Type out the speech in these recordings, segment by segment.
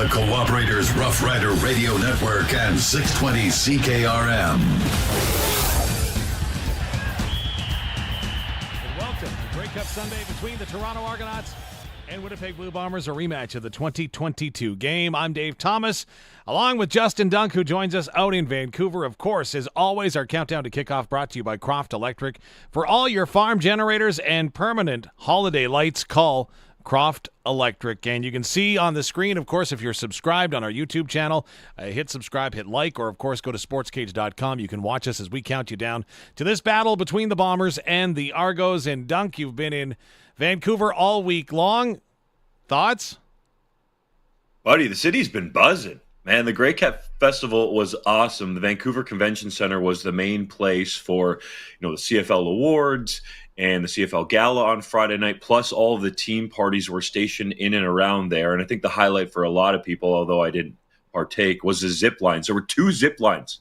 the Cooperators Rough Rider Radio Network and 620 CKRM. And welcome to Grey Cup Sunday between the Toronto Argonauts and Winnipeg Blue Bombers, a rematch of the 2022 game. I'm Dave Thomas, along with Justin Dunk, who joins us out in Vancouver. Of course, as always, our countdown to kickoff brought to you by Croft Electric. For all your farm generators and permanent holiday lights, call Croft Electric. And you can see on the screen, of course, if you're subscribed on our YouTube channel, hit subscribe, hit like, or of course go to sportscage.com. You can watch us as we count you down to this battle between the Bombers and the Argos. And Dunk, you've been in Vancouver all week long. Thoughts? Buddy, the city's been buzzing. Man, the Grey Cup Festival was awesome. The Vancouver Convention Center was the main place for, the CFL awards and the CFL Gala on Friday night, plus all of the team parties were stationed in and around there. And I think the highlight for a lot of people, although I didn't partake, was the zip lines. There were 2 zip lines,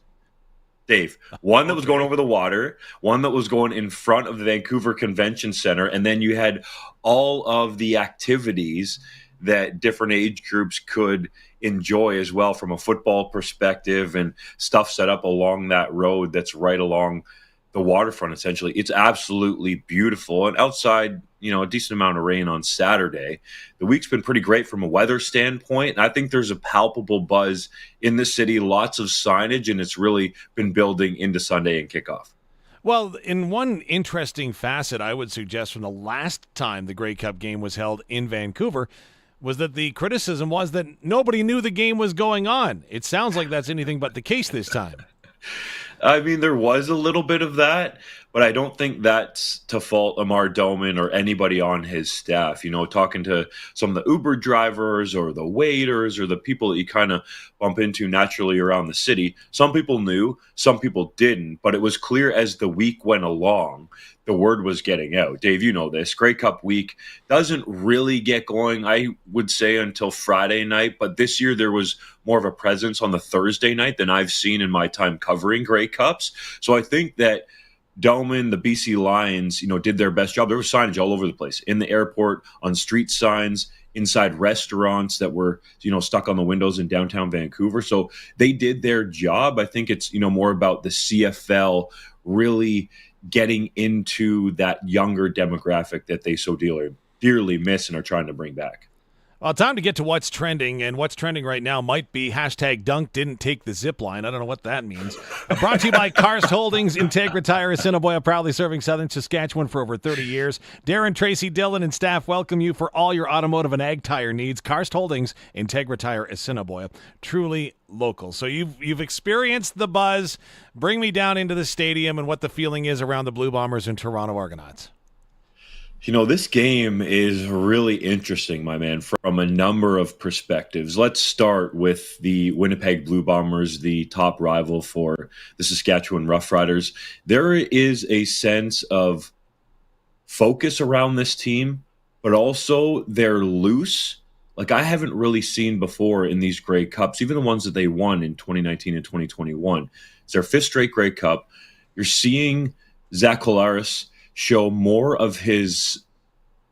Dave. One that was going over the water, one that was going in front of the Vancouver Convention Center, and then you had all of the activities that different age groups could enjoy as well from a football perspective, and stuff set up along that road that's right along the waterfront, essentially. It's absolutely beautiful. And outside, a decent amount of rain on Saturday. The week's been pretty great from a weather standpoint. And I think there's a palpable buzz in the city, lots of signage, and it's really been building into Sunday and kickoff. Well, in one interesting facet, I would suggest from the last time the Grey Cup game was held in Vancouver, was that the criticism was that nobody knew the game was going on. It sounds like that's anything but the case this time. I mean, there was a little bit of that, but I don't think that's to fault Amar Doman or anybody on his staff. Talking to some of the Uber drivers or the waiters or the people that you kind of bump into naturally around the city, some people knew, some people didn't, but it was clear as the week went along, the word was getting out. Dave, you know this. Grey Cup week doesn't really get going, I would say, until Friday night. But this year there was more of a presence on the Thursday night than I've seen in my time covering Grey Cups. So I think that Doman, the BC Lions, did their best job. There was signage all over the place, in the airport, on street signs, inside restaurants that were, stuck on the windows in downtown Vancouver. So they did their job. I think it's, more about the CFL really getting into that younger demographic that they so dearly miss and are trying to bring back. Well, time to get to what's trending, and what's trending right now might be hashtag Dunk didn't take the zip line. I don't know what that means. Brought to you by Karst Holdings, Integra Tire, Assiniboia, proudly serving Southern Saskatchewan for over 30 years. Darren, Tracy, Dillon, and staff welcome you for all your automotive and ag tire needs. Karst Holdings, Integra Tire, Assiniboia, truly local. So you've experienced the buzz. Bring me down into the stadium and what the feeling is around the Blue Bombers and Toronto Argonauts. This game is really interesting, my man, from a number of perspectives. Let's start with the Winnipeg Blue Bombers, the top rival for the Saskatchewan Roughriders. There is a sense of focus around this team, but also they're loose. Like I haven't really seen before in these Grey Cups, even the ones that they won in 2019 and 2021. It's their 5th straight Grey Cup. You're seeing Zach Collaros show more of his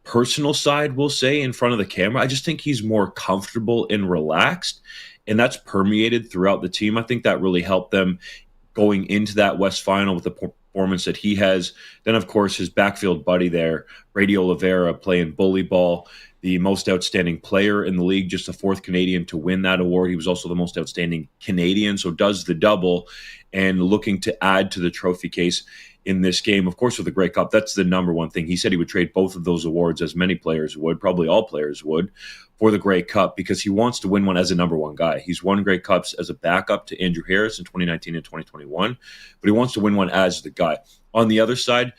personal side, we'll say, in front of the camera. I just think he's more comfortable and relaxed, and that's permeated throughout the team. I think that really helped them going into that West Final with the performance that he has. Then, of course, his backfield buddy there, Brady Oliveira, playing bully ball, the most outstanding player in the league, just the 4th Canadian to win that award. He was also the most outstanding Canadian, so does the double, and looking to add to the trophy case in this game. Of course, with the Grey Cup, that's the number one thing. He said he would trade both of those awards, as many players would, probably all players would, for the Grey Cup, because he wants to win one as a number one guy. He's won Grey Cups as a backup to Andrew Harris in 2019 and 2021, but he wants to win one as the guy. On the other side,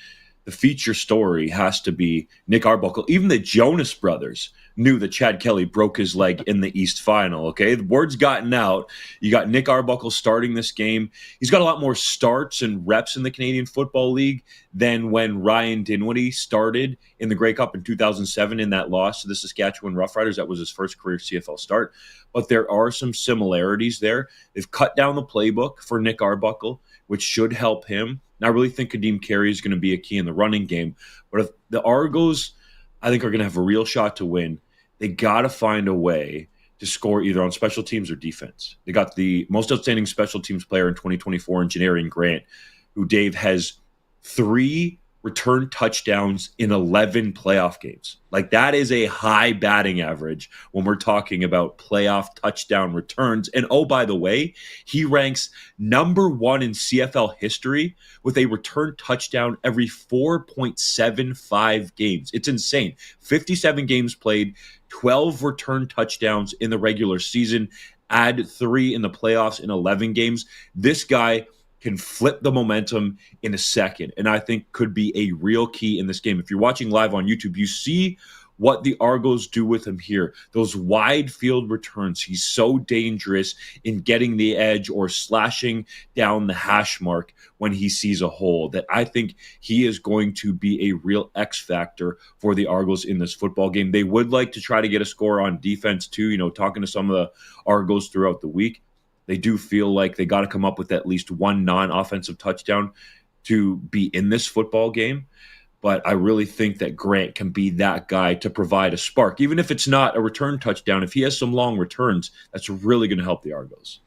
the feature story has to be Nick Arbuckle. Even the Jonas brothers knew that Chad Kelly broke his leg in the East Final, okay? The word's gotten out. You got Nick Arbuckle starting this game. He's got a lot more starts and reps in the Canadian Football League than when Ryan Dinwiddie started in the Grey Cup in 2007 in that loss to the Saskatchewan Roughriders. That was his first career CFL start. But there are some similarities there. They've cut down the playbook for Nick Arbuckle, which should help him. And I really think Kadeem Carey is going to be a key in the running game. But if the Argos, I think, are going to have a real shot to win, they got to find a way to score either on special teams or defense. They got the most outstanding special teams player in 2024 in Janarian Grant, who, Dave, has 3 return touchdowns in 11 playoff games. Like, that is a high batting average when we're talking about playoff touchdown returns. And oh, by the way, he ranks number 1 in CFL history with a return touchdown every 4.75 games. It's insane. 57 games played, 12 return touchdowns in the regular season, add 3 in the playoffs in 11 games. This guy can flip the momentum in a second, and I think could be a real key in this game. If you're watching live on YouTube, you see what the Argos do with him here. Those wide field returns. He's so dangerous in getting the edge or slashing down the hash mark when he sees a hole, that I think he is going to be a real X factor for the Argos in this football game. They would like to try to get a score on defense too. Talking to some of the Argos throughout the week, they do feel like they got to come up with at least one non-offensive touchdown to be in this football game. But I really think that Grant can be that guy to provide a spark. Even if it's not a return touchdown, if he has some long returns, that's really going to help the Argos.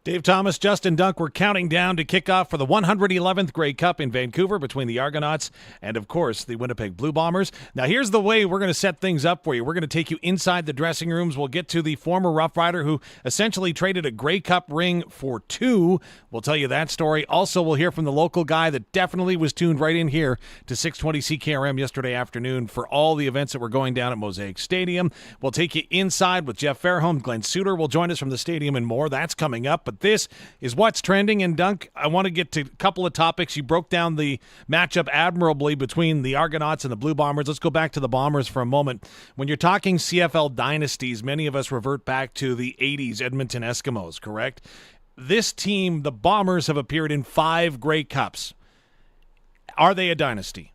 Dave Thomas, Justin Dunk, we're counting down to kickoff for the 111th Grey Cup in Vancouver between the Argonauts and, of course, the Winnipeg Blue Bombers. Now, here's the way we're going to set things up for you. We're going to take you inside the dressing rooms. We'll get to the former Rough Rider who essentially traded a Grey Cup ring for 2. We'll tell you that story. Also, we'll hear from the local guy that definitely was tuned right in here to 620 CKRM yesterday afternoon for all the events that were going down at Mosaic Stadium. We'll take you inside with Jeff Fairholm. Glenn Suter will join us from the stadium and more. That's coming up. But this is what's trending. And Dunk, I want to get to a couple of topics. You broke down the matchup admirably between the Argonauts and the Blue Bombers. Let's go back to the Bombers for a moment. When you're talking CFL dynasties, many of us revert back to the 80s Edmonton Eskimos, correct? This team, the Bombers, have appeared in 5 Grey Cups. Are they a dynasty?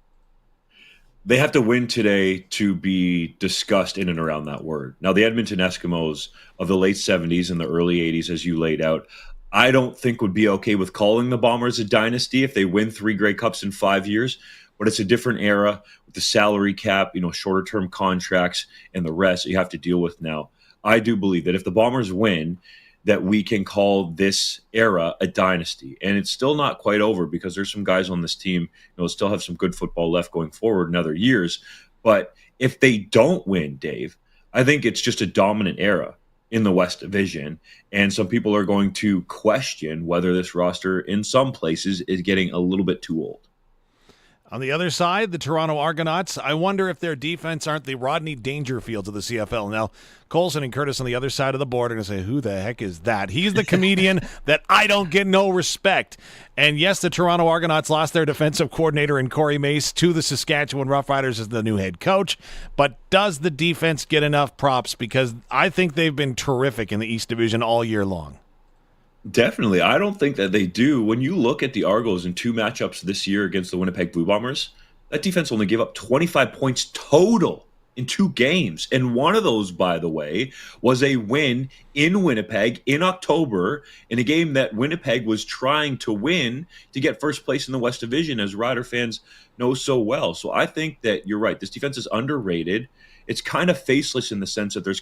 They have to win today to be discussed in and around that word. Now, the Edmonton Eskimos of the late 70s and the early 80s, as you laid out, I don't think would be okay with calling the Bombers a dynasty if they win 3 Grey Cups in 5 years. But it's a different era with the salary cap, shorter term contracts and the rest that you have to deal with now. I do believe that if the Bombers win, that we can call this era a dynasty. And it's still not quite over because there's some guys on this team, still have some good football left going forward in other years. But if they don't win, Dave, I think it's just a dominant era in the West Division. And some people are going to question whether this roster in some places is getting a little bit too old. On the other side, the Toronto Argonauts, I wonder if their defense aren't the Rodney Dangerfields of the CFL. Now, Colson and Curtis on the other side of the board are going to say, who the heck is that? He's the comedian that I don't get no respect. And yes, the Toronto Argonauts lost their defensive coordinator in Corey Mace to the Saskatchewan Roughriders as the new head coach. But does the defense get enough props? Because I think they've been terrific in the East Division all year long. Definitely. I don't think that they do. When you look at the Argos in 2 matchups this year against the Winnipeg Blue Bombers, that defense only gave up 25 points total in 2 games. And one of those, by the way, was a win in Winnipeg in October in a game that Winnipeg was trying to win to get first place in the West Division, as Rider fans know so well. So I think that you're right. This defense is underrated. It's kind of faceless in the sense that there's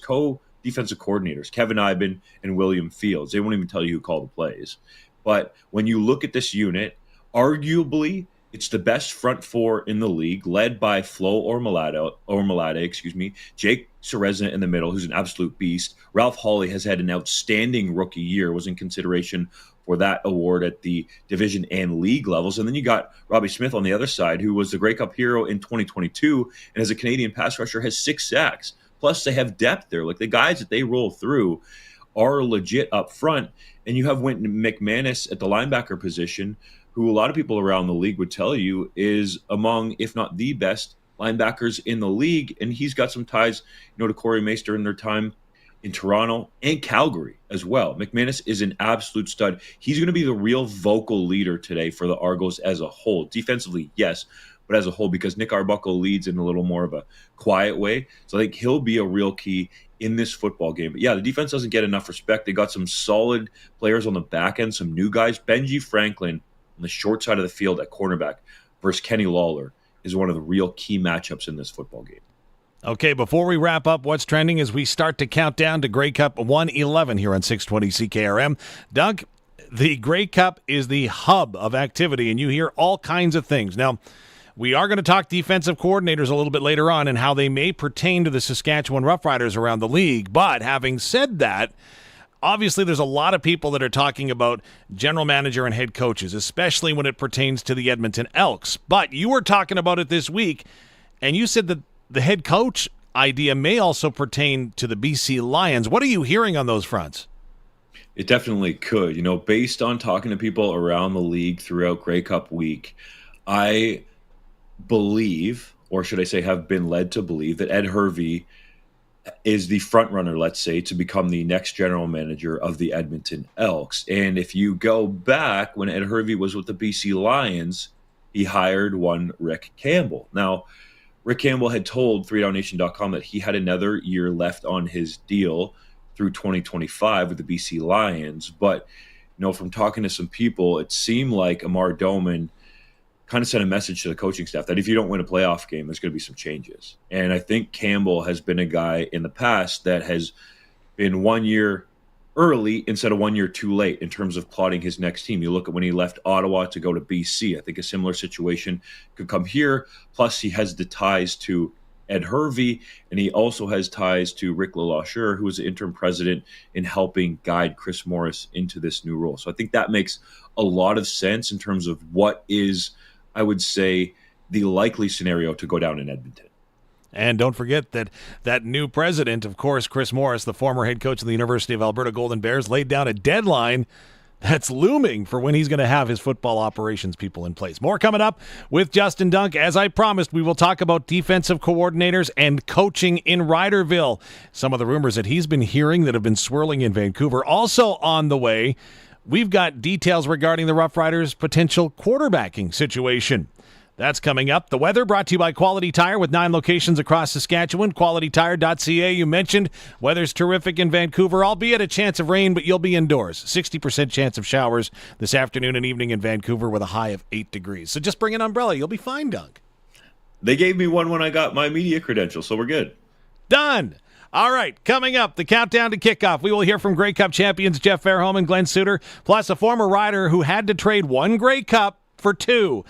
defensive coordinators, Kevin Iben and William Fields. They won't even tell you who called the plays. But when you look at this unit, arguably it's the best front 4 in the league, led by Flo Ormalade, Jake Serezna in the middle, who's an absolute beast. Ralph Hawley has had an outstanding rookie year, was in consideration for that award at the division and league levels. And then you got Robbie Smith on the other side, who was the Grey Cup hero in 2022, and as a Canadian pass rusher has 6 sacks. Plus, they have depth there. Like, the guys that they roll through are legit up front. And you have Wynton McManus at the linebacker position, who a lot of people around the league would tell you is among, if not the best, linebackers in the league. And he's got some ties, to Corey Mace during their time in Toronto and Calgary as well. McManus is an absolute stud. He's going to be the real vocal leader today for the Argos as a whole. Defensively, yes, but as a whole, because Nick Arbuckle leads in a little more of a quiet way. So I think he'll be a real key in this football game. But yeah, the defense doesn't get enough respect. They got some solid players on the back end, some new guys. Benji Franklin on the short side of the field at cornerback versus Kenny Lawler is one of the real key matchups in this football game. Okay, before we wrap up what's trending as we start to count down to Grey Cup 111 here on 620 CKRM. Doug, the Grey Cup is the hub of activity, and you hear all kinds of things. Now, we are going to talk defensive coordinators a little bit later on and how they may pertain to the Saskatchewan Roughriders around the league. But having said that, obviously there's a lot of people that are talking about general manager and head coaches, especially when it pertains to the Edmonton Elks. But you were talking about it this week, and you said that the head coach idea may also pertain to the BC Lions. What are you hearing on those fronts? It definitely could. Based on talking to people around the league throughout Grey Cup week, I believe, or should I say have been led to believe, that Ed Hervey is the front runner, let's say, to become the next general manager of the Edmonton Elks. And if you go back when Ed Hervey was with the BC Lions, he hired one Rick Campbell. Now, Rick Campbell had told 3DownNation.com that he had another year left on his deal through 2025 with the BC Lions. But, from talking to some people, it seemed like Amar Doman kind of sent a message to the coaching staff that if you don't win a playoff game, there's going to be some changes. And I think Campbell has been a guy in the past that has been 1 year early instead of 1 year too late in terms of plotting his next team. You look at when he left Ottawa to go to BC. I think a similar situation could come here. Plus, he has the ties to Ed Hervey, and he also has ties to Rick LeLacheur, who was the interim president in helping guide Chris Morris into this new role. So I think that makes a lot of sense in terms of what is, I would say, the likely scenario to go down in Edmonton. And don't forget that new president, of course, Chris Morris, the former head coach of the University of Alberta Golden Bears, laid down a deadline that's looming for when he's going to have his football operations people in place. More coming up with Justin Dunk. As I promised, we will talk about defensive coordinators and coaching in Riderville. Some of the rumors that he's been hearing that have been swirling in Vancouver. Also on the way, we've got details regarding the Rough Riders' potential quarterbacking situation. That's coming up. The weather brought to you by Quality Tire with 9 locations across Saskatchewan. QualityTire.ca. You mentioned weather's terrific in Vancouver, albeit a chance of rain, but you'll be indoors. 60% chance of showers this afternoon and evening in Vancouver with a high of 8 degrees. So just bring an umbrella. You'll be fine, Doug. They gave me one when I got my media credentials, so we're good. Done. All right, coming up, the countdown to kickoff. We will hear from Grey Cup champions Jeff Fairholm and Glenn Suter, plus a former rider who had to trade 1 Grey Cup for 2.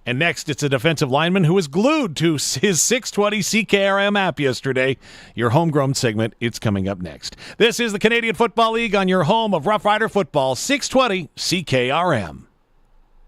And next, it's a defensive lineman who was glued to his 620 CKRM app yesterday. Your homegrown segment, it's coming up next. This is the Canadian Football League on your home of Rough Rider football, 620 CKRM.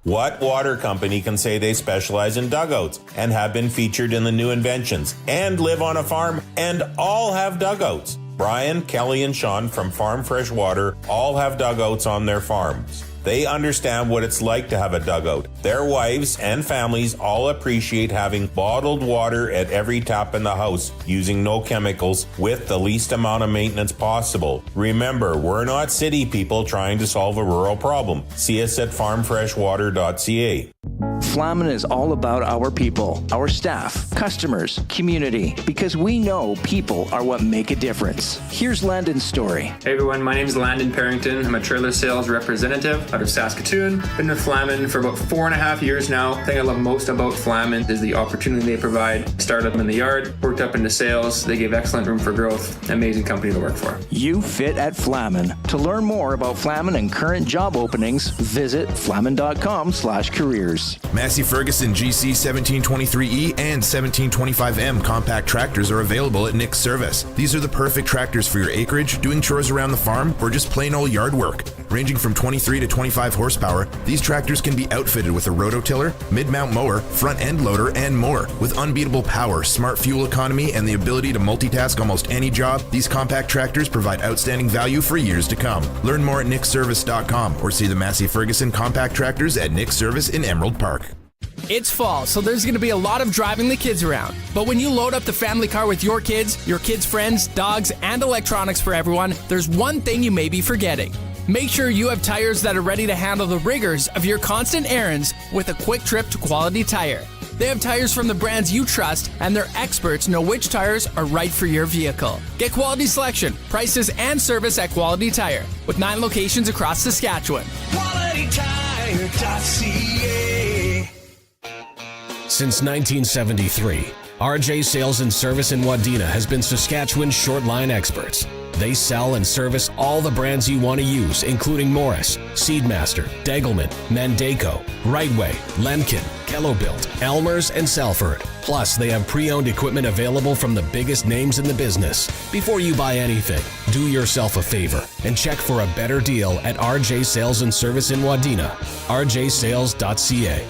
What water company can say they specialize in dugouts and have been featured in the new inventions and live on a farm and all have dugouts? Brian, Kelly, and Sean from Farm Fresh Water all have dugouts on their farms. They understand what it's like to have a dugout. Their wives and families all appreciate having bottled water at every tap in the house, using no chemicals with the least amount of maintenance possible. Remember, we're not city people trying to solve a rural problem. See us at farmfreshwater.ca. Flamin is all about our people, our staff, customers, community, because we know people are what make a difference. Here's Landon's story. Hey everyone, my name is Landon Parrington. I'm a trailer sales representative out of Saskatoon. Been with Flamin for about 4.5 years now. The thing I love most about Flamin is the opportunity they provide. Started in the yard, worked up into sales. They give excellent room for growth. Amazing company to work for. You fit at Flamin. To learn more about Flamin and current job openings, visit flamin.com/careers. Massey Ferguson GC 1723E and 1725M compact tractors are available at Nick's Service. These are the perfect tractors for your acreage, doing chores around the farm, or just plain old yard work. Ranging from 23 to 25 horsepower, these tractors can be outfitted with a rototiller, mid-mount mower, front-end loader, and more. With unbeatable power, smart fuel economy, and the ability to multitask almost any job, these compact tractors provide outstanding value for years to come. Learn more at nickservice.com or see the Massey Ferguson compact tractors at Nick's Service in Emerald Park. It's fall, so there's going to be a lot of driving the kids around. But when you load up the family car with your kids' friends, dogs, and electronics for everyone, there's one thing you may be forgetting. Make sure you have tires that are ready to handle the rigors of your constant errands with a quick trip to Quality Tire. They have tires from the brands you trust, and their experts know which tires are right for your vehicle. Get quality selection, prices, and service at Quality Tire, with 9 locations across Saskatchewan. QualityTire.ca. Since 1973, RJ Sales and Service in Wadena has been Saskatchewan's short line experts. They sell and service all the brands you want to use, including Morris, Seedmaster, Degelman, Mandaco, Rightway, Lemkin, Kellobuilt, Elmer's, and Salford. Plus, they have pre-owned equipment available from the biggest names in the business. Before you buy anything, do yourself a favor and check for a better deal at RJ Sales and Service in Wadena, rjsales.ca.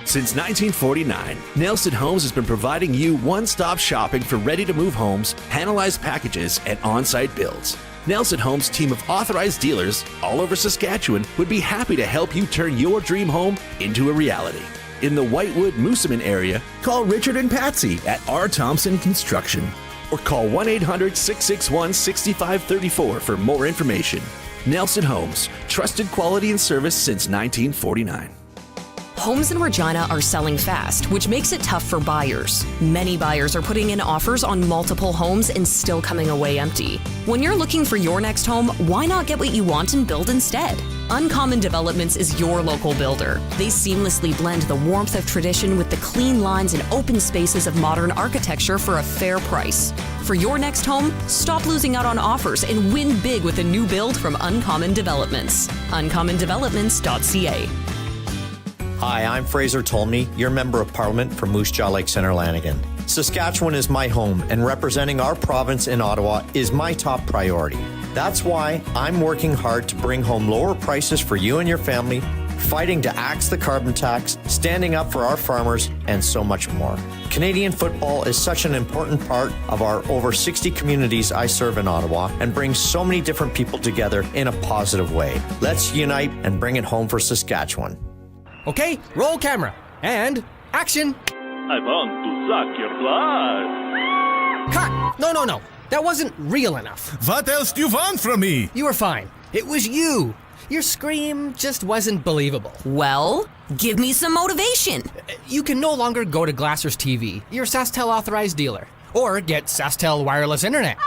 Since 1949, Nelson Homes has been providing you one-stop shopping for ready-to-move homes, panelized packages, and on-site builds. Nelson Homes' team of authorized dealers all over Saskatchewan would be happy to help you turn your dream home into a reality. In the Whitewood-Moosomin area, call Richard and Patsy at R. Thompson Construction or call 1-800-661-6534 for more information. Nelson Homes, trusted quality and service since 1949. Homes in Regina are selling fast, which makes it tough for buyers. Many buyers are putting in offers on multiple homes and still coming away empty. When you're looking for your next home, why not get what you want and build instead? Uncommon Developments is your local builder. They seamlessly blend the warmth of tradition with the clean lines and open spaces of modern architecture for a fair price. For your next home, stop losing out on offers and win big with a new build from Uncommon Developments. uncommondevelopments.ca. Hi, I'm Fraser Tolmie, your Member of Parliament from Moose Jaw Lake Centre, Lanigan. Saskatchewan is my home, and representing our province in Ottawa is my top priority. That's why I'm working hard to bring home lower prices for you and your family, fighting to axe the carbon tax, standing up for our farmers, and so much more. Canadian football is such an important part of our over 60 communities I serve in Ottawa and brings so many different people together in a positive way. Let's unite and bring it home for Saskatchewan. Okay, roll camera. And action. I want to suck your blood. Cut. No. That wasn't real enough. What else do you want from me? You were fine. It was you. Your scream just wasn't believable. Well, give me some motivation. You can no longer go to Glassers TV, your SaskTel authorized dealer, or get SaskTel wireless internet.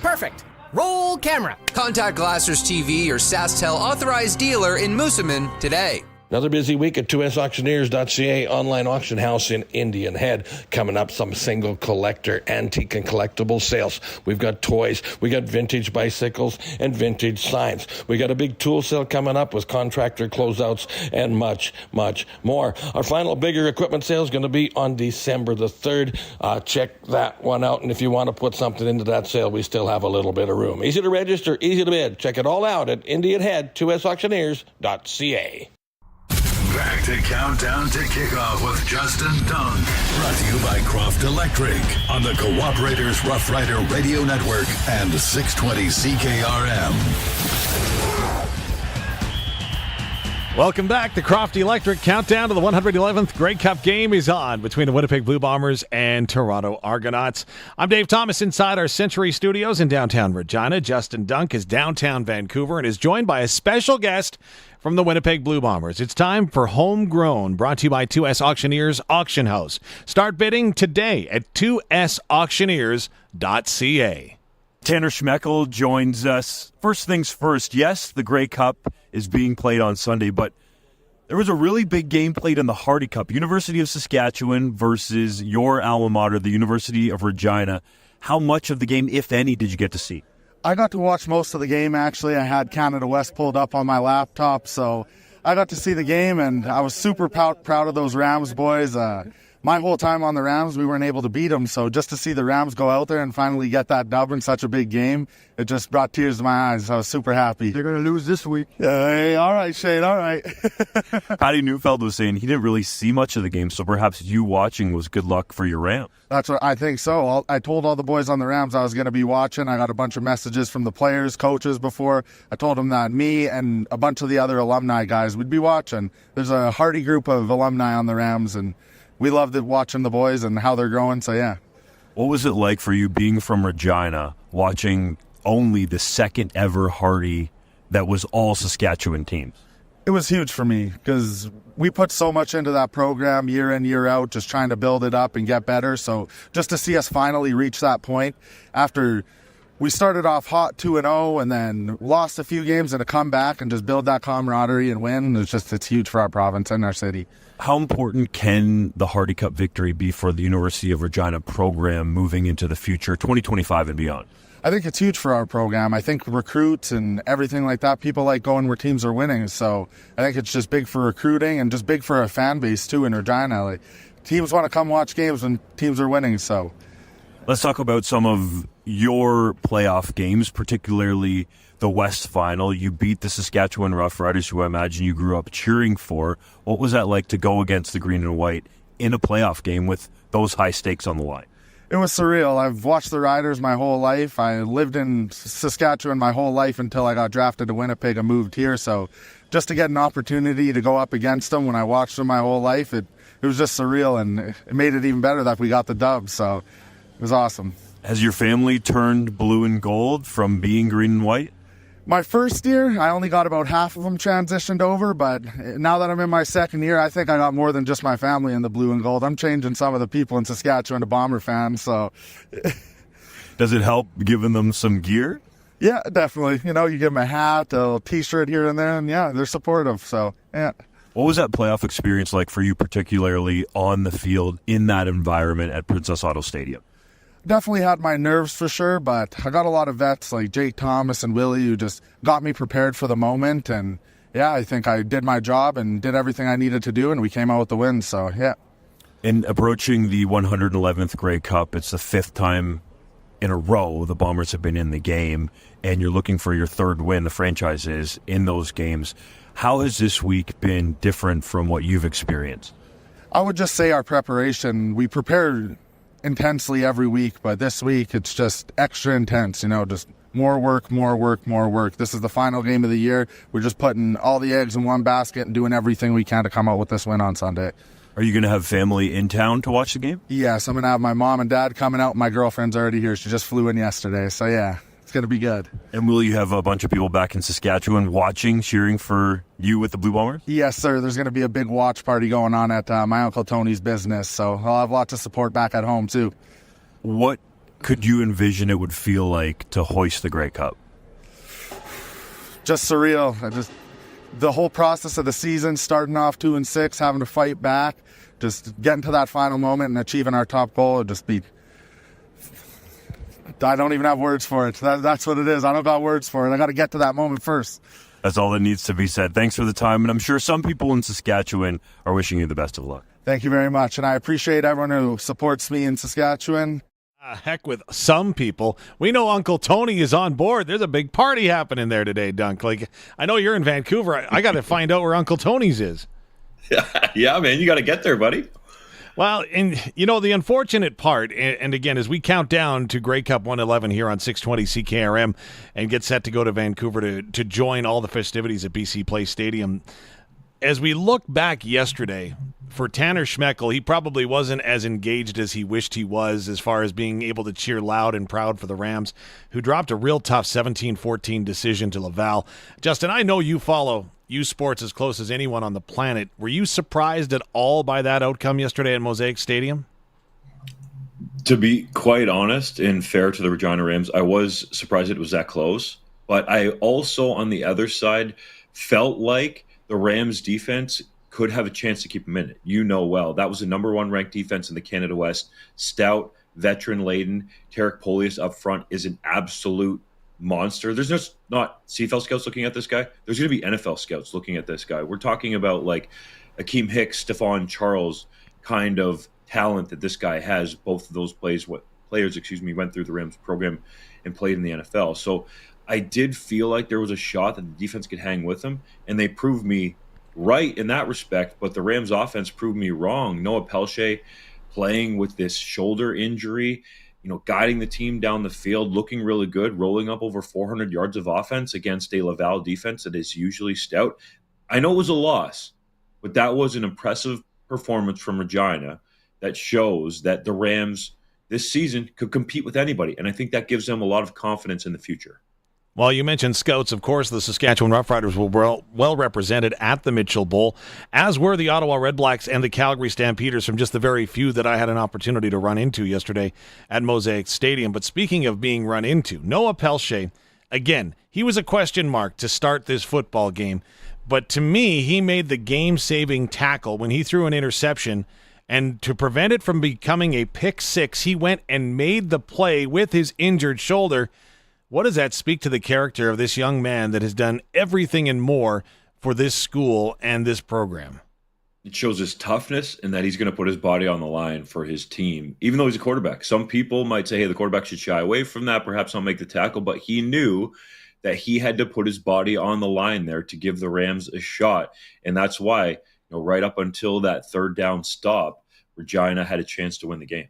Perfect. Roll camera. Contact Glassers TV, your SaskTel authorized dealer in Moosomin today. Another busy week at 2sauctioneers.ca online auction house in Indian Head. Coming up, some single collector, antique and collectible sales. We've got toys, we got vintage bicycles and vintage signs. We got a big tool sale coming up with contractor closeouts and much, much more. Our final bigger equipment sale is going to be on December the 3rd. Check that one out. And if you want to put something into that sale, we still have a little bit of room. Easy to register, easy to bid. Check it all out at Indian Head, 2sauctioneers.ca. Back to Countdown to Kickoff with Justin Dunk. Brought to you by Croft Electric on the Cooperators Rough Rider Radio Network and 620 CKRM. Welcome back. The Croft Electric countdown to the 111th Grey Cup game is on between the Winnipeg Blue Bombers and Toronto Argonauts. I'm Dave Thomas inside our Century Studios in downtown Regina. Justin Dunk is downtown Vancouver and is joined by a special guest from the Winnipeg Blue Bombers. It's time for Homegrown, brought to you by 2S Auctioneers Auction House. Start bidding today at 2sauctioneers.ca. Tanner Schmekel joins us. First things first, yes, the Grey Cup is being played on Sunday, but there was a really big game played in the Hardy Cup. University of Saskatchewan versus your alma mater, the University of Regina. How much of the game, if any, did you get to see? I got to watch most of the game, actually. I had Canada West pulled up on my laptop, so I got to see the game, and I was super proud of those Rams boys. My whole time on the Rams, we weren't able to beat them, so just to see the Rams go out there and finally get that dub in such a big game, it just brought tears to my eyes. I was super happy. They're going to lose this week. Hey, all right, Shane, all right. Patty Newfeld was saying he didn't really see much of the game, so perhaps you watching was good luck for your Rams. That's what I think so. I told all the boys on the Rams I was going to be watching. I got a bunch of messages from the players, coaches before. I told them that me and a bunch of the other alumni guys would be watching. There's a hearty group of alumni on the Rams, and we loved watching the boys and how they're growing, so yeah. What was it like for you being from Regina, watching only the second ever Hardy that was all Saskatchewan teams? It was huge for me because we put so much into that program year in, year out, just trying to build it up and get better. So just to see us finally reach that point after we started off hot 2-0 and then lost a few games and to come back and just build that camaraderie and win, it's huge for our province and our city. How important can the Hardy Cup victory be for the University of Regina program moving into the future, 2025 and beyond? I think it's huge for our program. I think recruits and everything like that, people like going where teams are winning. So I think it's just big for recruiting and just big for our fan base too in Regina. Like, teams want to come watch games when teams are winning. So let's talk about some of your playoff games, particularly the West Final. You beat the Saskatchewan Roughriders, who I imagine you grew up cheering for. What was that like to go against the Green and White in a playoff game with those high stakes on the line? It was surreal. I've watched the Riders my whole life. I lived in Saskatchewan my whole life until I got drafted to Winnipeg and moved here. So just to get an opportunity to go up against them when I watched them my whole life, it was just surreal, and it made it even better that we got the dub. So it was awesome. Has your family turned blue and gold from being green and white? My first year, I only got about half of them transitioned over, but now that I'm in my second year, I think I got more than just my family in the blue and gold. I'm changing some of the people in Saskatchewan to Bomber fans, so. Does it help giving them some gear? Yeah, definitely. You know, you give them a hat, a little t-shirt here and there, and yeah, they're supportive, so yeah. What was that playoff experience like for you, particularly on the field in that environment at Princess Auto Stadium? Definitely had my nerves for sure, but I got a lot of vets like Jake Thomas and Willie who just got me prepared for the moment. And yeah, I think I did my job and did everything I needed to do, and we came out with the win. So yeah. And approaching the 111th Grey Cup, it's the fifth time in a row the Bombers have been in the game, and you're looking for your third win, the franchise is, in those games. How has this week been different from what you've experienced? I would just say our preparation, we prepared intensely every week, but this week it's just extra intense, just more work. This is the final game of the year. We're just putting all the eggs in one basket and doing everything we can to come out with this win on Sunday. Are you going to have family in town to watch the game? Yes, I'm going to have my mom and dad coming out. My girlfriend's already here. She just flew in yesterday, so yeah, it's going to be good. And will you have a bunch of people back in Saskatchewan watching, cheering for you with the Blue Bombers? Yes, sir. There's going to be a big watch party going on at my Uncle Tony's business, so I'll have lots of support back at home, too. What could you envision it would feel like to hoist the Grey Cup? Just surreal. The whole process of the season, starting off 2-6, having to fight back, just getting to that final moment and achieving our top goal would just be... I don't even have words for it. That's what it is. I don't got words for it. I got to get to that moment first. That's all that needs to be said. Thanks for the time, and I'm sure some people in Saskatchewan are wishing you the best of luck. Thank you very much, and I appreciate everyone who supports me in Saskatchewan. Heck with some people. We know Uncle Tony is on board. There's a big party happening there today, Dunk. Like, I know you're in Vancouver. I got to find out where Uncle Tony's is. Yeah, man, you got to get there, buddy. Well, and the unfortunate part, and again, as we count down to Grey Cup 111 here on 620 CKRM and get set to go to Vancouver to join all the festivities at BC Place Stadium, as we look back yesterday, for Tanner Schmekel, he probably wasn't as engaged as he wished he was as far as being able to cheer loud and proud for the Rams, who dropped a real tough 17-14 decision to Laval. Justin, I know you follow U Sports as close as anyone on the planet. Were you surprised at all by that outcome yesterday at Mosaic Stadium? To be quite honest and fair to the Regina Rams, I was surprised it was that close. But I also, on the other side, felt like the Rams defense could have a chance to keep them in it. Well, that was the number one ranked defense in the Canada West. Stout, veteran-laden. Tarek Polius up front is an absolute monster. There's just not CFL scouts looking at this guy. There's going to be NFL scouts looking at this guy. We're talking about like Akeem Hicks, Stephon Charles kind of talent that this guy has. Both of those players went through the Rams program and played in the NFL. So I did feel like there was a shot that the defense could hang with them, and they proved me right in that respect, but the Rams offense proved me wrong. Noah Pelche playing with this shoulder injury, guiding the team down the field, looking really good, rolling up over 400 yards of offense against a Laval defense that is usually stout. I know it was a loss, but that was an impressive performance from Regina that shows that the Rams this season could compete with anybody, and I think that gives them a lot of confidence in the future. Well, you mentioned scouts. Of course, the Saskatchewan Roughriders were well represented at the Mitchell Bowl, as were the Ottawa Redblacks and the Calgary Stampeders, from just the very few that I had an opportunity to run into yesterday at Mosaic Stadium. But speaking of being run into, Noah Pelche, again, he was a question mark to start this football game. But to me, he made the game-saving tackle when he threw an interception. And to prevent it from becoming a pick six, he went and made the play with his injured shoulder. What does that speak to the character of this young man that has done everything and more for this school and this program? It shows his toughness and that he's going to put his body on the line for his team, even though he's a quarterback. Some people might say, hey, the quarterback should shy away from that, perhaps not make the tackle, but he knew that he had to put his body on the line there to give the Rams a shot. And that's why, right up until that third down stop, Regina had a chance to win the game.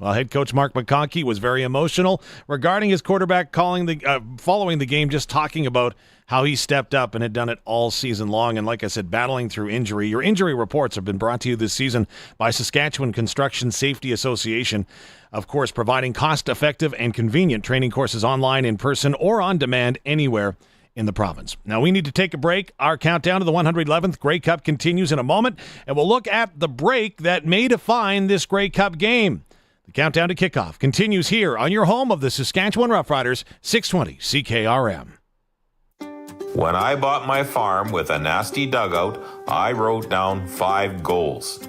Well, head coach Mark McConkey was very emotional regarding his quarterback following the game, just talking about how he stepped up and had done it all season long. And like I said, battling through injury. Your injury reports have been brought to you this season by Saskatchewan Construction Safety Association. Of course, providing cost-effective and convenient training courses online, in person, or on demand anywhere in the province. Now we need to take a break. Our countdown to the 111th Grey Cup continues in a moment, and we'll look at the break that may define this Grey Cup game. The countdown to kickoff continues here on your home of the Saskatchewan Roughriders, 620 CKRM. When I bought my farm with a nasty dugout, I wrote down 5 goals.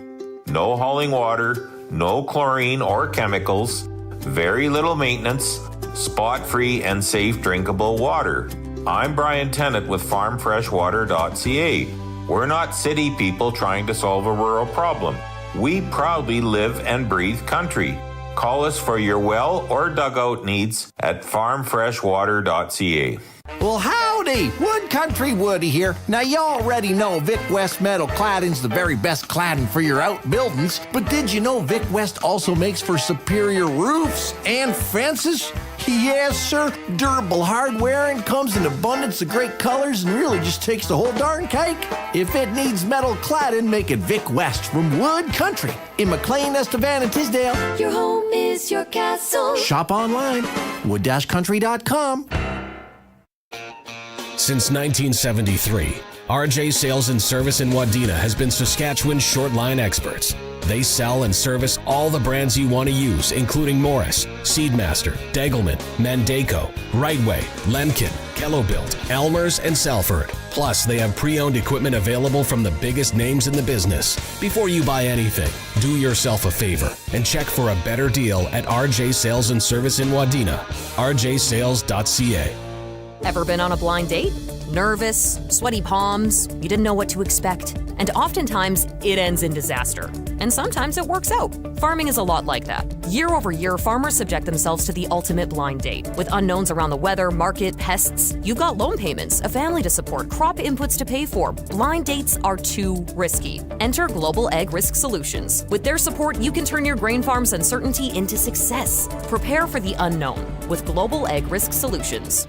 No hauling water, no chlorine or chemicals, very little maintenance, spot-free and safe drinkable water. I'm Brian Tennant with farmfreshwater.ca. We're not city people trying to solve a rural problem. We proudly live and breathe country. Call us for your well or dugout needs at farmfreshwater.ca. Well, howdy! Wood Country Woody here. Now, you already know Vic West Metal Cladding's the very best cladding for your outbuildings, but did you know Vic West also makes for superior roofs and fences? Yes, sir. Durable hardware and comes in abundance of great colors and really just takes the whole darn cake. If it needs metal cladding, make it Vic West from Wood Country in McLean, Estevan, and Tisdale. Your home is your castle. Shop online, wood-country.com. Since 1973, RJ Sales and Service in Wadena has been Saskatchewan's short line experts. They sell and service all the brands you want to use, including Morris, Seedmaster, Degelman, Mandaco, Rightway, Lemkin, Kellobuilt, Elmer's, and Salford. Plus, they have pre-owned equipment available from the biggest names in the business. Before you buy anything, do yourself a favor and check for a better deal at RJ Sales and Service in Wadena, rjsales.ca. Ever been on a blind date? Nervous, sweaty palms, you didn't know what to expect. And oftentimes, it ends in disaster. And sometimes it works out. Farming is a lot like that. Year over year, farmers subject themselves to the ultimate blind date. With unknowns around the weather, market, pests, you've got loan payments, a family to support, crop inputs to pay for. Blind dates are too risky. Enter Global Ag Risk Solutions. With their support, you can turn your grain farm's uncertainty into success. Prepare for the unknown with Global Ag Risk Solutions.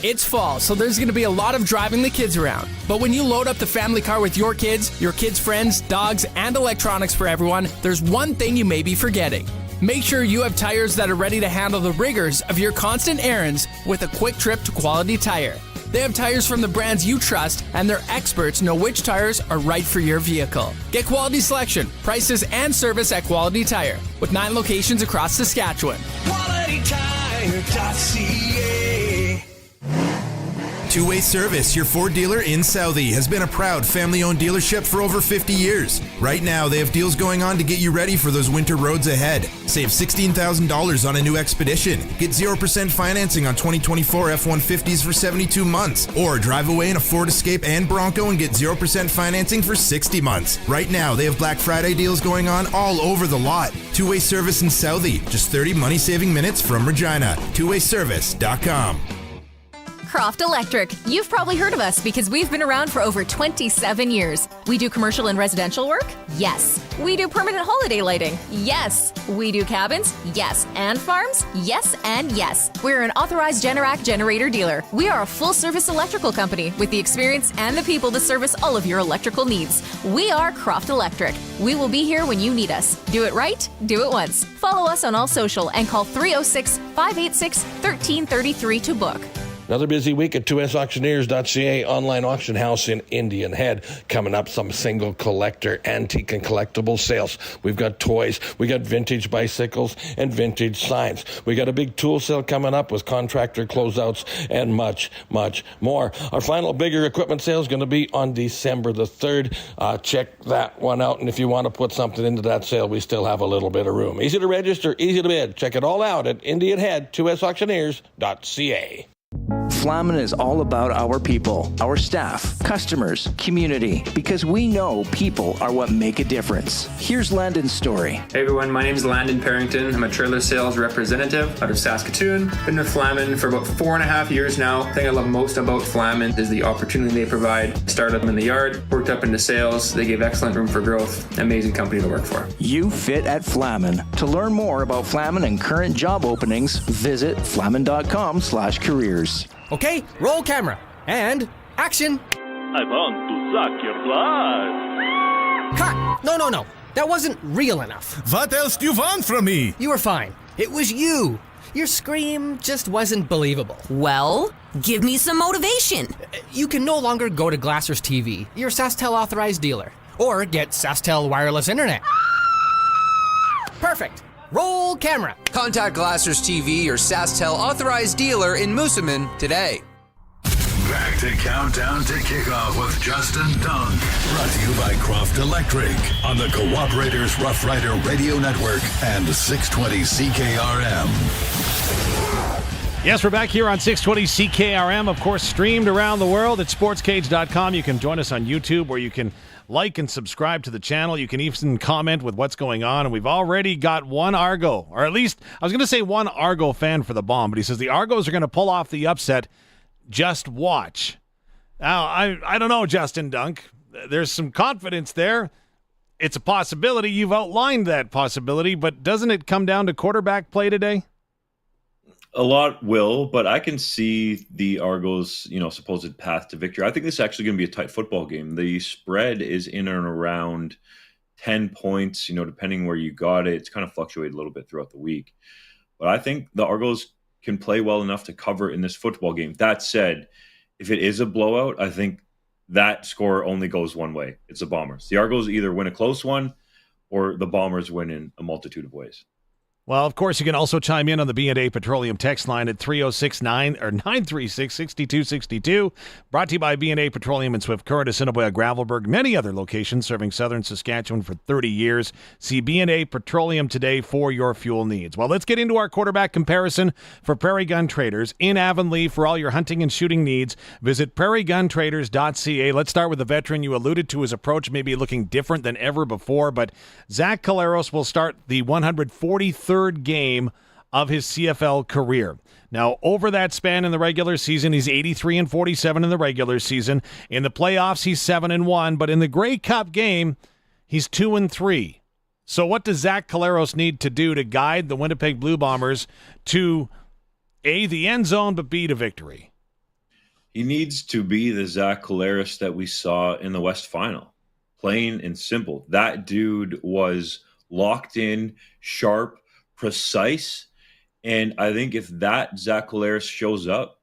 It's fall, so there's going to be a lot of driving the kids around. But when you load up the family car with your kids' friends, dogs, and electronics for everyone, there's one thing you may be forgetting. Make sure you have tires that are ready to handle the rigors of your constant errands with a quick trip to Quality Tire. They have tires from the brands you trust, and their experts know which tires are right for your vehicle. Get quality selection, prices, and service at Quality Tire, with 9 locations across Saskatchewan. QualityTire.ca. Two-Way Service, your Ford dealer in Southie, has been a proud family-owned dealership for over 50 years. Right now, they have deals going on to get you ready for those winter roads ahead. Save $16,000 on a new Expedition. Get 0% financing on 2024 F-150s for 72 months. Or drive away in a Ford Escape and Bronco and get 0% financing for 60 months. Right now, they have Black Friday deals going on all over the lot. Two-Way Service in Southie. Just 30 money-saving minutes from Regina. TwoWayService.com. Croft Electric. You've probably heard of us because we've been around for over 27 years. We do commercial and residential work? Yes. We do permanent holiday lighting? Yes. We do cabins? Yes. And farms? Yes and yes. We're an authorized Generac generator dealer. We are a full-service electrical company with the experience and the people to service all of your electrical needs. We are Croft Electric. We will be here when you need us. Do it right, do it once. Follow us on all social and call 306-586-1333 to book. Another busy week at 2sauctioneers.ca online auction house in Indian Head. Coming up, some single collector, antique and collectible sales. We've got toys, we got vintage bicycles and vintage signs. We got a big tool sale coming up with contractor closeouts and much, much more. Our final bigger equipment sale is going to be on December the 3rd. Check that one out. And if you want to put something into that sale, we still have a little bit of room. Easy to register, easy to bid. Check it all out at Indian Head, 2sauctioneers.ca. Flamin is all about our people, our staff, customers, community, because we know people are what make a difference. Here's Landon's story. Hey everyone, my name is Landon Parrington. I'm a trailer sales representative out of Saskatoon. Been with Flamin for about 4.5 years now. The thing I love most about Flamin is the opportunity they provide. Started them in the yard, worked up into sales. They give excellent room for growth. Amazing company to work for. You fit at Flamin. To learn more about Flamin and current job openings, visit flamin.com/careers. Okay, roll camera. And action. I want to suck your blood. Cut! No. That wasn't real enough. What else do you want from me? You were fine. It was you. Your scream just wasn't believable. Well, give me some motivation. You can no longer go to Glassers TV, your SaskTel authorized dealer, or get SaskTel wireless internet. Perfect. Roll camera. Contact Glassers TV, your SaskTel authorized dealer in Moosomin today. Back to Countdown to Kickoff with Justin Dunn. Brought to you by Croft Electric on the Cooperators Rough Rider Radio Network and 620 CKRM. Yes, we're back here on 620 CKRM, of course, streamed around the world at sportscage.com. You can join us on YouTube where you can like and subscribe to the channel. You can even comment with what's going on. And we've already got one Argo, or at least I was going to say one Argo fan for the Bomb, but he says the Argos are going to pull off the upset. Just watch. Now, I don't know, Justin Dunk. There's some confidence there. It's a possibility. You've outlined that possibility, but doesn't it come down to quarterback play today? A lot will, but I can see the Argos, supposed path to victory. I think this is actually going to be a tight football game. The spread is in and around 10 points, depending where you got it. It's kind of fluctuated a little bit throughout the week. But I think the Argos can play well enough to cover in this football game. That said, if it is a blowout, I think that score only goes one way. It's the Bombers. The Argos either win a close one or the Bombers win in a multitude of ways. Well, of course, you can also chime in on the B&A Petroleum text line at 936-6262. Brought to you by B&A Petroleum in Swift Current, Assiniboia, Gravelbourg, many other locations serving southern Saskatchewan for 30 years. See B&A Petroleum today for your fuel needs. Well, let's get into our quarterback comparison for Prairie Gun Traders in Avonlea for all your hunting and shooting needs. Visit prairieguntraders.ca. Let's start with the veteran. You alluded to his approach maybe looking different than ever before, but Zach Collaros will start the 143rd game of his CFL career. Now, over that span in the regular season, he's 83-47 in the regular season. In the playoffs, he's 7-1, but in the Grey Cup game, he's 2-3. So what does Zach Collaros need to do to guide the Winnipeg Blue Bombers to A, the end zone, but B, to victory? He needs to be the Zach Collaros that we saw in the West Final. Plain and simple. That dude was locked in, sharp, precise, and I think if that Zach Collaros shows up,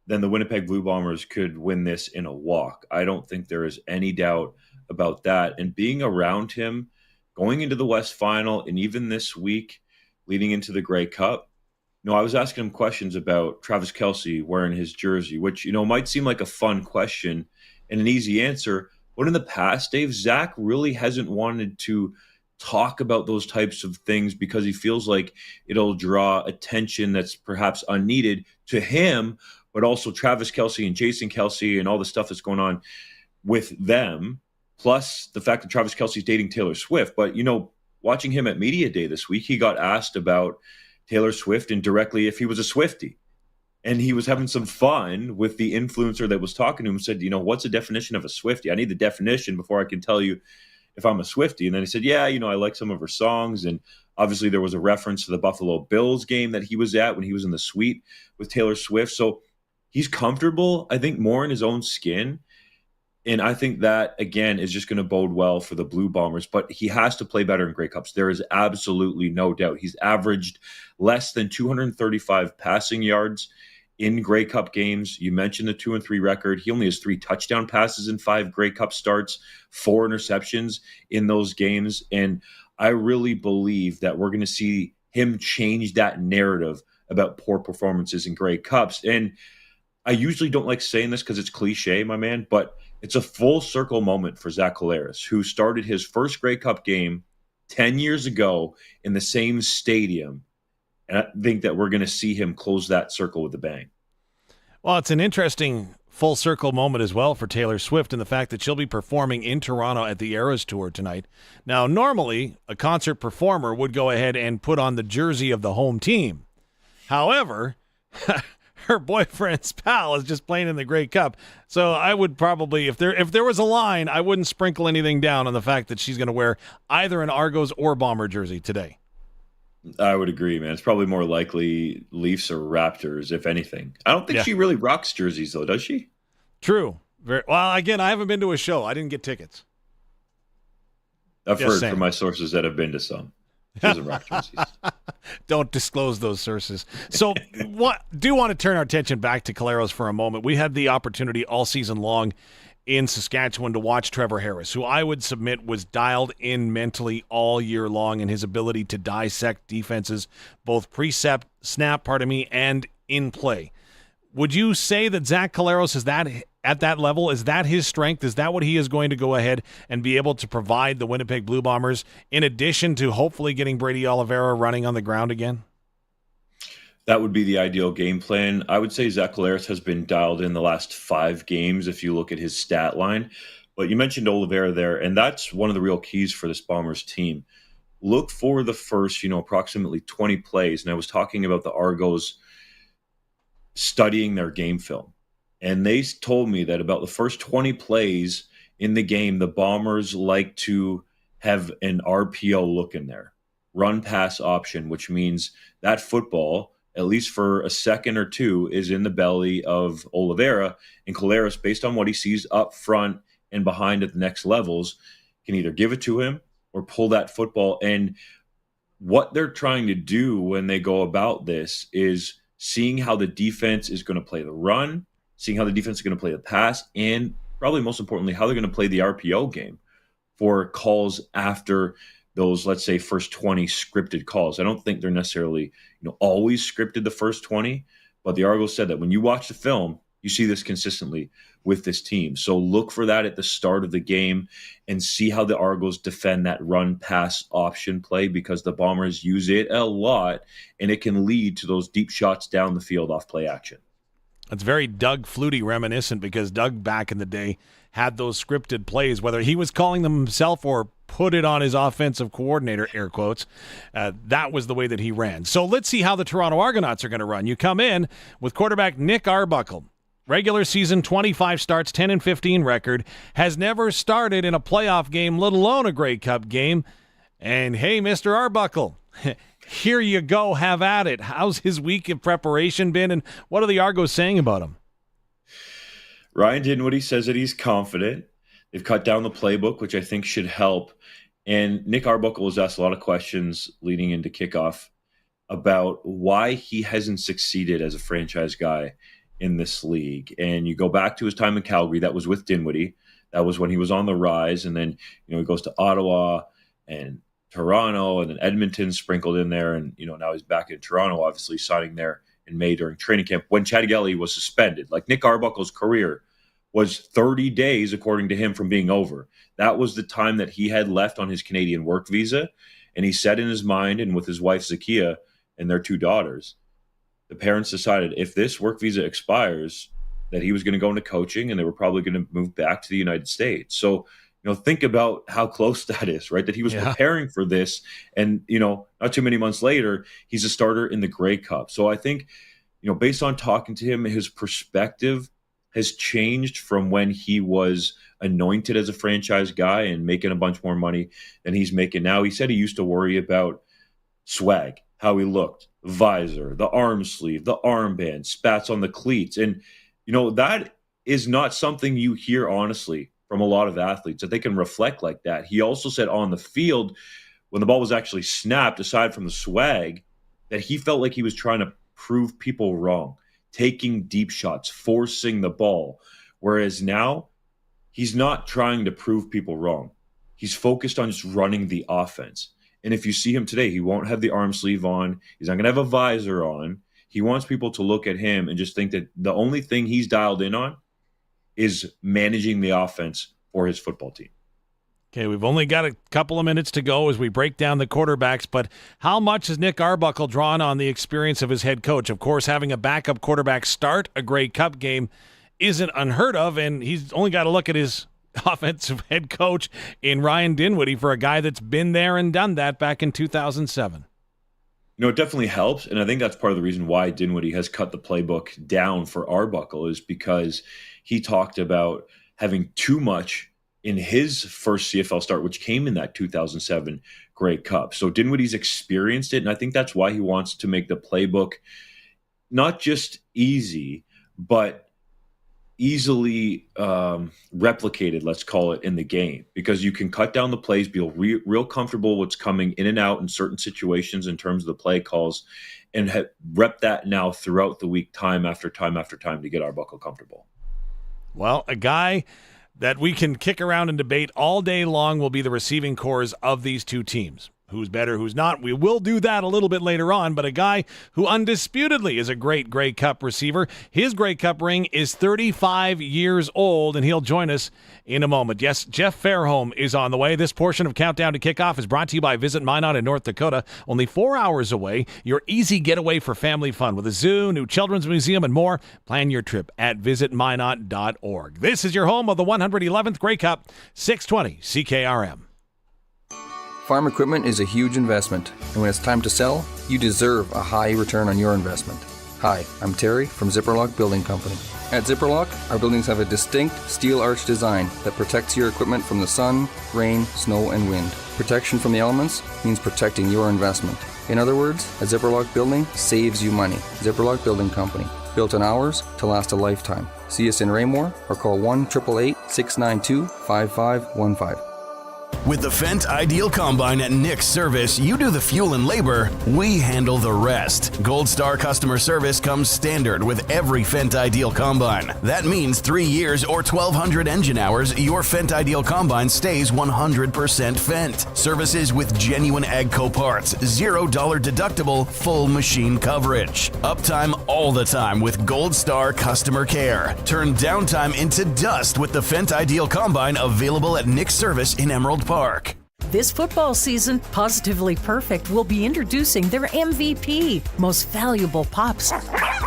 then the Winnipeg Blue Bombers could win this in a walk. I don't think there is any doubt about that. And being around him, going into the West Final, and even this week leading into the Grey Cup, I was asking him questions about Travis Kelce wearing his jersey, which, might seem like a fun question and an easy answer, but in the past, Dave, Zach really hasn't wanted to talk about those types of things because he feels like it'll draw attention that's perhaps unneeded to him, but also Travis Kelce and Jason Kelce and all the stuff that's going on with them, plus the fact that Travis Kelce's dating Taylor Swift. But, watching him at Media Day this week, he got asked about Taylor Swift and directly if he was a Swiftie. And he was having some fun with the influencer that was talking to him and said, what's the definition of a Swiftie? I need the definition before I can tell you if I'm a Swiftie. And then he said, I like some of her songs. And obviously there was a reference to the Buffalo Bills game that he was at when he was in the suite with Taylor Swift. So he's comfortable, I think, more in his own skin. And I think that, again, is just going to bode well for the Blue Bombers. But he has to play better in Grey Cups. There is absolutely no doubt. He's averaged less than 235 passing yards in Grey Cup games. You mentioned the 2-3 record. He only has 3 touchdown passes in 5 Grey Cup starts, 4 interceptions in those games. And I really believe that we're going to see him change that narrative about poor performances in Grey Cups. And I usually don't like saying this because it's cliche, my man, but it's a full circle moment for Zach Collaros, who started his first Grey Cup game 10 years ago in the same stadium. And I think that we're going to see him close that circle with a bang. Well, it's an interesting full circle moment as well for Taylor Swift and the fact that she'll be performing in Toronto at the Eras Tour tonight. Now, normally, a concert performer would go ahead and put on the jersey of the home team. However, her boyfriend's pal is just playing in the Grey Cup. So I would probably, if there was a line, I wouldn't sprinkle anything down on the fact that she's going to wear either an Argos or Bomber jersey today. I would agree, man. It's probably more likely Leafs or Raptors, if anything. I don't think she really rocks jerseys, though, does she? True. Well, again, I haven't been to a show. I didn't get tickets. I've heard from my sources that have been to some. She doesn't rock jerseys. Don't disclose those sources. So do want to turn our attention back to Collaros for a moment. We had the opportunity all season long in Saskatchewan to watch Trevor Harris, who I would submit was dialed in mentally all year long in his ability to dissect defenses, both snap, and in play. Would you say that Zach Collaros is that at that level? Is that his strength? Is that what he is going to go ahead and be able to provide the Winnipeg Blue Bombers, in addition to hopefully getting Brady Oliveira running on the ground again? That would be the ideal game plan. I would say Zach Collaros has been dialed in the last 5 games if you look at his stat line. But you mentioned Oliveira there, and that's one of the real keys for this Bombers team. Look for the first, approximately 20 plays. And I was talking about the Argos studying their game film. And they told me that about the first 20 plays in the game, the Bombers like to have an RPO look in there, run pass option, which means that football, at least for a second or two, is in the belly of Oliveira. And Collaros, based on what he sees up front and behind at the next levels, can either give it to him or pull that football. And what they're trying to do when they go about this is seeing how the defense is going to play the run, seeing how the defense is going to play the pass, and probably most importantly, how they're going to play the RPO game for calls after those, let's say, first 20 scripted calls. I don't think they're necessarily, always scripted the first 20, but the Argos said that when you watch the film, you see this consistently with this team. So look for that at the start of the game and see how the Argos defend that run-pass option play, because the Bombers use it a lot, and it can lead to those deep shots down the field off play action. It's very Doug Flutie reminiscent, because Doug back in the day had those scripted plays, whether he was calling them himself or put it on his offensive coordinator, air quotes. That was the way that he ran. So let's see how the Toronto Argonauts are going to run. You come in with quarterback Nick Arbuckle. Regular season, 25 starts, 10-15 record. Has never started in a playoff game, let alone a Grey Cup game. And hey, Mr. Arbuckle, here you go. Have at it. How's his week of preparation been, and what are the Argos saying about him? Ryan Dinwiddie says that he's confident. They've cut down the playbook, which I think should help. And Nick Arbuckle was asked a lot of questions leading into kickoff about why he hasn't succeeded as a franchise guy in this league. And you go back to his time in Calgary, that was with Dinwiddie. That was when he was on the rise. And then, he goes to Ottawa and Toronto and then Edmonton sprinkled in there. And, now he's back in Toronto, obviously signing there in May during training camp when Chad Gelly was suspended. Like, Nick Arbuckle's career was 30 days, according to him, from being over. That was the time that he had left on his Canadian work visa. And he said in his mind, and with his wife Zakia and their 2 daughters, the parents decided if this work visa expires, that he was going to go into coaching and they were probably going to move back to the United States. So, think about how close that is, right? That he was preparing for this. And, not too many months later, he's a starter in the Grey Cup. So I think, based on talking to him, his perspective has changed from when he was anointed as a franchise guy and making a bunch more money than he's making now. He said he used to worry about swag, how he looked, visor, the arm sleeve, the armband, spats on the cleats. And, that is not something you hear, honestly, from a lot of athletes, that they can reflect like that. He also said on the field, when the ball was actually snapped, aside from the swag, that he felt like he was trying to prove people wrong, taking deep shots, forcing the ball. Whereas now, he's not trying to prove people wrong. He's focused on just running the offense. And if you see him today, he won't have the arm sleeve on. He's not going to have a visor on. He wants people to look at him and just think that the only thing he's dialed in on is managing the offense for his football team. Okay, we've only got a couple of minutes to go as we break down the quarterbacks, but how much has Nick Arbuckle drawn on the experience of his head coach? Of course, having a backup quarterback start a Grey Cup game isn't unheard of, and he's only got to look at his offensive head coach in Ryan Dinwiddie for a guy that's been there and done that back in 2007. It definitely helps, and I think that's part of the reason why Dinwiddie has cut the playbook down for Arbuckle is because he talked about having too much in his first CFL start, which came in that 2007 Grey Cup. So Dinwiddie's experienced it, and I think that's why he wants to make the playbook not just easy, but easily replicated, let's call it, in the game, because you can cut down the plays, be real comfortable what's coming in and out in certain situations in terms of the play calls, and rep that now throughout the week, time after time after time, to get Arbuckle comfortable. Well, a guy that we can kick around and debate all day long will be the receiving cores of these two teams. Who's better, who's not? We will do that a little bit later on, but a guy who undisputedly is a great Grey Cup receiver. His Grey Cup ring is 35 years old, and he'll join us in a moment. Yes, Jeff Fairholm is on the way. This portion of Countdown to Kickoff is brought to you by Visit Minot in North Dakota. Only 4 hours away, your easy getaway for family fun with a zoo, new children's museum, and more. Plan your trip at visitminot.org. This is your home of the 111th Grey Cup, 620 CKRM. Farm equipment is a huge investment, and when it's time to sell, you deserve a high return on your investment. Hi, I'm Terry from Zipperlock Building Company. At Zipperlock, our buildings have a distinct steel arch design that protects your equipment from the sun, rain, snow, and wind. Protection from the elements means protecting your investment. In other words, a Zipperlock building saves you money. Zipperlock Building Company, built in hours to last a lifetime. See us in Raymore or call 1-888-692-5515. With the Fendt Ideal Combine at Nick's Service, you do the fuel and labor, we handle the rest. Gold Star customer service comes standard with every Fendt Ideal Combine. That means 3 years or 1,200 engine hours, your Fendt Ideal Combine stays 100% Fendt. Services with genuine AGCO parts, $0 deductible, full machine coverage. Uptime all the time with Gold Star customer care. Turn downtime into dust with the Fendt Ideal Combine, available at Nick's Service in Emerald Park. This football season, Positively Perfect will be introducing their MVP, Most Valuable Pups.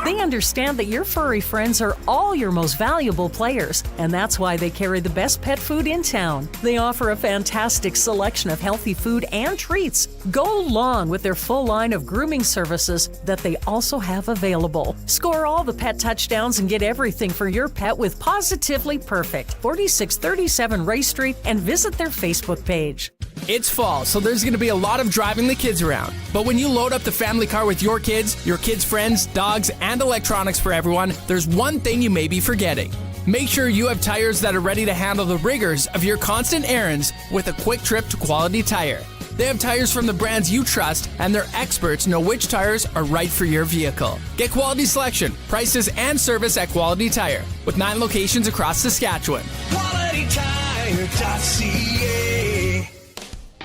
They understand that your furry friends are all your most valuable players, and that's why they carry the best pet food in town. They offer a fantastic selection of healthy food and treats. Go long with their full line of grooming services that they also have available. Score all the pet touchdowns and get everything for your pet with Positively Perfect, 4637 Ray Street, and visit their Facebook page. It's fall, so there's going to be a lot of driving the kids around. But when you load up the family car with your kids' friends, dogs, and electronics for everyone, there's one thing you may be forgetting. Make sure you have tires that are ready to handle the rigors of your constant errands with a quick trip to Quality Tire. They have tires from the brands you trust, and their experts know which tires are right for your vehicle. Get quality selection, prices, and service at Quality Tire, with 9 locations across Saskatchewan. QualityTire.ca.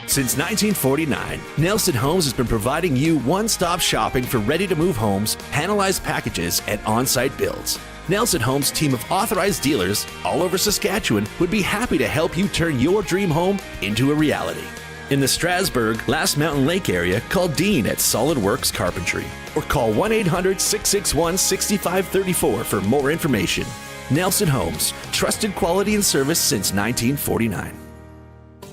Since 1949, Nelson Homes has been providing you one-stop shopping for ready-to-move homes, panelized packages, and on-site builds. Nelson Homes' team of authorized dealers all over Saskatchewan would be happy to help you turn your dream home into a reality. In the Strasbourg, Last Mountain Lake area, call Dean at SolidWorks Carpentry or call 1-800-661-6534 for more information. Nelson Homes, trusted quality and service since 1949.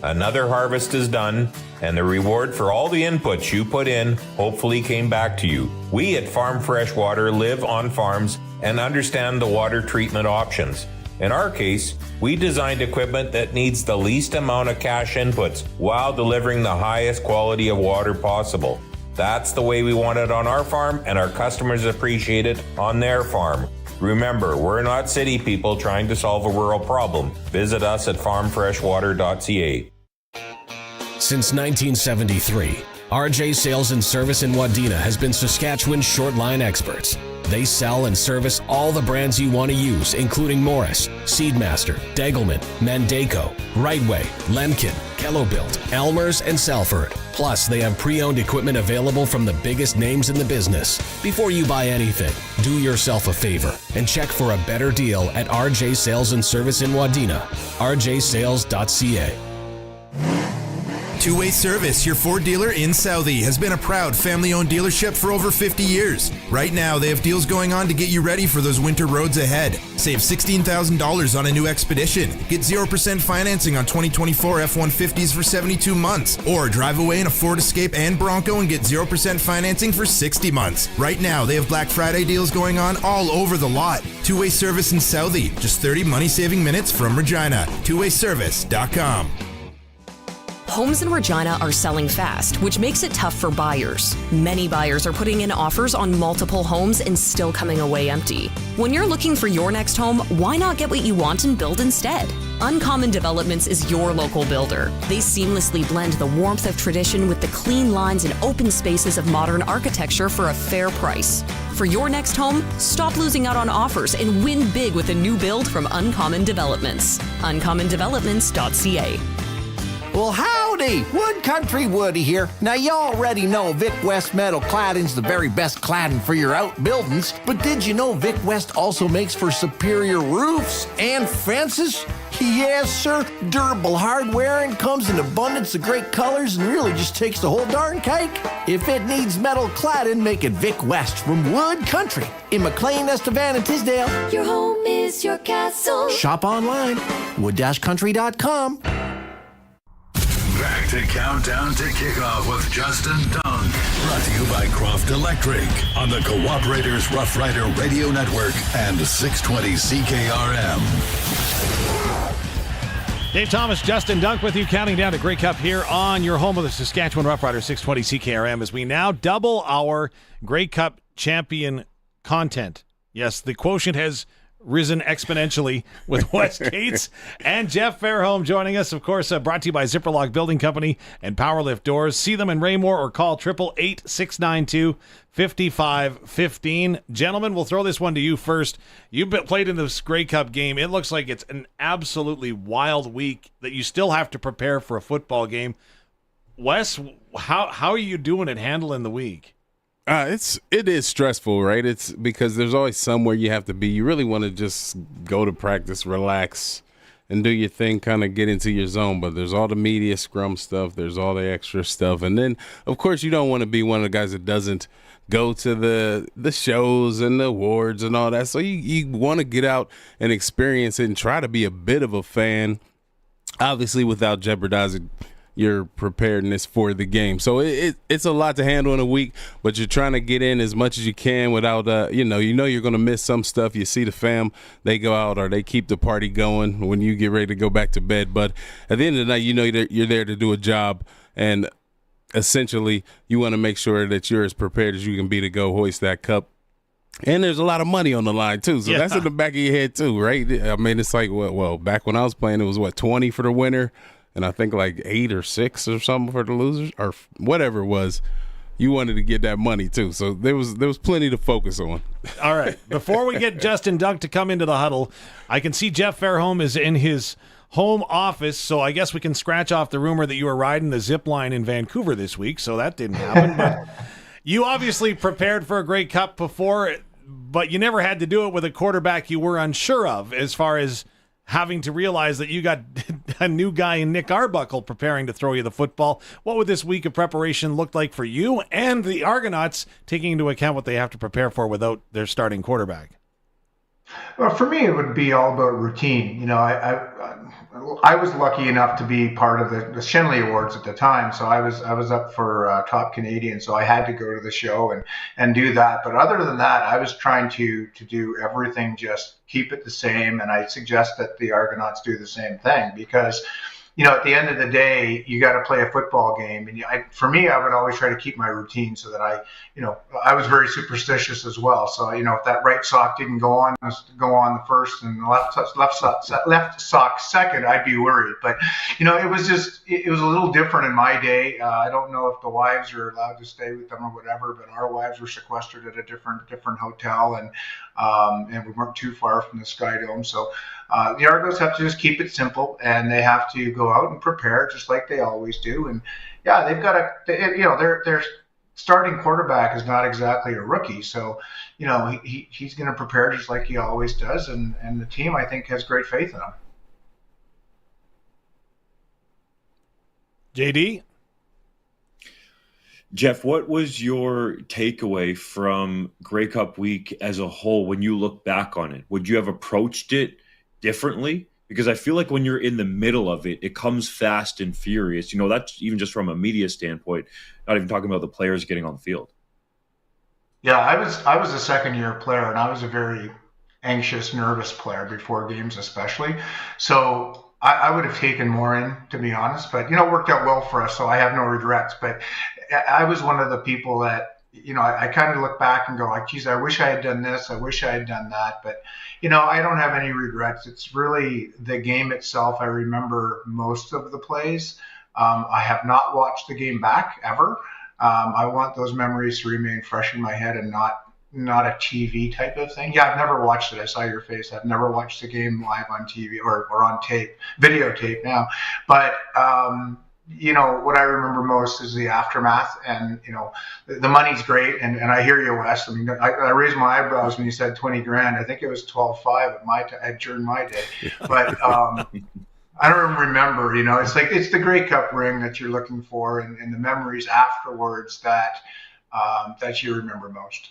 Another harvest is done, and the reward for all the inputs you put in hopefully came back to you. We at Farm Fresh Water live on farms and understand the water treatment options. In our case, we designed equipment that needs the least amount of cash inputs while delivering the highest quality of water possible. That's the way we want it on our farm, and our customers appreciate it on their farm. Remember, we're not city people trying to solve a rural problem. Visit us at farmfreshwater.ca. Since 1973, RJ Sales and Service in Wadena has been Saskatchewan's short line experts. They sell and service all the brands you want to use, including Morris, Seedmaster, Degelman, Mandaco, Rightway, Lemkin, Kellobuilt, Elmer's, and Salford. Plus, they have pre-owned equipment available from the biggest names in the business. Before you buy anything, do yourself a favor and check for a better deal at RJ Sales and Service in Wadena, rjsales.ca. Two-Way Service, your Ford dealer in Southie, has been a proud family-owned dealership for over 50 years. Right now, they have deals going on to get you ready for those winter roads ahead. Save $16,000 on a new Expedition. Get 0% financing on 2024 F-150s for 72 months. Or drive away in a Ford Escape and Bronco and get 0% financing for 60 months. Right now, they have Black Friday deals going on all over the lot. Two-Way Service in Southie. Just 30 money-saving minutes from Regina. TwoWayService.com. Homes in Regina are selling fast, which makes it tough for buyers. Many buyers are putting in offers on multiple homes and still coming away empty. When you're looking for your next home, why not get what you want and build instead? Uncommon Developments is your local builder. They seamlessly blend the warmth of tradition with the clean lines and open spaces of modern architecture for a fair price. For your next home, stop losing out on offers and win big with a new build from Uncommon Developments. UncommonDevelopments.ca. Well, howdy! Wood Country Woody here. Now, you already know Vic West Metal Cladding's the very best cladding for your outbuildings, but did you know Vic West also makes for superior roofs and fences? Yes, sir. Durable hardware and comes in abundance of great colors and really just takes the whole darn cake. If it needs metal cladding, make it Vic West from Wood Country in McLean, Estevan, and Tisdale. Your home is your castle. Shop online, wood-country.com. Back to Countdown to Kickoff with Justin Dunn. Brought to you by Croft Electric on the Cooperators Rough Rider Radio Network and 620 CKRM. Dave Thomas, Justin Dunk with you, counting down to Grey Cup here on your home of the Saskatchewan Rough Rider 620 CKRM as we now double our Grey Cup champion content. Yes, the quotient has risen exponentially with Wes Cates and Jeff Fairholm joining us. Of course, brought to you by Zipperlock Building Company and Powerlift Doors. See them in Raymore or call 888-692-5515. Gentlemen, we'll throw this one to you first. You've played in this Grey Cup game. It looks like it's an absolutely wild week that you still have to prepare for a football game. Wes, how are you doing at handling the week? It is stressful, right? It's because there's always somewhere you have to be. You really want to just go to practice, relax, and do your thing, kind of get into your zone. But there's all the media scrum stuff. There's all the extra stuff. And then, of course, you don't want to be one of the guys that doesn't go to the shows and the awards and all that. So you want to get out and experience it and try to be a bit of a fan, obviously without jeopardizing your preparedness for the game. So it's a lot to handle in a week, but you're trying to get in as much as you can without, you know you're going to miss some stuff. You see the fam, they go out or they keep the party going when you get ready to go back to bed. But at the end of the night, you're there to do a job, and essentially you want to make sure that you're as prepared as you can be to go hoist that cup. And there's a lot of money on the line, too. So that's in the back of your head, too, right? I mean, it's like, well, back when I was playing, it was, 20 for the winner? And I think like 8 or 6 or something for the losers, or whatever it was. You wanted to get that money too, so there was plenty to focus on. All right, before we get Justin Dunk to come into the huddle, I can see Jeff Fairholm is in his home office, so I guess we can scratch off the rumor that you were riding the zip line in Vancouver this week. So that didn't happen, but you obviously prepared for a Grey Cup before, but you never had to do it with a quarterback you were unsure of, as far as having to realize that you got a new guy in Nick Arbuckle preparing to throw you the football. What would this week of preparation look like for you and the Argonauts, taking into account what they have to prepare for without their starting quarterback? Well, for me, it would be all about routine. You know, I was lucky enough to be part of the Shenley Awards at the time, so I was up for Top Canadian, so I had to go to the show and do that. But other than that, I was trying to do everything, just keep it the same, and I suggest that the Argonauts do the same thing, because at the end of the day, you got to play a football game. And for me, I would always try to keep my routine so that I was very superstitious as well. So, if that right sock didn't go on the first and the left sock second, I'd be worried. But, it was a little different in my day. I don't know if the wives are allowed to stay with them or whatever, but our wives were sequestered at a different hotel, and we weren't too far from the Sky Dome. So the Argos have to just keep it simple, and they have to go out and prepare just like they always do. And yeah, they've got their starting quarterback is not exactly a rookie, so he's going to prepare just like he always does, and the team, I think, has great faith in him. JD? Jeff, what was your takeaway from Grey Cup week as a whole when you look back on it? Would you have approached it differently? Because I feel like when you're in the middle of it, it comes fast and furious. That's even just from a media standpoint, not even talking about the players getting on the field. Yeah, I was a second-year player, and I was a very anxious, nervous player before games especially. So I would have taken more in, to be honest. But, it worked out well for us, so I have no regrets. But I was one of the people that, I kind of look back and go, like, geez, I wish I had done this. I wish I had done that. But, I don't have any regrets. It's really the game itself. I remember most of the plays. I have not watched the game back ever. I want those memories to remain fresh in my head and not a TV type of thing. Yeah, I've never watched it. I saw your face. I've never watched the game live on TV or on tape, videotape now. But, what I remember most is the aftermath, and, the money's great. And I hear you, Wes. I mean, I raised my eyebrows when you said 20 grand. I think it was 12.5 during my day. But, I don't remember, it's the Grey Cup ring that you're looking for, and the memories afterwards that you remember most.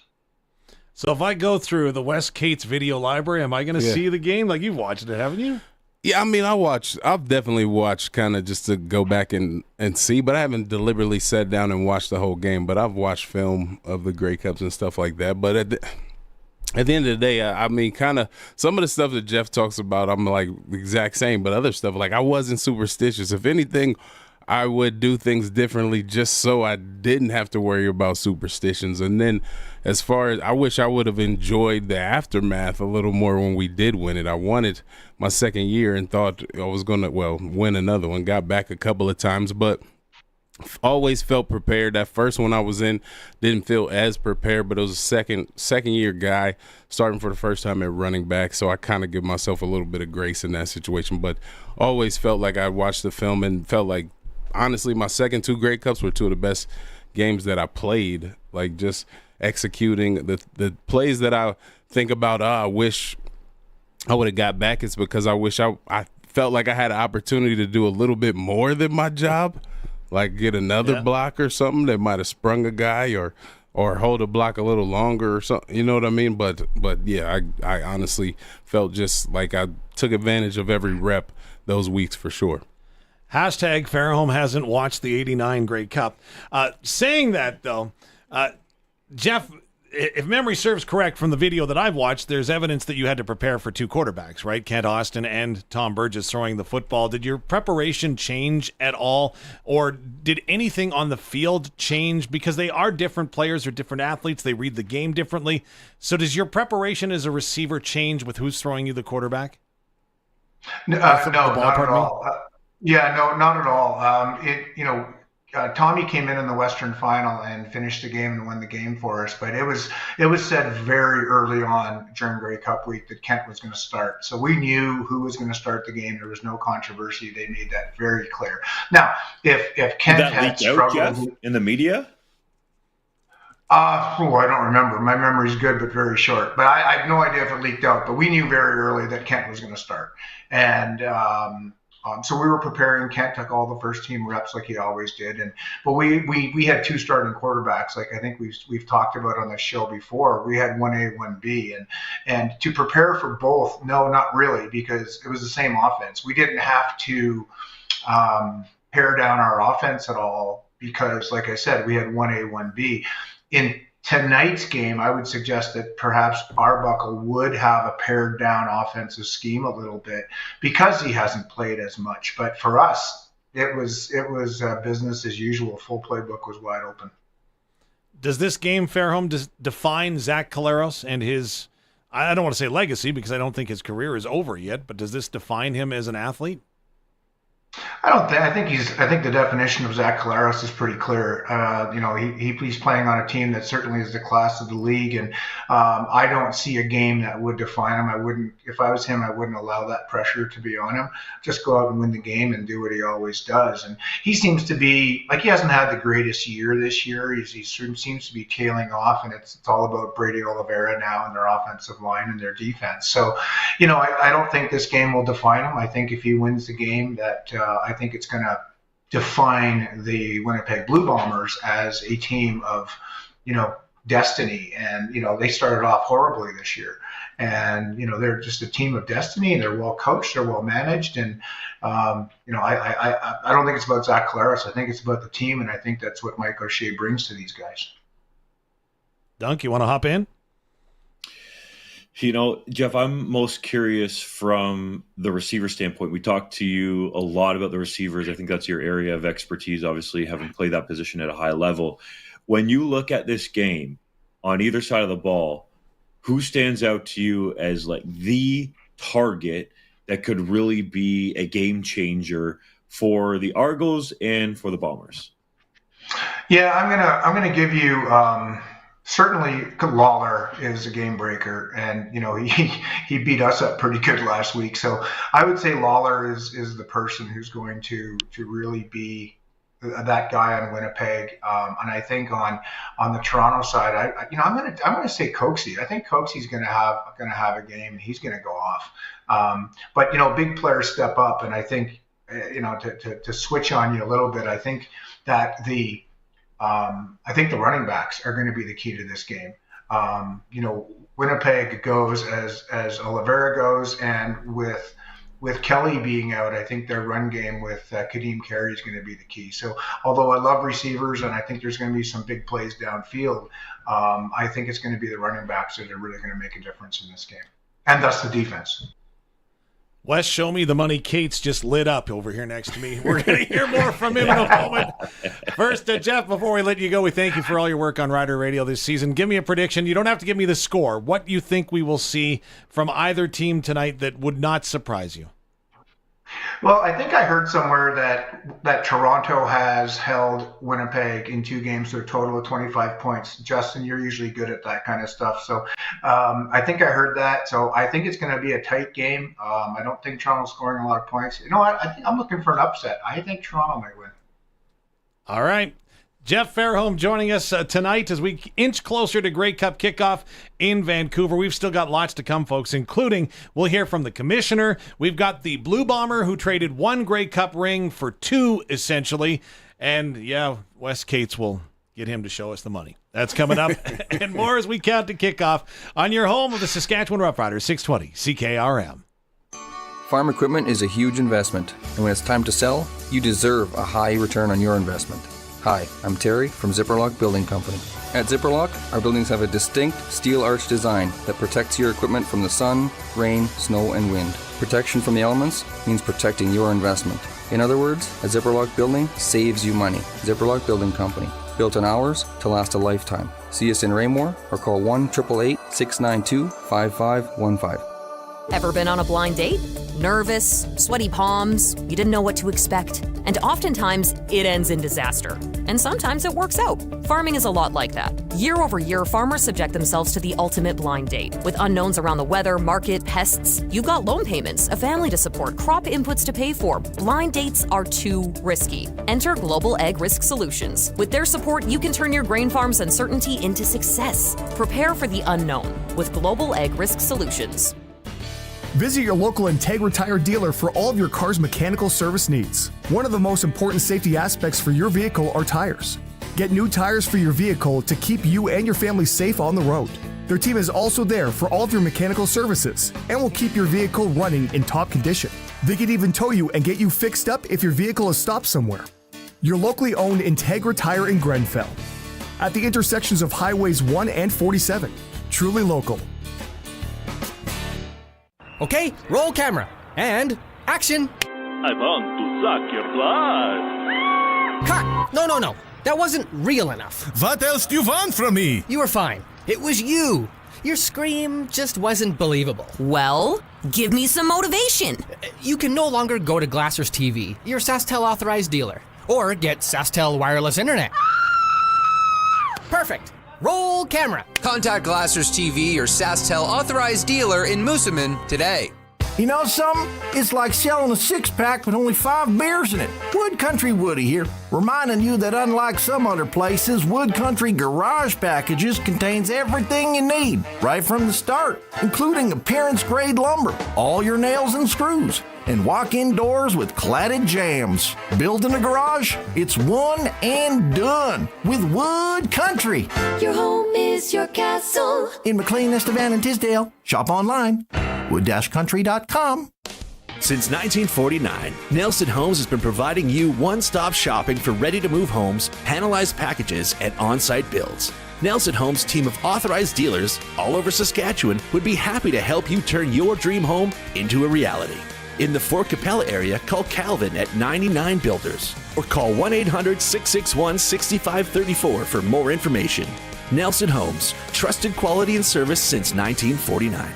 So if I go through the Wes Cates video library, am I going to see the game? Like, you've watched it, haven't you? Yeah, I mean, I've definitely watched kind of just to go back and see, but I haven't deliberately sat down and watched the whole game. But I've watched film of the Grey Cups and stuff like that. But at the end of the day, I mean, kind of some of the stuff that Jeff talks about, I'm like the exact same. But other stuff, like I wasn't superstitious. If anything, I would do things differently just so I didn't have to worry about superstitions. And then as far as I wish I would have enjoyed the aftermath a little more when we did win it. I wanted my second year and thought I was going to, win another one. Got back a couple of times, but always felt prepared. That first one I was in didn't feel as prepared, but it was a second year guy starting for the first time at running back, so I kind of give myself a little bit of grace in that situation. But always felt like I watched the film and felt like, honestly, my second two Grey Cups were two of the best games that I played. Like just executing the plays that I think about. I wish I would have got back. It's because I wish I felt like I had an opportunity to do a little bit more than my job. Like get another block or something that might have sprung a guy or hold a block a little longer or something. You know what I mean? But yeah, I honestly felt just like I took advantage of every rep those weeks for sure. Hashtag Fairholm hasn't watched the 89 Grey Cup. Saying that, though, Jeff, if memory serves correct from the video that I've watched, there's evidence that you had to prepare for two quarterbacks, right? Kent Austin and Tom Burgess throwing the football. Did your preparation change at all? Or did anything on the field change? Because they are different players or different athletes. They read the game differently. So does your preparation as a receiver change with who's throwing you the quarterback? No, not at all. No, not at all. Tommy came in the Western Final and finished the game and won the game for us. But it was said very early on during Grey Cup week that Kent was going to start. So we knew who was going to start the game. There was no controversy. They made that very clear. Now, if Kent had struggled Jeff, in the media, I don't remember. My memory's good but very short. But I have no idea if it leaked out. But we knew very early that Kent was going to start, and so we were preparing. Kent took all the first team reps like he always did, but we had two starting quarterbacks. Like I think we've talked about on the show before. We had 1A, 1B, and to prepare for both, no, not really, because it was the same offense. We didn't have to pare down our offense at all because, like I said, we had 1A, 1B. tonight's game, I would suggest that perhaps Arbuckle would have a pared down offensive scheme a little bit because he hasn't played as much. But for us, it was business as usual. Full playbook was wide open. Does this game, Fairholm, define Zach Collaros and his, I don't want to say legacy because I don't think his career is over yet, but does this define him as an athlete? I think the definition of Zach Collaros is pretty clear. He's playing on a team that certainly is the class of the league, and I don't see a game that would define him. If I was him, I wouldn't allow that pressure to be on him. Just go out and win the game and do what he always does. And he seems to be like he hasn't had the greatest year this year. He seems to be tailing off, and it's all about Brady Oliveira now and their offensive line and their defense. So, I don't think this game will define him. I think if he wins the game, that I think it's going to define the Winnipeg Blue Bombers as a team of, destiny. And, they started off horribly this year. And, they're just a team of destiny, and they're well coached, they're well managed. And, I don't think it's about Zach Collaros. I think it's about the team, and I think that's what Mike O'Shea brings to these guys. Dunk, you want to hop in? Jeff, I'm most curious from the receiver standpoint. We talked to you a lot about the receivers. I think that's your area of expertise, obviously, having played that position at a high level. When you look at this game on either side of the ball, who stands out to you as like the target that could really be a game changer for the Argos and for the Bombers? Yeah, I'm gonna give you certainly Lawler is a game breaker, and he beat us up pretty good last week. So I would say Lawler is the person who's going to really be that guy on Winnipeg. And I think on the Toronto side, I'm gonna say Coxie. I think Coxie's gonna have a game, and he's gonna go off. But big players step up, and I think to switch on you a little bit, I think that the running backs are going to be the key to this game. Winnipeg goes as Oliveira goes, and with Kelly being out, I think their run game with Kadeem Carey is going to be the key. So although I love receivers and I think there's going to be some big plays downfield, I think it's going to be the running backs that are really going to make a difference in this game, and thus the defense. Wes, show me the money. Cates just lit up over here next to me. We're going to hear more from him in a moment. First, Jeff, before we let you go, we thank you for all your work on Rider Radio this season. Give me a prediction. You don't have to give me the score. What you think we will see from either team tonight that would not surprise you? Well, I think I heard somewhere that Toronto has held Winnipeg in 2 games to a total of 25 points. Justin, you're usually good at that kind of stuff. So I think I heard that. So I think it's going to be a tight game. I don't think Toronto's scoring a lot of points. I think I'm looking for an upset. I think Toronto might win. All right. Jeff Fairholm joining us tonight as we inch closer to Grey Cup kickoff in Vancouver. We've still got lots to come, folks, including we'll hear from the commissioner. We've got the Blue Bomber who traded 1 Grey Cup ring for 2, essentially. And, yeah, Wes Cates will get him to show us the money. That's coming up and more as we count to kickoff on your home of the Saskatchewan Roughriders, 620 CKRM. Farm equipment is a huge investment, and when it's time to sell, you deserve a high return on your investment. Hi, I'm Terry from Zipperlock Building Company. At Zipperlock, our buildings have a distinct steel arch design that protects your equipment from the sun, rain, snow, and wind. Protection from the elements means protecting your investment. In other words, a Zipperlock building saves you money. Zipperlock Building Company, built in hours to last a lifetime. See us in Raymore or call 1-888-692-5515. Ever been on a blind date? Nervous, sweaty palms, you didn't know what to expect. And oftentimes, it ends in disaster. And sometimes it works out. Farming is a lot like that. Year over year, farmers subject themselves to the ultimate blind date. With unknowns around the weather, market, pests, you've got loan payments, a family to support, crop inputs to pay for. Blind dates are too risky. Enter Global Ag Risk Solutions. With their support, you can turn your grain farm's uncertainty into success. Prepare for the unknown with Global Ag Risk Solutions. Visit your local Integra Tire dealer for all of your car's mechanical service needs. One of the most important safety aspects for your vehicle are tires. Get new tires for your vehicle to keep you and your family safe on the road. Their team is also there for all of your mechanical services and will keep your vehicle running in top condition. They can even tow you and get you fixed up if your vehicle is stopped somewhere. Your locally owned Integra Tire in Grenfell. at the intersections of Highways 1 and 47. Truly local. Okay, roll camera. And action. I want to suck your blood. Cut! No. That wasn't real enough. What else do you want from me? You were fine. It was you. Your scream just wasn't believable. Well, give me some motivation. You can no longer go to Glassers TV, your SaskTel authorized dealer, or get SaskTel wireless internet. Perfect. Roll camera. Contact Glassers TV or SaskTel authorized dealer in Moosomin today. You know something? It's like selling a six-pack with only 5 beers in it. Wood Country Woody here, reminding you that unlike some other places, Wood Country Garage Packages contains everything you need, right from the start, including appearance-grade lumber, all your nails and screws, and walk-in doors with cladded jambs. Building a garage? It's one and done with Wood Country. Your home is your castle. In McLean, Estevan, and Tisdale. Shop online. wood-country.com. Since 1949, Nelson Homes has been providing you one-stop shopping for ready-to-move homes, panelized packages, and on-site builds. Nelson Homes' team of authorized dealers all over Saskatchewan would be happy to help you turn your dream home into a reality. In the Fort Capella area, call Calvin at 99 Builders or call 1-800-661-6534 for more information. Nelson Homes, trusted quality and service since 1949.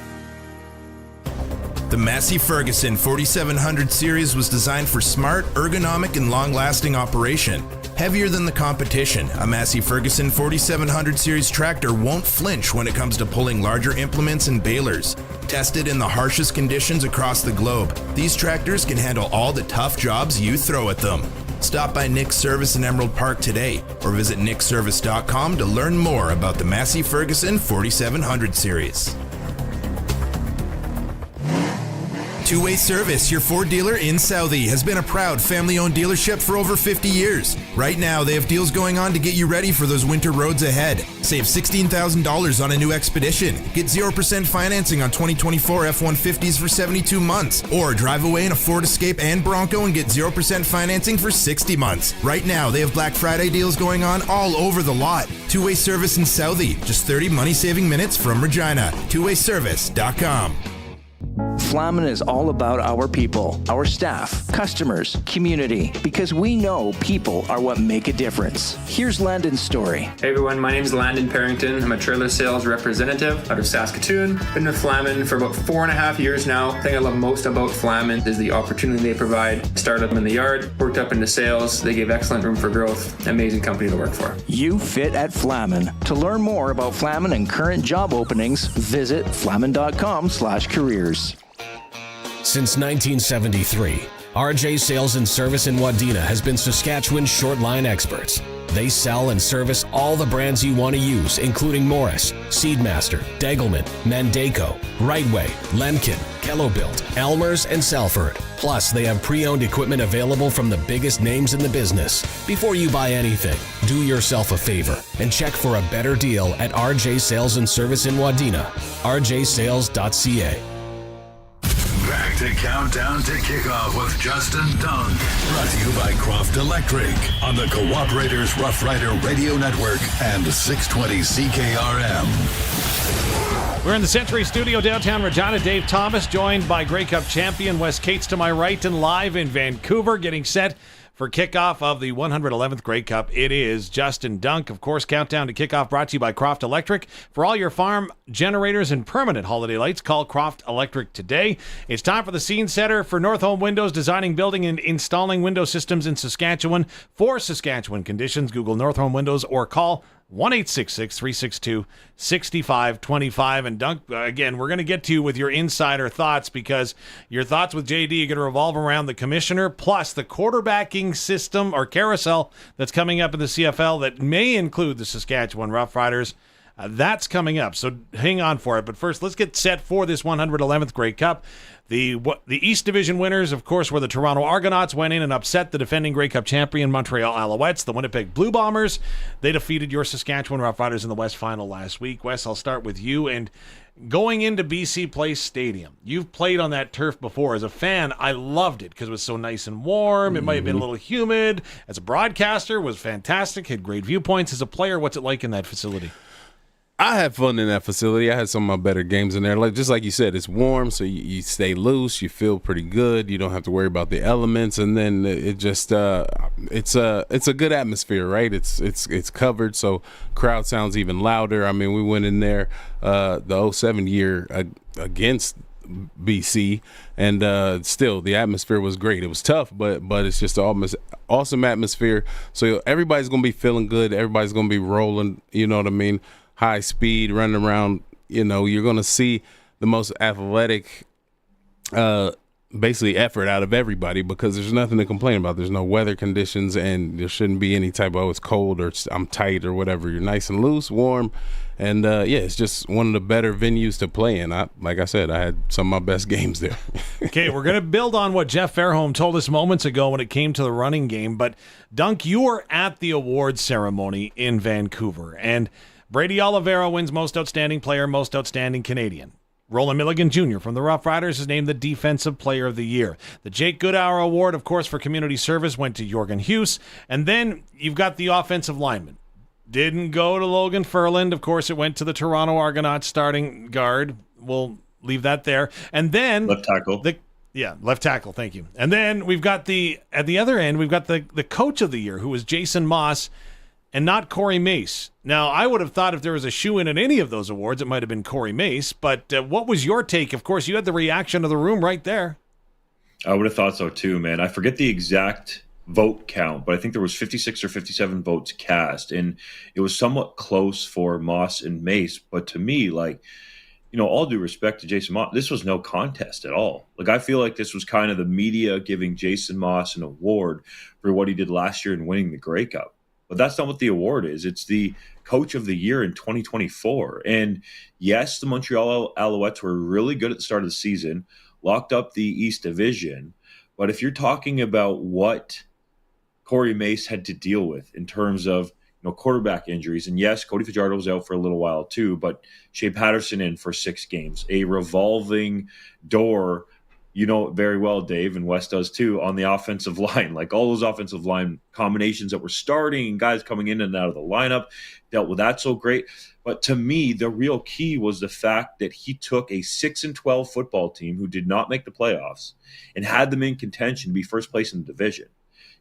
The Massey Ferguson 4700 series was designed for smart, ergonomic, and long-lasting operation. Heavier than the competition, a Massey Ferguson 4700 series tractor won't flinch when it comes to pulling larger implements and balers. Tested in the harshest conditions across the globe, these tractors can handle all the tough jobs you throw at them. Stop by Nick's Service in Emerald Park today or visit nickservice.com to learn more about the Massey Ferguson 4700 series. Two-Way Service, your Ford dealer in Southie, has been a proud family-owned dealership for over 50 years. Right now, they have deals going on to get you ready for those winter roads ahead. Save $16,000 on a new Expedition. Get 0% financing on 2024 F-150s for 72 months. Or drive away in a Ford Escape and Bronco and get 0% financing for 60 months. Right now, they have Black Friday deals going on all over the lot. Two-Way Service in Southie, just 30 money-saving minutes from Regina. TwoWayService.com. Flamin is all about our people, our staff, customers, community, because we know people are what make a difference. Here's Landon's story. Hey everyone, my name is Landon Parrington. I'm a trailer sales representative out of Saskatoon. Been with Flamin for about 4.5 years now. The thing I love most about Flamin is the opportunity they provide. Started them in the yard, worked up into sales. They gave excellent room for growth. Amazing company to work for. You fit at Flamin. To learn more about Flamin and current job openings, visit flamin.com/careers. Since 1973, RJ Sales and Service in Wadena has been Saskatchewan's short line experts. They sell and service all the brands you want to use, including Morris, Seedmaster, Degelman, Mandaco, Rightway, Lemkin, Kellobuilt, Elmer's, and Salford. Plus, they have pre-owned equipment available from the biggest names in the business. Before you buy anything, do yourself a favor and check for a better deal at RJ Sales and Service in Wadena, rjsales.ca. Back to Countdown to Kickoff with Justin Dunn. Brought to you by Croft Electric on the Cooperators Rough Rider Radio Network and 620 CKRM. We're in the Century Studio downtown Regina. Dave Thomas joined by Grey Cup champion Wes Cates to my right, and live in Vancouver getting set for kickoff of the 111th Grey Cup. It is Justin Dunk. Of course, Countdown to Kickoff brought to you by Croft Electric. For all your farm generators and permanent holiday lights, call Croft Electric today. It's time for the scene setter for North Home Windows, designing, building, and installing window systems in Saskatchewan. For Saskatchewan conditions, Google North Home Windows or call 1-866-362-6525. And Dunk, again, we're going to get to you with your insider thoughts, because your thoughts with JD are going to revolve around the commissioner plus the quarterbacking system or carousel that's coming up in the CFL that may include the Saskatchewan Roughriders. That's coming up, so hang on for it. But first, let's get set for this 111th Grey Cup. The East Division winners, of course, were the Toronto Argonauts, went in and upset the defending Grey Cup champion Montreal Alouettes. The Winnipeg Blue Bombers, they defeated your Saskatchewan Roughriders in the West Final last week. Wes, I'll start with you. And Going into BC Place Stadium, you've played on that turf before. As a fan, I loved it because it was so nice and warm. It might have been a little humid. As a broadcaster, it was fantastic, had great viewpoints. As a player, what's it like in that facility? I had fun in that facility. I had some of my better games in there. Just like you said, it's warm, so you stay loose. You feel pretty good. You don't have to worry about the elements, and then it just it's a good atmosphere, right? It's covered, so crowd sounds even louder. I mean, we went in there the 07 year against BC, and still the atmosphere was great. It was tough, but it's just an awesome atmosphere. So everybody's gonna be feeling good. Everybody's gonna be rolling. You know what I mean? High speed, running around, you're going to see the most athletic, basically effort out of everybody because there's nothing to complain about. There's no weather conditions, and there shouldn't be any type of, it's cold or I'm tight or whatever. You're nice and loose, warm, and it's just one of the better venues to play in. Like I said, I had some of my best games there. Okay, we're going to build on what Jeff Fairholm told us moments ago when it came to the running game, but Dunk, you were at the awards ceremony in Vancouver, and Brady Oliveira wins Most Outstanding Player, Most Outstanding Canadian. Roland Milligan Jr. from the Rough Riders is named the Defensive Player of the Year. The Jake Goodhour Award, of course, for community service went to Jorgen Hughes. And then you've got the offensive lineman. Didn't go to Logan Furland. Of course, it went to the Toronto Argonauts starting guard. We'll leave that there. And then left tackle. Left tackle. Thank you. And then we've got at the other end, we've got the Coach of the Year, who was Jason Moss, and not Corey Mace. Now, I would have thought if there was a shoe-in at any of those awards, it might have been Corey Mace. But what was your take? Of course, you had the reaction of the room right there. I would have thought so too, man. I forget the exact vote count, but I think there was 56 or 57 votes cast, and it was somewhat close for Moss and Mace. But to me, all due respect to Jason Moss, this was no contest at all. I feel like this was kind of the media giving Jason Moss an award for what he did last year in winning the Grey Cup. But that's not what the award is. It's the Coach of the Year in 2024. And yes, the Montreal Alouettes were really good at the start of the season, locked up the East Division. But if you're talking about what Corey Mace had to deal with in terms of quarterback injuries, and yes, Cody Fajardo was out for a little while too, but Shea Patterson in for 6 games, a revolving door, very well, Dave, and Wes does too, on the offensive line. All those offensive line combinations that were starting and guys coming in and out of the lineup, dealt with that so great. But to me, the real key was the fact that he took a 6-12 football team who did not make the playoffs and had them in contention to be first place in the division.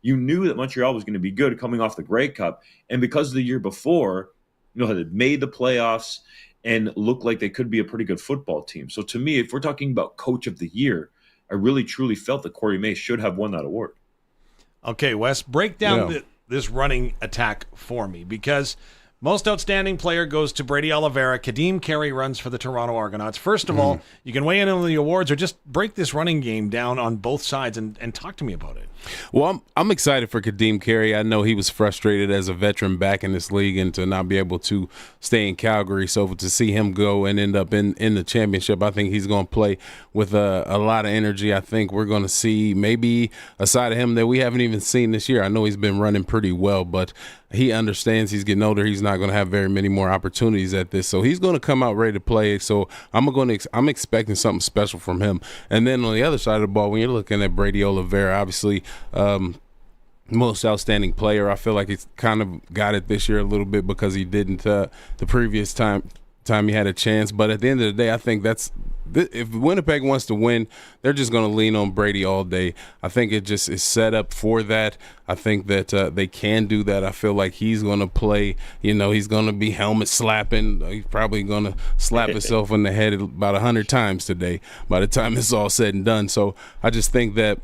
You knew that Montreal was going to be good coming off the Grey Cup, and because of the year before, had made the playoffs and looked like they could be a pretty good football team. So to me, if we're talking about Coach of the Year, I really, truly felt that Corey Mace should have won that award. Okay, Wes, break down this running attack for me, because Most Outstanding Player goes to Brady Oliveira. Kadeem Carey runs for the Toronto Argonauts. First of all, you can weigh in on the awards or just break this running game down on both sides and talk to me about it. Well, I'm excited for Kadeem Carey. I know he was frustrated as a veteran back in this league and to not be able to stay in Calgary. So to see him go and end up in the championship, I think he's going to play with a lot of energy. I think we're going to see maybe a side of him that we haven't even seen this year. I know he's been running pretty well, but he understands he's getting older. He's not going to have very many more opportunities at this. So he's going to come out ready to play. So I'm expecting something special from him. And then on the other side of the ball, when you're looking at Brady Oliveira, obviously Most Outstanding Player, I feel like he's kind of got it this year a little bit because he didn't the previous time he had a chance. But at the end of the day, I think if Winnipeg wants to win, they're just going to lean on Brady all day. I think it just is set up for that. I think that they can do that. I feel like he's going to play, he's going to be helmet slapping. He's probably going to slap himself in the head about 100 times today by the time it's all said and done. So I just think that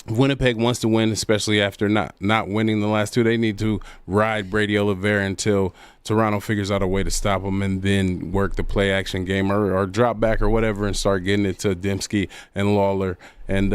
Winnipeg wants to win, especially after not winning the last 2. They need to ride Brady Oliveira until Toronto figures out a way to stop him, and then work the play action game or drop back or whatever and start getting it to Dembski and Lawler. And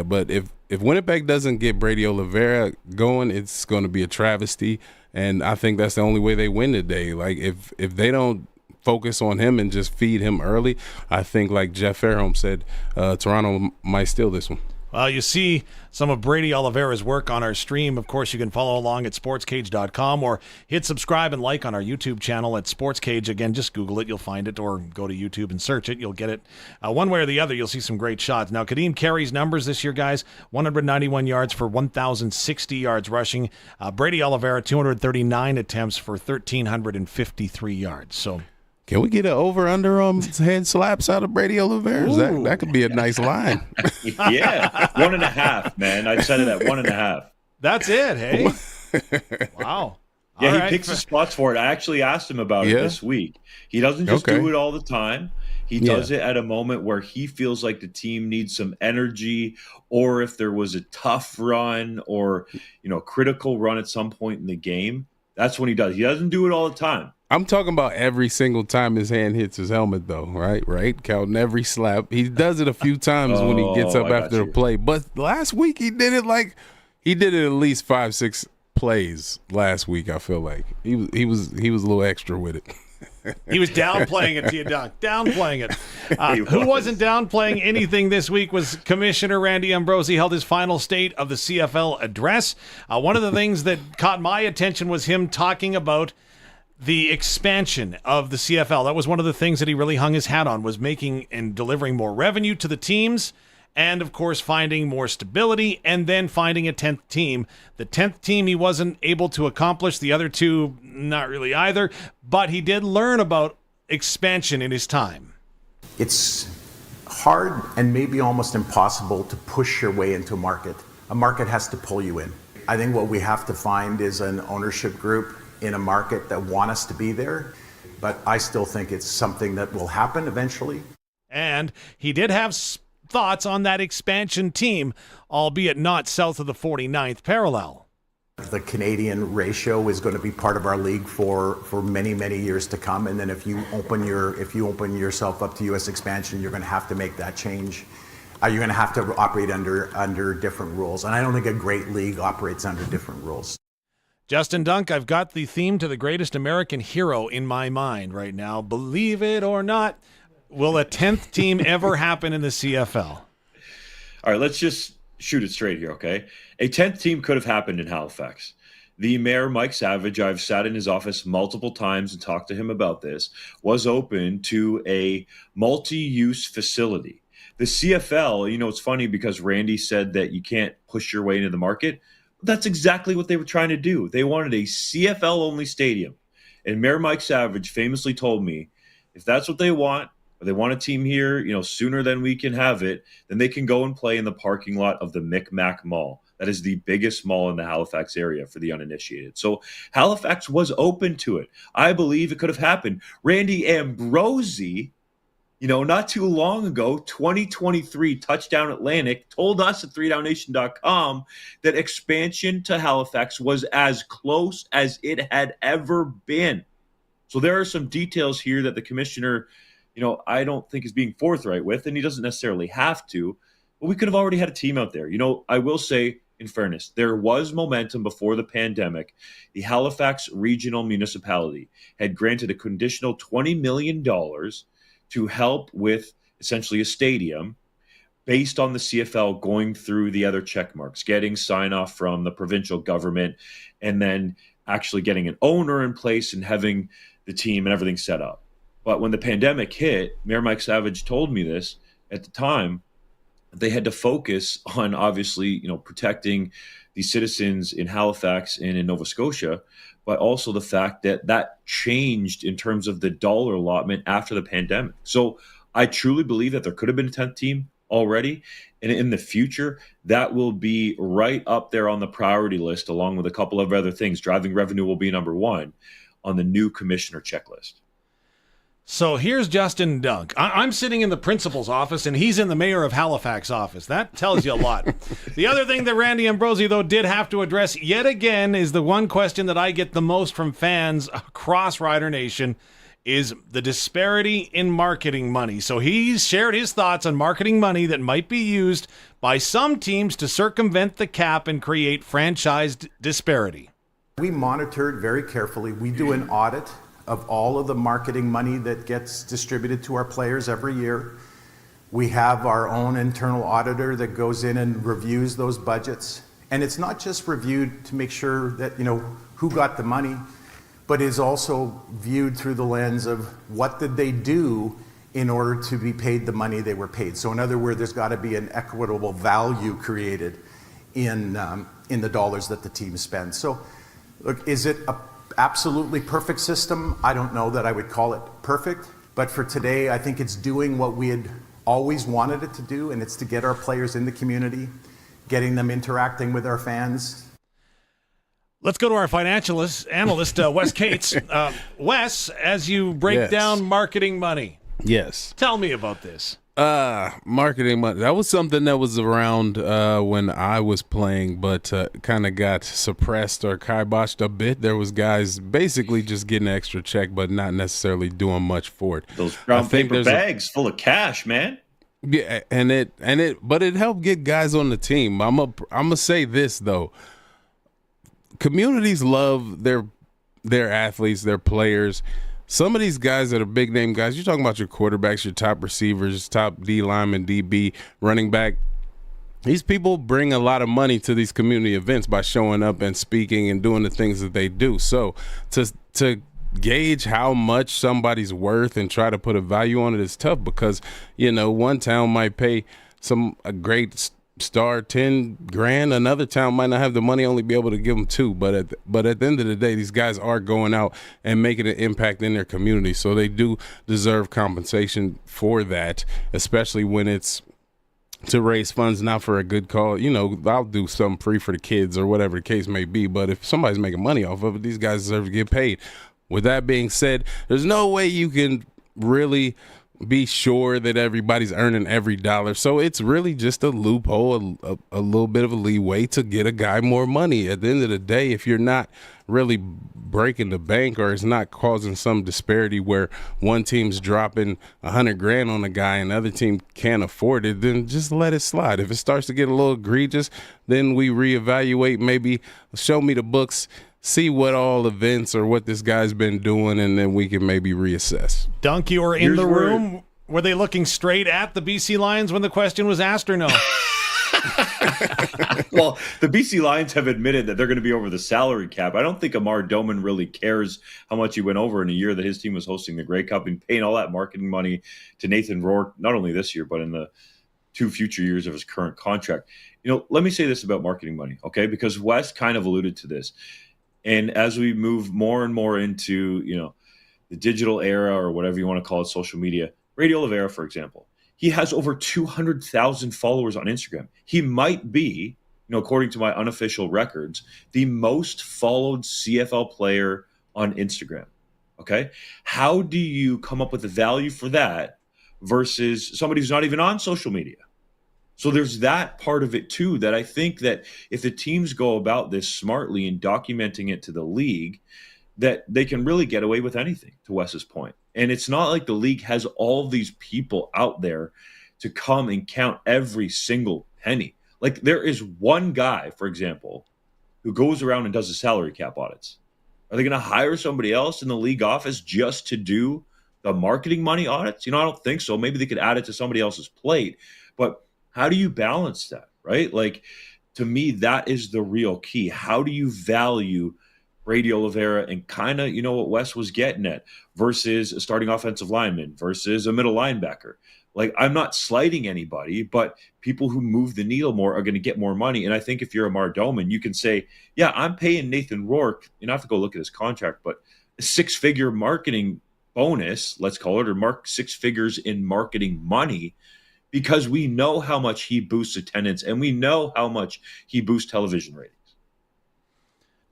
but if Winnipeg doesn't get Brady Oliveira going, it's going to be a travesty. And I think that's the only way they win today. If they don't focus on him and just feed him early, I think, like Jeff Fairholm said, Toronto might steal this one. Well, you see some of Brady Oliveira's work on our stream. Of course, you can follow along at sportscage.com or hit subscribe and like on our YouTube channel at SportsCage. Again, just Google it. You'll find it, or go to YouTube and search it. You'll get it. One way or the other, you'll see some great shots. Now, Kadeem Carey's numbers this year, guys, 191 yards for 1,060 yards rushing. Brady Oliveira, 239 attempts for 1,353 yards. So... Can we get an over-under on head slaps out of Brady Oliveira? That could be a nice line. Yeah, 1.5, man. I said it at 1.5. That's it, hey? Wow. Yeah, All he right. picks the spots for it. I actually asked him about it this week. He doesn't just do it all the time. He does it at a moment where he feels like the team needs some energy, or if there was a tough run or, critical run at some point in the game. That's when he does. He doesn't do it all the time. I'm talking about every single time his hand hits his helmet, though, right? Counting every slap. He does it a few times when he gets up after the play. But last week he did it at least 5-6 plays last week. I feel like he was a little extra with it. He was downplaying it to you, Doc. Downplaying it. Who wasn't downplaying anything this week was Commissioner Randy Ambrosie. Held his final State of the CFL address. One of the things that caught my attention was him talking about the expansion of the CFL. That was one of the things that he really hung his hat on, was making and delivering more revenue to the teams, and of course finding more stability, and then finding a 10th team. The 10th team he wasn't able to accomplish, the other two not really either, but he did learn about expansion in his time. It's hard and maybe almost impossible to push your way into a market. A market has to pull you in. I think what we have to find is an ownership group in a market that want us to be there, but I still think it's something that will happen eventually. And he did have thoughts on that expansion team, albeit not south of the 49th parallel. The Canadian ratio is going to be part of our league for many, many years to come, and then if you open yourself up to U.S. expansion, you're going to have to make that change. You're going to have to operate under different rules, and I don't think a great league operates under different rules. Justin Dunk, I've got the theme to the greatest American hero in my mind right now. Believe it or not, will a 10th team ever happen in the CFL? All right, let's just shoot it straight here, okay? A 10th team could have happened in Halifax. The mayor, Mike Savage, I've sat in his office multiple times and talked to him about this, was open to a multi-use facility. The CFL, it's funny because Randy said that you can't push your way into the market. That's exactly what they were trying to do. They wanted a CFL-only stadium. And Mayor Mike Savage famously told me, if that's what they want, or they want a team here, sooner than we can have it, then they can go and play in the parking lot of the Micmac Mall. That is the biggest mall in the Halifax area for the uninitiated. So Halifax was open to it. I believe it could have happened. Randy Ambrosie, not too long ago, 2023 Touchdown Atlantic told us at 3downnation.com that expansion to Halifax was as close as it had ever been. So there are some details here that the commissioner, I don't think is being forthright with, and he doesn't necessarily have to, but we could have already had a team out there. I will say, in fairness, there was momentum before the pandemic. The Halifax Regional Municipality had granted a conditional $20 million to help with essentially a stadium based on the CFL going through the other check marks, getting sign-off from the provincial government, and then actually getting an owner in place and having the team and everything set up. But when the pandemic hit, Mayor Mike Savage told me this at the time, they had to focus on obviously, protecting the citizens in Halifax and in Nova Scotia, but also the fact that changed in terms of the dollar allotment after the pandemic. So I truly believe that there could have been a 10th team already. And in the future, that will be right up there on the priority list, along with a couple of other things. Driving revenue will be number one on the new commissioner checklist. So here's Justin Dunk. I'm sitting in the principal's office, and he's in the mayor of Halifax office. That tells you a lot. The other thing that Randy Ambrosie, though, did have to address yet again is the one question that I get the most from fans across Rider Nation is the disparity in marketing money. So he's shared his thoughts on marketing money that might be used by some teams to circumvent the cap and create franchise disparity. We monitor it very carefully. We do an audit of all of the marketing money that gets distributed to our players every year. We have our own internal auditor that goes in and reviews those budgets. And it's not just reviewed to make sure that, who got the money, but is also viewed through the lens of what did they do in order to be paid the money they were paid. So in other words, there's got to be an equitable value created in the dollars that the team spends. So look, is it an absolutely perfect system? I don't know that I would call it perfect, but for today, I think it's doing what we had always wanted it to do, and it's to get our players in the community, getting them interacting with our fans. Let's go to our financial analyst, Wes Cates. Wes, as you break down marketing money, tell me about this. Marketing money. That was something that was around when I was playing, but kind of got suppressed or kiboshed a bit. There was guys basically just getting an extra check, but not necessarily doing much for it. Those brown paper bags full of cash, man. Yeah, but it helped get guys on the team. I'm gonna say this though. Communities love their athletes, their players. Some of these guys that are big name guys, you're talking about your quarterbacks, your top receivers, top D lineman, DB, running back. These people bring a lot of money to these community events by showing up and speaking and doing the things that they do. So to gauge how much somebody's worth and try to put a value on it is tough because, one town might pay a great star $10,000, another town might not have the money, only be able to give them $2,000, but at the end of the day, these guys are going out and making an impact in their community, so they do deserve compensation for that, especially when it's to raise funds not for a good cause. I'll do something free for the kids or whatever the case may be, but if somebody's making money off of it, these guys deserve to get paid. With that being said, there's no way you can really be sure that everybody's earning every dollar. So it's really just a loophole, a little bit of a leeway to get a guy more money. At the end of the day, if you're not really breaking the bank or it's not causing some disparity where one team's dropping $100,000 on a guy and the other team can't afford it, then just let it slide. If it starts to get a little egregious, then we reevaluate, maybe show me the books, see what all events or what this guy's been doing, and then we can maybe reassess. Dunk, you were in the room. Were they looking straight at the BC Lions when the question was asked or no? Well, the BC Lions have admitted that they're going to be over the salary cap. I don't think Amar Doman really cares how much he went over in a year that his team was hosting the Grey Cup and paying all that marketing money to Nathan Rourke, not only this year, but in the 2 future years of his current contract. Let me say this about marketing money, okay? Because Wes kind of alluded to this. And as we move more and more into, the digital era or whatever you want to call it, social media, Radio Oliveira, for example, he has over 200,000 followers on Instagram. He might be, according to my unofficial records, the most followed CFL player on Instagram. Okay. How do you come up with a value for that versus somebody who's not even on social media? So there's that part of it too, that I think that if the teams go about this smartly and documenting it to the league, that they can really get away with anything, to Wes's point. And it's not like the league has all these people out there to come and count every single penny. Like there is one guy, for example, who goes around and does the salary cap audits. Are they going to hire somebody else in the league office just to do the marketing money audits? I don't think so. Maybe they could add it to somebody else's plate. But how do you balance that, right? Like, to me, that is the real key. How do you value Brady Oliveira and kind of, what Wes was getting at, versus a starting offensive lineman versus a middle linebacker? Like, I'm not slighting anybody, but people who move the needle more are going to get more money. And I think if you're Amar Doman, you can say, yeah, I'm paying Nathan Rourke, I have to go look at his contract, but a 6-figure marketing bonus, let's call it, or 6 figures in marketing money, because we know how much he boosts attendance and we know how much he boosts television ratings.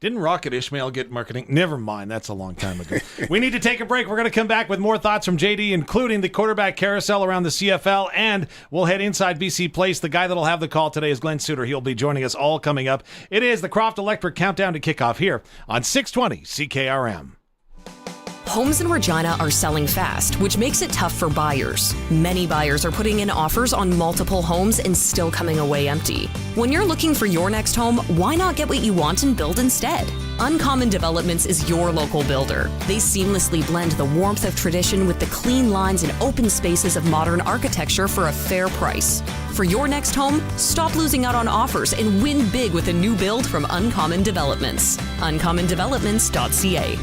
Didn't Rocket Ishmael get marketing? Never mind. That's a long time ago. We need to take a break. We're going to come back with more thoughts from JD, including the quarterback carousel around the CFL, and we'll head inside BC Place. The guy that'll have the call today is Glenn Suter. He'll be joining us all coming up. It is the Croft Electric Countdown to Kickoff here on 620 CKRM. Homes in Regina are selling fast, which makes it tough for buyers. Many buyers are putting in offers on multiple homes and still coming away empty. When you're looking for your next home, why not get what you want and build instead? Uncommon Developments is your local builder. They seamlessly blend the warmth of tradition with the clean lines and open spaces of modern architecture for a fair price. For your next home, stop losing out on offers and win big with a new build from Uncommon Developments. uncommondevelopments.ca.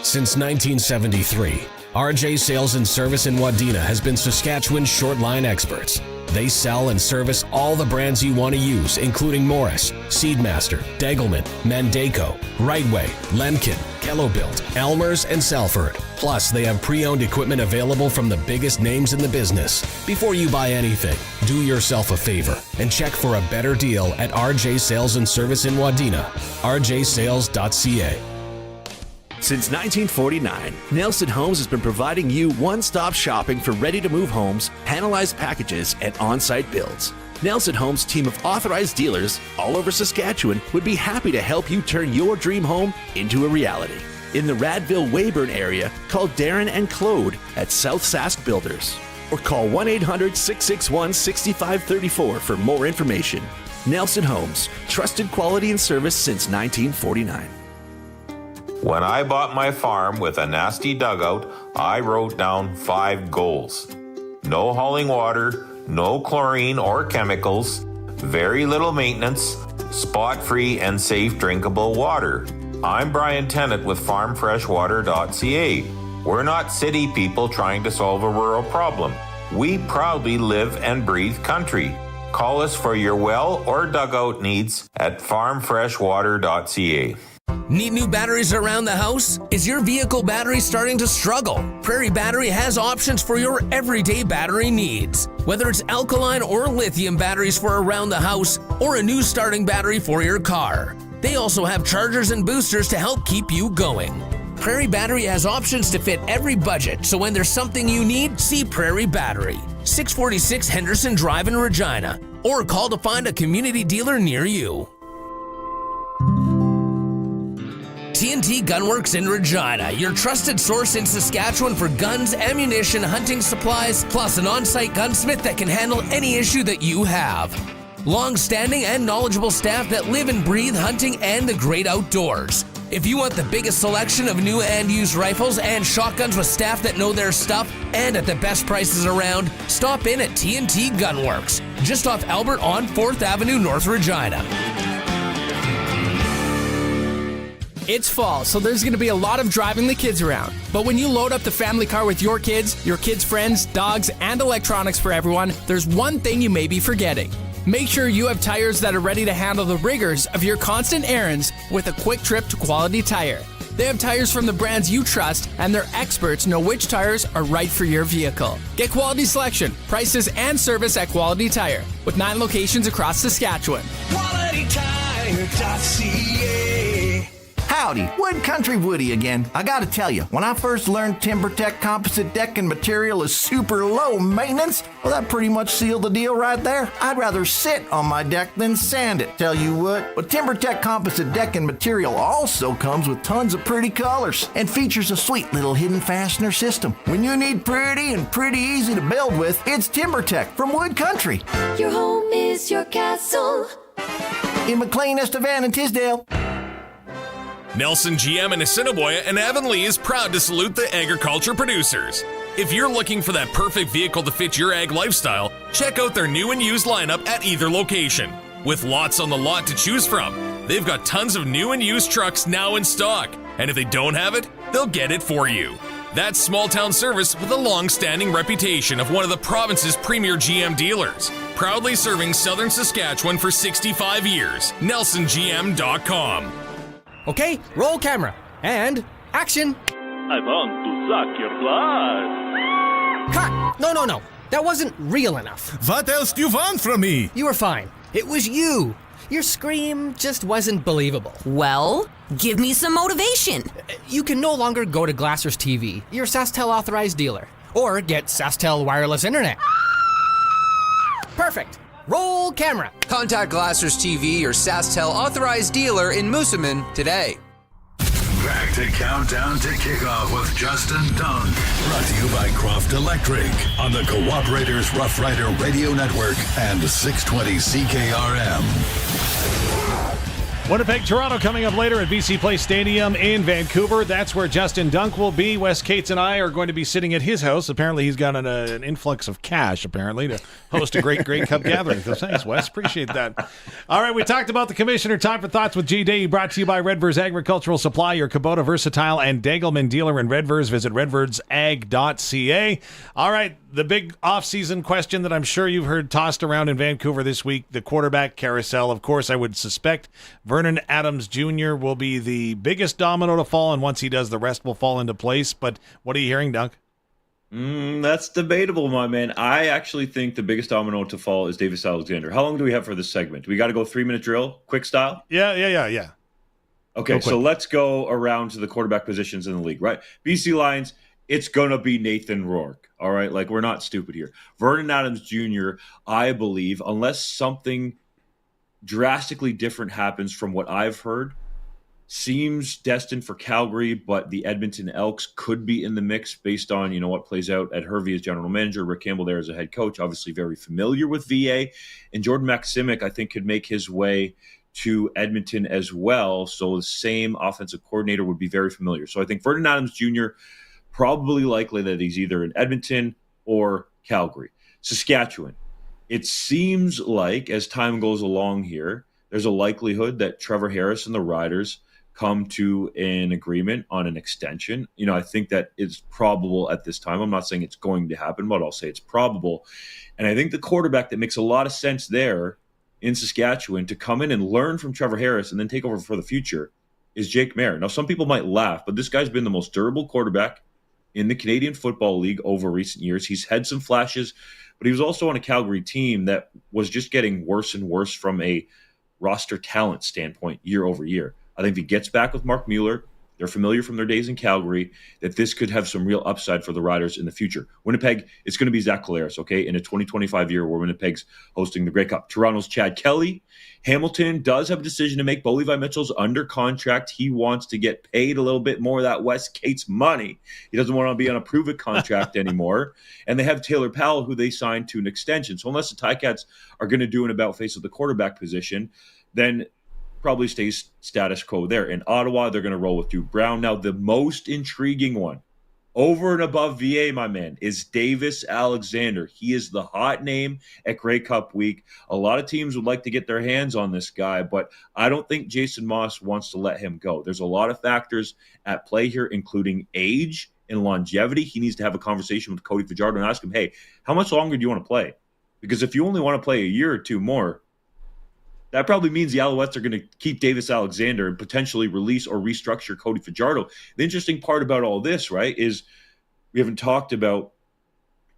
Since 1973, RJ Sales and Service in Wadena has been Saskatchewan's short line experts. They sell and service all the brands you want to use, including Morris, Seedmaster, Degelman, Mandaco, Rightway, Lemkin, Kellobuilt, Elmer's, and Salford. Plus, they have pre-owned equipment available from the biggest names in the business. Before you buy anything, do yourself a favor and check for a better deal at RJ Sales and Service in Wadena, rjsales.ca. Since 1949, Nelson Homes has been providing you one-stop shopping for ready-to-move homes, panelized packages, and on-site builds. Nelson Homes' team of authorized dealers all over Saskatchewan would be happy to help you turn your dream home into a reality. In the Radville-Weyburn area, call Darren and Claude at South Sask Builders. Or call 1-800-661-6534 for more information. Nelson Homes, trusted quality and service since 1949. When I bought my farm with a nasty dugout, I wrote down 5 goals. No hauling water, no chlorine or chemicals, very little maintenance, spot-free and safe drinkable water. I'm Brian Tennant with farmfreshwater.ca. We're not city people trying to solve a rural problem. We proudly live and breathe country. Call us for your well or dugout needs at farmfreshwater.ca. Need new batteries around the house? Is your vehicle battery starting to struggle? Prairie Battery has options for your everyday battery needs. Whether it's alkaline or lithium batteries for around the house or a new starting battery for your car. They also have chargers and boosters to help keep you going. Prairie Battery has options to fit every budget, so when there's something you need, see Prairie Battery. 646 Henderson Drive in Regina. Or call to find a community dealer near you. TNT Gunworks in Regina, your trusted source in Saskatchewan for guns, ammunition, hunting supplies, plus an on-site gunsmith that can handle any issue that you have. Long-standing and knowledgeable staff that live and breathe hunting and the great outdoors. If you want the biggest selection of new and used rifles and shotguns with staff that know their stuff and at the best prices around, stop in at TNT Gunworks, just off Albert on 4th Avenue, North Regina. It's fall, so there's going to be a lot of driving the kids around. But when you load up the family car with your kids' friends, dogs, and electronics for everyone, there's one thing you may be forgetting. Make sure you have tires that are ready to handle the rigors of your constant errands with a quick trip to Quality Tire. They have tires from the brands you trust, and their experts know which tires are right for your vehicle. Get quality selection, prices, and service at Quality Tire, with 9 locations across Saskatchewan. QualityTire.ca. Howdy, Wood Country Woody again. I gotta tell you, when I first learned TimberTech composite decking material is super low maintenance, well, that pretty much sealed the deal right there. I'd rather sit on my deck than sand it, tell you what. But TimberTech composite decking material also comes with tons of pretty colors and features a sweet little hidden fastener system. When you need pretty and pretty easy to build with, it's TimberTech from Wood Country. Your home is your castle. In McLean, Estevan, and Tisdale. Nelson GM in Assiniboia and Avonlea is proud to salute the agriculture producers. If you're looking for that perfect vehicle to fit your ag lifestyle, check out their new and used lineup at either location. With lots on the lot to choose from, they've got tons of new and used trucks now in stock. And if they don't have it, they'll get it for you. That's small town service with a long-standing reputation of one of the province's premier GM dealers. Proudly serving southern Saskatchewan for 65 years. NelsonGM.com. Okay, roll camera. And action. I want to suck your blood. Cut! No. That wasn't real enough. What else do you want from me? You were fine. It was you. Your scream just wasn't believable. Well, give me some motivation. You can no longer go to Glassers TV, your SaskTel authorized dealer, or get SaskTel wireless internet. Perfect. Roll camera. Contact Glassers TV, your SaskTel authorized dealer in Moosomin today. Back to Countdown to Kickoff with Justin Dunn. Brought to you by Croft Electric on the Cooperators Rough Rider Radio Network and 620 CKRM. Winnipeg, Toronto coming up later at BC Place Stadium in Vancouver. That's where Justin Dunk will be. Wes Cates and I are going to be sitting at his house. Apparently, he's got an influx of cash, apparently, to host a great Grey Cup gathering. So thanks, Wes. Appreciate that. All right, we talked about the commissioner. Time for Thoughts with G-Day, brought to you by Redvers Agricultural Supply, your Kubota Versatile and Degelman dealer in Redvers. Visit redversag.ca. All right, the big off-season question that I'm sure you've heard tossed around in Vancouver this week, the quarterback carousel. Of course, I would suspect Vernon Adams Jr. will be the biggest domino to fall, and once he does, the rest will fall into place. But what are you hearing, Dunk? That's debatable, my man. I actually think the biggest domino to fall is Davis Alexander. How long do we have for this segment? We got to go 3-minute drill, quick style? Yeah. Okay, so let's go around to the quarterback positions in the league, right? BC Lions, it's going to be Nathan Rourke, all right? Like, we're not stupid here. Vernon Adams Jr., I believe, unless something drastically different happens from what I've heard, seems destined for Calgary, but the Edmonton Elks could be in the mix based on, what plays out. Ed Hervey as general manager, Rick Campbell there as a head coach, obviously very familiar with VA. And Jordan Maximic, I think, could make his way to Edmonton as well. So the same offensive coordinator would be very familiar. So I think Vernon Adams Jr., probably likely that he's either in Edmonton or Calgary. Saskatchewan. It seems like as time goes along here, there's a likelihood that Trevor Harris and the Riders come to an agreement on an extension. I think that is probable at this time. I'm not saying it's going to happen, but I'll say it's probable. And I think the quarterback that makes a lot of sense there in Saskatchewan to come in and learn from Trevor Harris and then take over for the future is Jake Maier. Now, some people might laugh, but this guy's been the most durable quarterback in the Canadian Football League over recent years. He's had some flashes, but he was also on a Calgary team that was just getting worse and worse from a roster talent standpoint year over year. I think if he gets back with Mark Mueller, they're familiar from their days in Calgary, that this could have some real upside for the Riders in the future. Winnipeg, it's going to be Zach Collaros, okay, in a 2025 year where Winnipeg's hosting the Grey Cup. Toronto's Chad Kelly. Hamilton does have a decision to make. Bo Levi Mitchell's under contract. He wants to get paid a little bit more of that Wes Cates money. He doesn't want to be on a prove-it contract anymore. And they have Taylor Powell, who they signed to an extension. So unless the Ticats are going to do an about-face of the quarterback position, then probably stays status quo there. In Ottawa, they're going to roll with Duke Brown. Now, the most intriguing one, over and above VA, my man, is Davis Alexander. He is the hot name at Grey Cup week. A lot of teams would like to get their hands on this guy, but I don't think Jason Moss wants to let him go. There's a lot of factors at play here, including age and longevity. He needs to have a conversation with Cody Fajardo and ask him, hey, how much longer do you want to play? Because if you only want to play a year or two more, that probably means the Alouettes are going to keep Davis Alexander and potentially release or restructure Cody Fajardo. The interesting part about all this, right, is we haven't talked about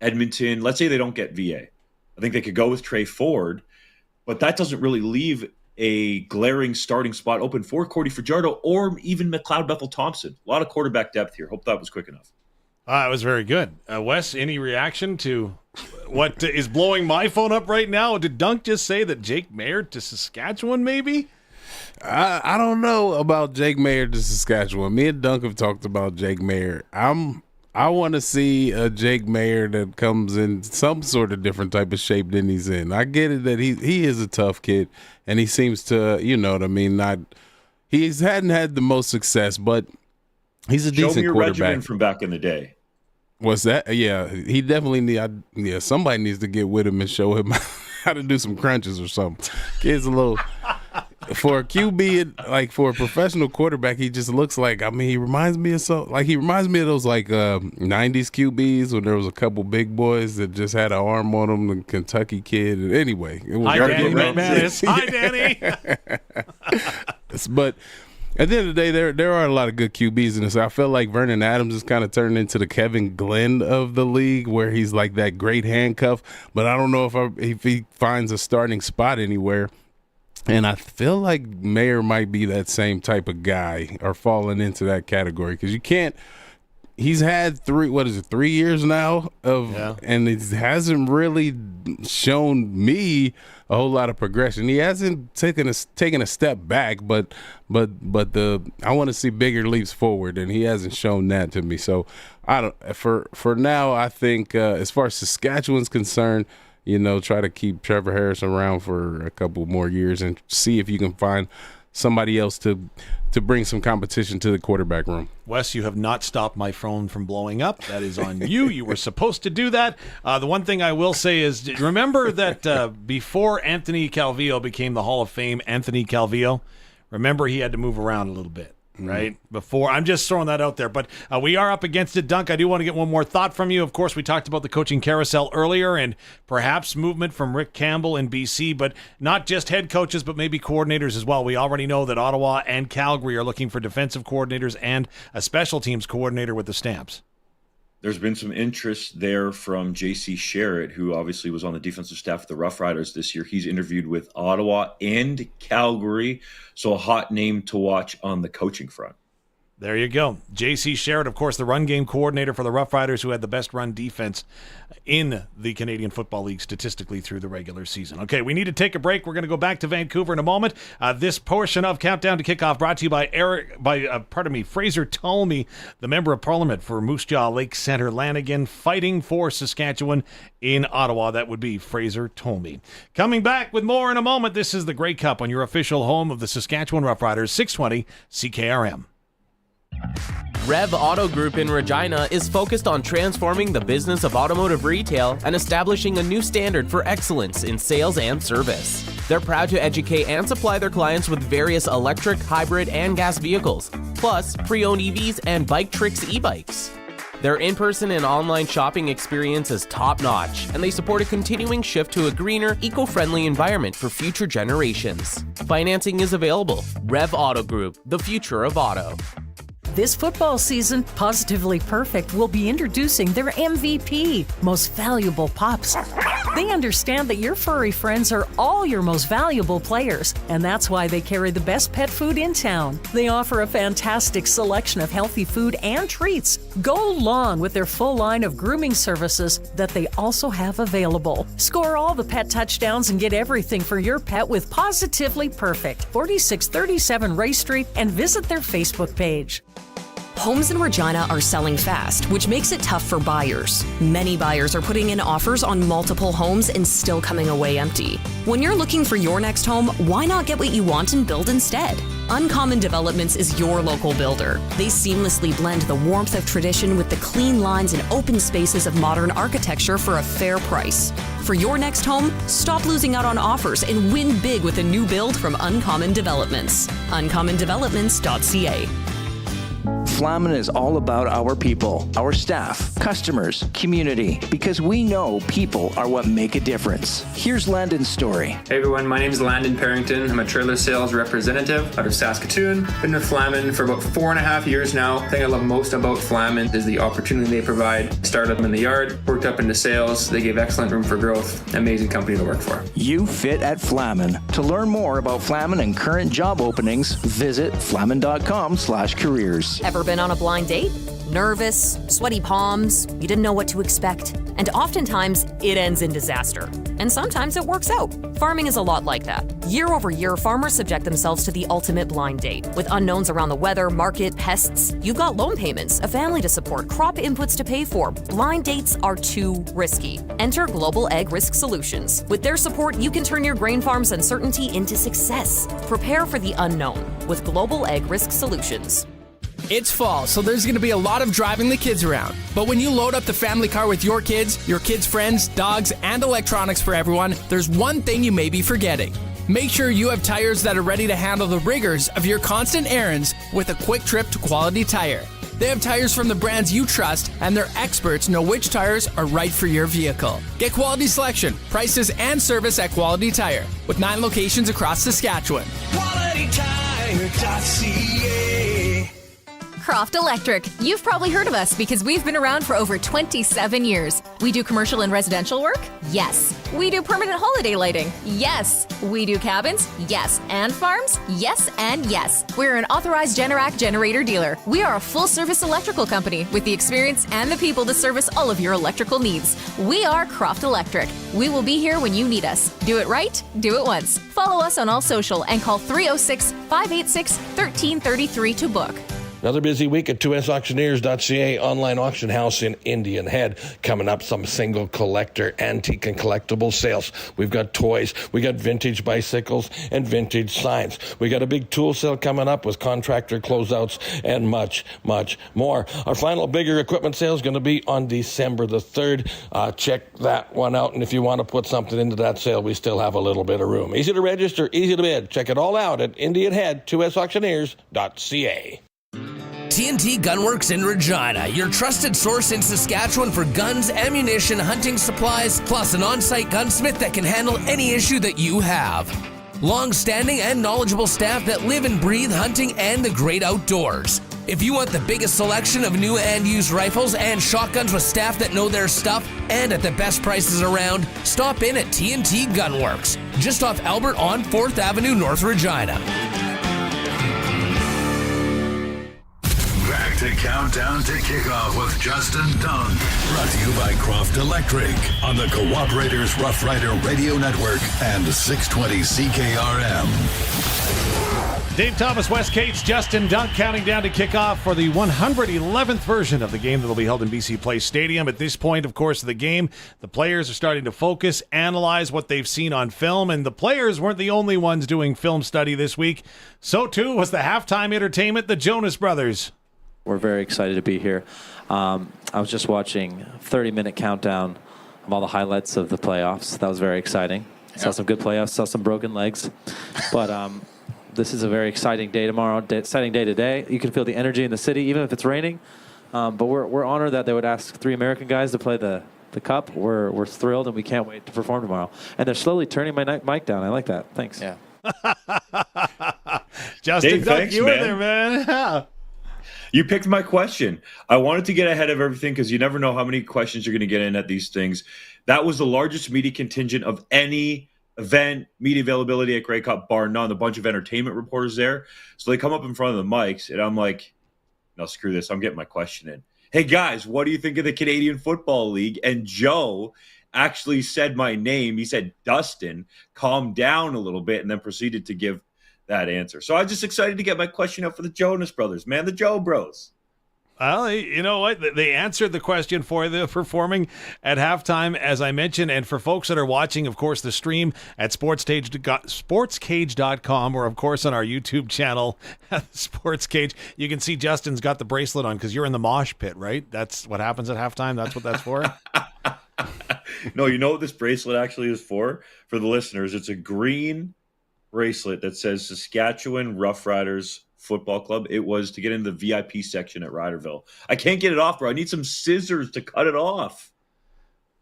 Edmonton. Let's say they don't get VA. I think they could go with Trey Ford, but that doesn't really leave a glaring starting spot open for Cody Fajardo or even McLeod Bethel-Thompson. A lot of quarterback depth here. Hope that was quick enough. It was very good. Wes, any reaction to what is blowing my phone up right now? Did Dunk just say that Jake Maier to Saskatchewan, maybe? I don't know about Jake Maier to Saskatchewan. Me and Dunk have talked about Jake Maier. I want to see a Jake Maier that comes in some sort of different type of shape than he's in. I get it that he is a tough kid, and he seems to, he hadn't had the most success, but he's a decent quarterback. Show me your regimen from back in the day. What's that? Yeah, he definitely somebody needs to get with him and show him how to do some crunches or something. Kid's a little for a QB, like for a professional quarterback, he just looks like. He reminds me of those like 90s QBs when there was a couple big boys that just had an arm on them. The Kentucky kid. Anyway, it was Hi, Danny McManus. Hi, Danny. But at the end of the day, there are a lot of good QBs in this. I feel like Vernon Adams is kind of turned into the Kevin Glenn of the league, where he's like that great handcuff. But I don't know if he finds a starting spot anywhere. And I feel like Maier might be that same type of guy or falling into that category, because you can't he's had 3 years now and it hasn't really shown me a whole lot of progression. He hasn't taken a step back, but I want to see bigger leaps forward, and he hasn't shown that to me. So for now, I think as far as Saskatchewan's concerned, try to keep Trevor Harris around for a couple more years and see if you can find somebody else to bring some competition to the quarterback room. Wes, you have not stopped my phone from blowing up. That is on you. You were supposed to do that. The one thing I will say is, remember that before Anthony Calvillo became the Hall of Fame Anthony Calvillo, remember he had to move around a little bit. Right? Before, I'm just throwing that out there. But we are up against it, Dunk. I do want to get one more thought from you. Of course, we talked about the coaching carousel earlier and perhaps movement from Rick Campbell in BC, but not just head coaches, but maybe coordinators as well. We already know that Ottawa and Calgary are looking for defensive coordinators and a special teams coordinator with the Stamps. There's been some interest there from J.C. Sherritt, who obviously was on the defensive staff of the Rough Riders this year. He's interviewed with Ottawa and Calgary, so a hot name to watch on the coaching front. There you go. J.C. Sherritt, of course, the run game coordinator for the Rough Riders, who had the best run defense in the Canadian Football League statistically through the regular season. Okay, we need to take a break. We're going to go back to Vancouver in a moment. This portion of Countdown to Kickoff brought to you by Fraser Tolmie, the Member of Parliament for Moose Jaw Lake Centre Lanigan, fighting for Saskatchewan in Ottawa. That would be Fraser Tolmie. Coming back with more in a moment. This is the Grey Cup on your official home of the Saskatchewan Rough Riders, 620 CKRM. Rev Auto Group in Regina is focused on transforming the business of automotive retail and establishing a new standard for excellence in sales and service. They're proud to educate and supply their clients with various electric, hybrid, and gas vehicles, plus pre-owned EVs and Bike Tricks e-bikes. Their in-person and online shopping experience is top-notch, and they support a continuing shift to a greener, eco-friendly environment for future generations. Financing is available. Rev Auto Group, the future of auto. This football season, Positively Perfect will be introducing their MVP, Most Valuable Pups. They understand that your furry friends are all your most valuable players, and that's why they carry the best pet food in town. They offer a fantastic selection of healthy food and treats. Go long with their full line of grooming services that they also have available. Score all the pet touchdowns and get everything for your pet with Positively Perfect, 4637 Ray Street, and visit their Facebook page. Homes in Regina are selling fast, which makes it tough for buyers. Many buyers are putting in offers on multiple homes and still coming away empty. When you're looking for your next home, why not get what you want and build instead? Uncommon Developments is your local builder. They seamlessly blend the warmth of tradition with the clean lines and open spaces of modern architecture for a fair price. For your next home, stop losing out on offers and win big with a new build from Uncommon Developments. uncommondevelopments.ca. Flamin is all about our people, our staff, customers, community, because we know people are what make a difference. Here's Landon's story. Hey everyone, my name is Landon Parrington. I'm a trailer sales representative out of Saskatoon. Been with Flamin for about 4.5 years now. The thing I love most about Flamin is the opportunity they provide. Started them in the yard, worked up into sales. They give excellent room for growth. Amazing company to work for. You fit at Flamin. To learn more about Flamin and current job openings, visit flamin.com/careers. Ever been on a blind date? Nervous, sweaty palms, you didn't know what to expect. And oftentimes, it ends in disaster. And sometimes it works out. Farming is a lot like that. Year over year, farmers subject themselves to the ultimate blind date. With unknowns around the weather, market, pests, you've got loan payments, a family to support, crop inputs to pay for. Blind dates are too risky. Enter Global Ag Risk Solutions. With their support, you can turn your grain farm's uncertainty into success. Prepare for the unknown with Global Ag Risk Solutions. It's fall, so there's going to be a lot of driving the kids around. But when you load up the family car with your kids' friends, dogs, and electronics for everyone, there's one thing you may be forgetting. Make sure you have tires that are ready to handle the rigors of your constant errands with a quick trip to Quality Tire. They have tires from the brands you trust, and their experts know which tires are right for your vehicle. Get quality selection, prices, and service at Quality Tire, with 9 locations across Saskatchewan. QualityTire.ca. Croft Electric. You've probably heard of us because we've been around for over 27 years. We do commercial and residential work? Yes. We do permanent holiday lighting? Yes. We do cabins? Yes. And farms? Yes and yes. We're an authorized Generac generator dealer. We are a full-service electrical company with the experience and the people to service all of your electrical needs. We are Croft Electric. We will be here when you need us. Do it right, do it once. Follow us on all social and call 306-586-1333 to book. Another busy week at 2sauctioneers.ca online auction house in Indian Head. Coming up, some single collector, antique and collectible sales. We've got toys, we got vintage bicycles and vintage signs. We got a big tool sale coming up with contractor closeouts and much, much more. Our final bigger equipment sale is going to be on December the 3rd. Check that one out, and if you want to put something into that sale, we still have a little bit of room. Easy to register, easy to bid. Check it all out at Indian Head, 2sauctioneers.ca. TNT Gunworks in Regina, your trusted source in Saskatchewan for guns, ammunition, hunting supplies, plus an on-site gunsmith that can handle any issue that you have. Long-standing and knowledgeable staff that live and breathe hunting and the great outdoors. If you want the biggest selection of new and used rifles and shotguns with staff that know their stuff and at the best prices around, stop in at TNT Gunworks, just off Albert on 4th Avenue, North Regina. Back to Countdown to Kickoff with Justin Dunn. Brought to you by Croft Electric on the Cooperators Rough Rider Radio Network and 620 CKRM. Dave Thomas, Wes Cates, Justin Dunk counting down to kickoff for the 111th version of the game that will be held in BC Place Stadium. At this point, of course, of the game, the players are starting to focus, analyze what they've seen on film, and the players weren't the only ones doing film study this week. So, too, was the halftime entertainment, the Jonas Brothers. We're very excited to be here. I was just watching a 30-minute countdown of all the highlights of the playoffs. That was very exciting. Saw some good playoffs, saw some broken legs. But this is a very exciting day tomorrow, exciting day today. You can feel the energy in the city, even if it's raining. But we're honored that they would ask 3 American guys to play the Cup. We're thrilled, and we can't wait to perform tomorrow. And they're slowly turning my mic down. I like that. Thanks. Yeah. Justin, Dave, thanks, you were man. there, man. You picked my question. I wanted to get ahead of everything because you never know how many questions you're going to get in at these things. That was the largest media contingent of any event, media availability at Grey Cup, bar none. A bunch of entertainment reporters there. So they come up in front of the mics, and I'm like, no, screw this. I'm getting my question in. Hey, guys, what do you think of the Canadian Football League? And Joe actually said my name. He said Dustin, calmed down a little bit, and then proceeded to give that answer. So I'm just excited to get my question up for the Jonas Brothers, man, the Joe Bros. Well, you know what? They answered the question for the performing at halftime, as I mentioned. And for folks that are watching, of course, the stream at sportscage.com or, of course, on our YouTube channel, SportsCage, you can see Justin's got the bracelet on because you're in the mosh pit, right? That's what happens at halftime. That's what that's for. No, you know what this bracelet actually is for? For the listeners, it's a green bracelet that says Saskatchewan Roughriders Football Club. It was to get in the VIP section at Riderville. I can't get it off, bro. I need some scissors to cut it off.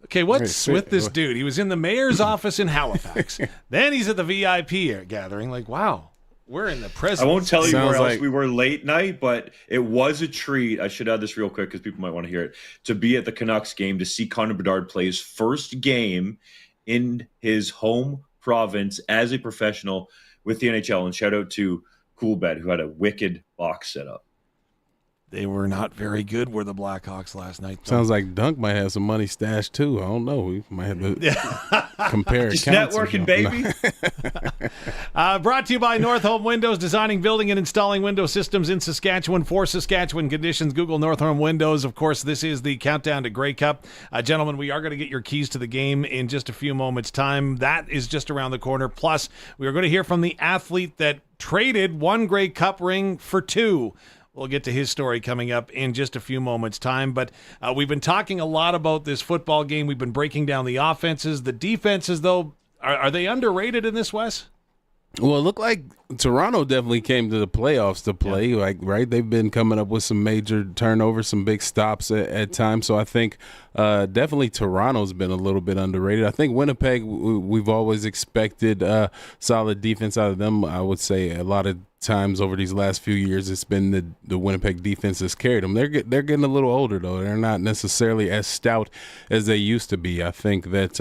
Okay, what's with this dude? He was in the mayor's office in Halifax. Then he's at the VIP gathering. Like, wow, we're in the presence. I won't tell you where else we were late night, but it was a treat. I should add this real quick because people might want to hear it. To be at the Canucks game, to see Connor Bedard play his first game in his home province as a professional with the NHL, and shout out to Coolbet, who had a wicked box set up. They were not very good, were the Blackhawks last night. Sounds like Dunk might have some money stashed too. I don't know. We might have to compare. Just networking, baby. Brought to you by North Home Windows, designing, building, and installing window systems in Saskatchewan for Saskatchewan conditions. Google North Home Windows. Of course, this is the countdown to Grey Cup. Gentlemen, we are going to get your keys to the game in just a few moments' time. That is just around the corner. Plus, we are going to hear from the athlete that traded 1 Grey Cup ring for 2. We'll get to his story coming up in just a few moments' time. But we've been talking a lot about this football game. We've been breaking down the offenses. The defenses, though, are they underrated in this, Wes? Well, it looked like Toronto definitely came to the playoffs to play, right? They've been coming up with some major turnovers, some big stops at times. So I think definitely Toronto's been a little bit underrated. I think Winnipeg, we've always expected solid defense out of them. I would say a lot of times over these last few years, it's been the Winnipeg defense that's carried them. They're getting a little older, though. They're not necessarily as stout as they used to be. I think that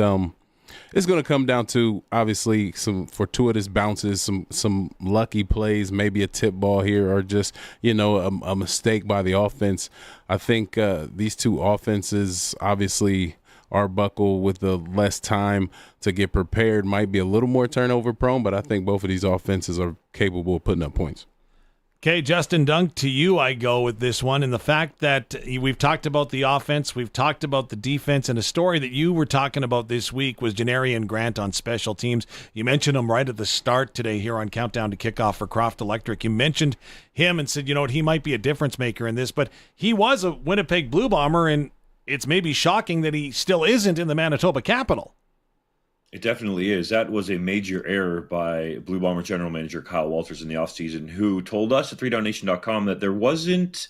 it's going to come down to, obviously, some fortuitous bounces, some lucky plays, maybe a tip ball here, or just, a mistake by the offense. I think these two offenses, obviously, Arbuckle with the less time to get prepared might be a little more turnover prone, but I think both of these offenses are capable of putting up points. Okay, Justin Dunk, to you I go with this one, and the fact that we've talked about the offense, we've talked about the defense, and a story that you were talking about this week was Janarian Grant on special teams. You mentioned him right at the start today here on Countdown to Kickoff for Croft Electric. You mentioned him and said, he might be a difference maker in this, but he was a Winnipeg Blue Bomber, and it's maybe shocking that he still isn't in the Manitoba Capital. It definitely is. That was a major error by Blue Bomber general manager Kyle Walters in the offseason, who told us at 3downnation.com that there wasn't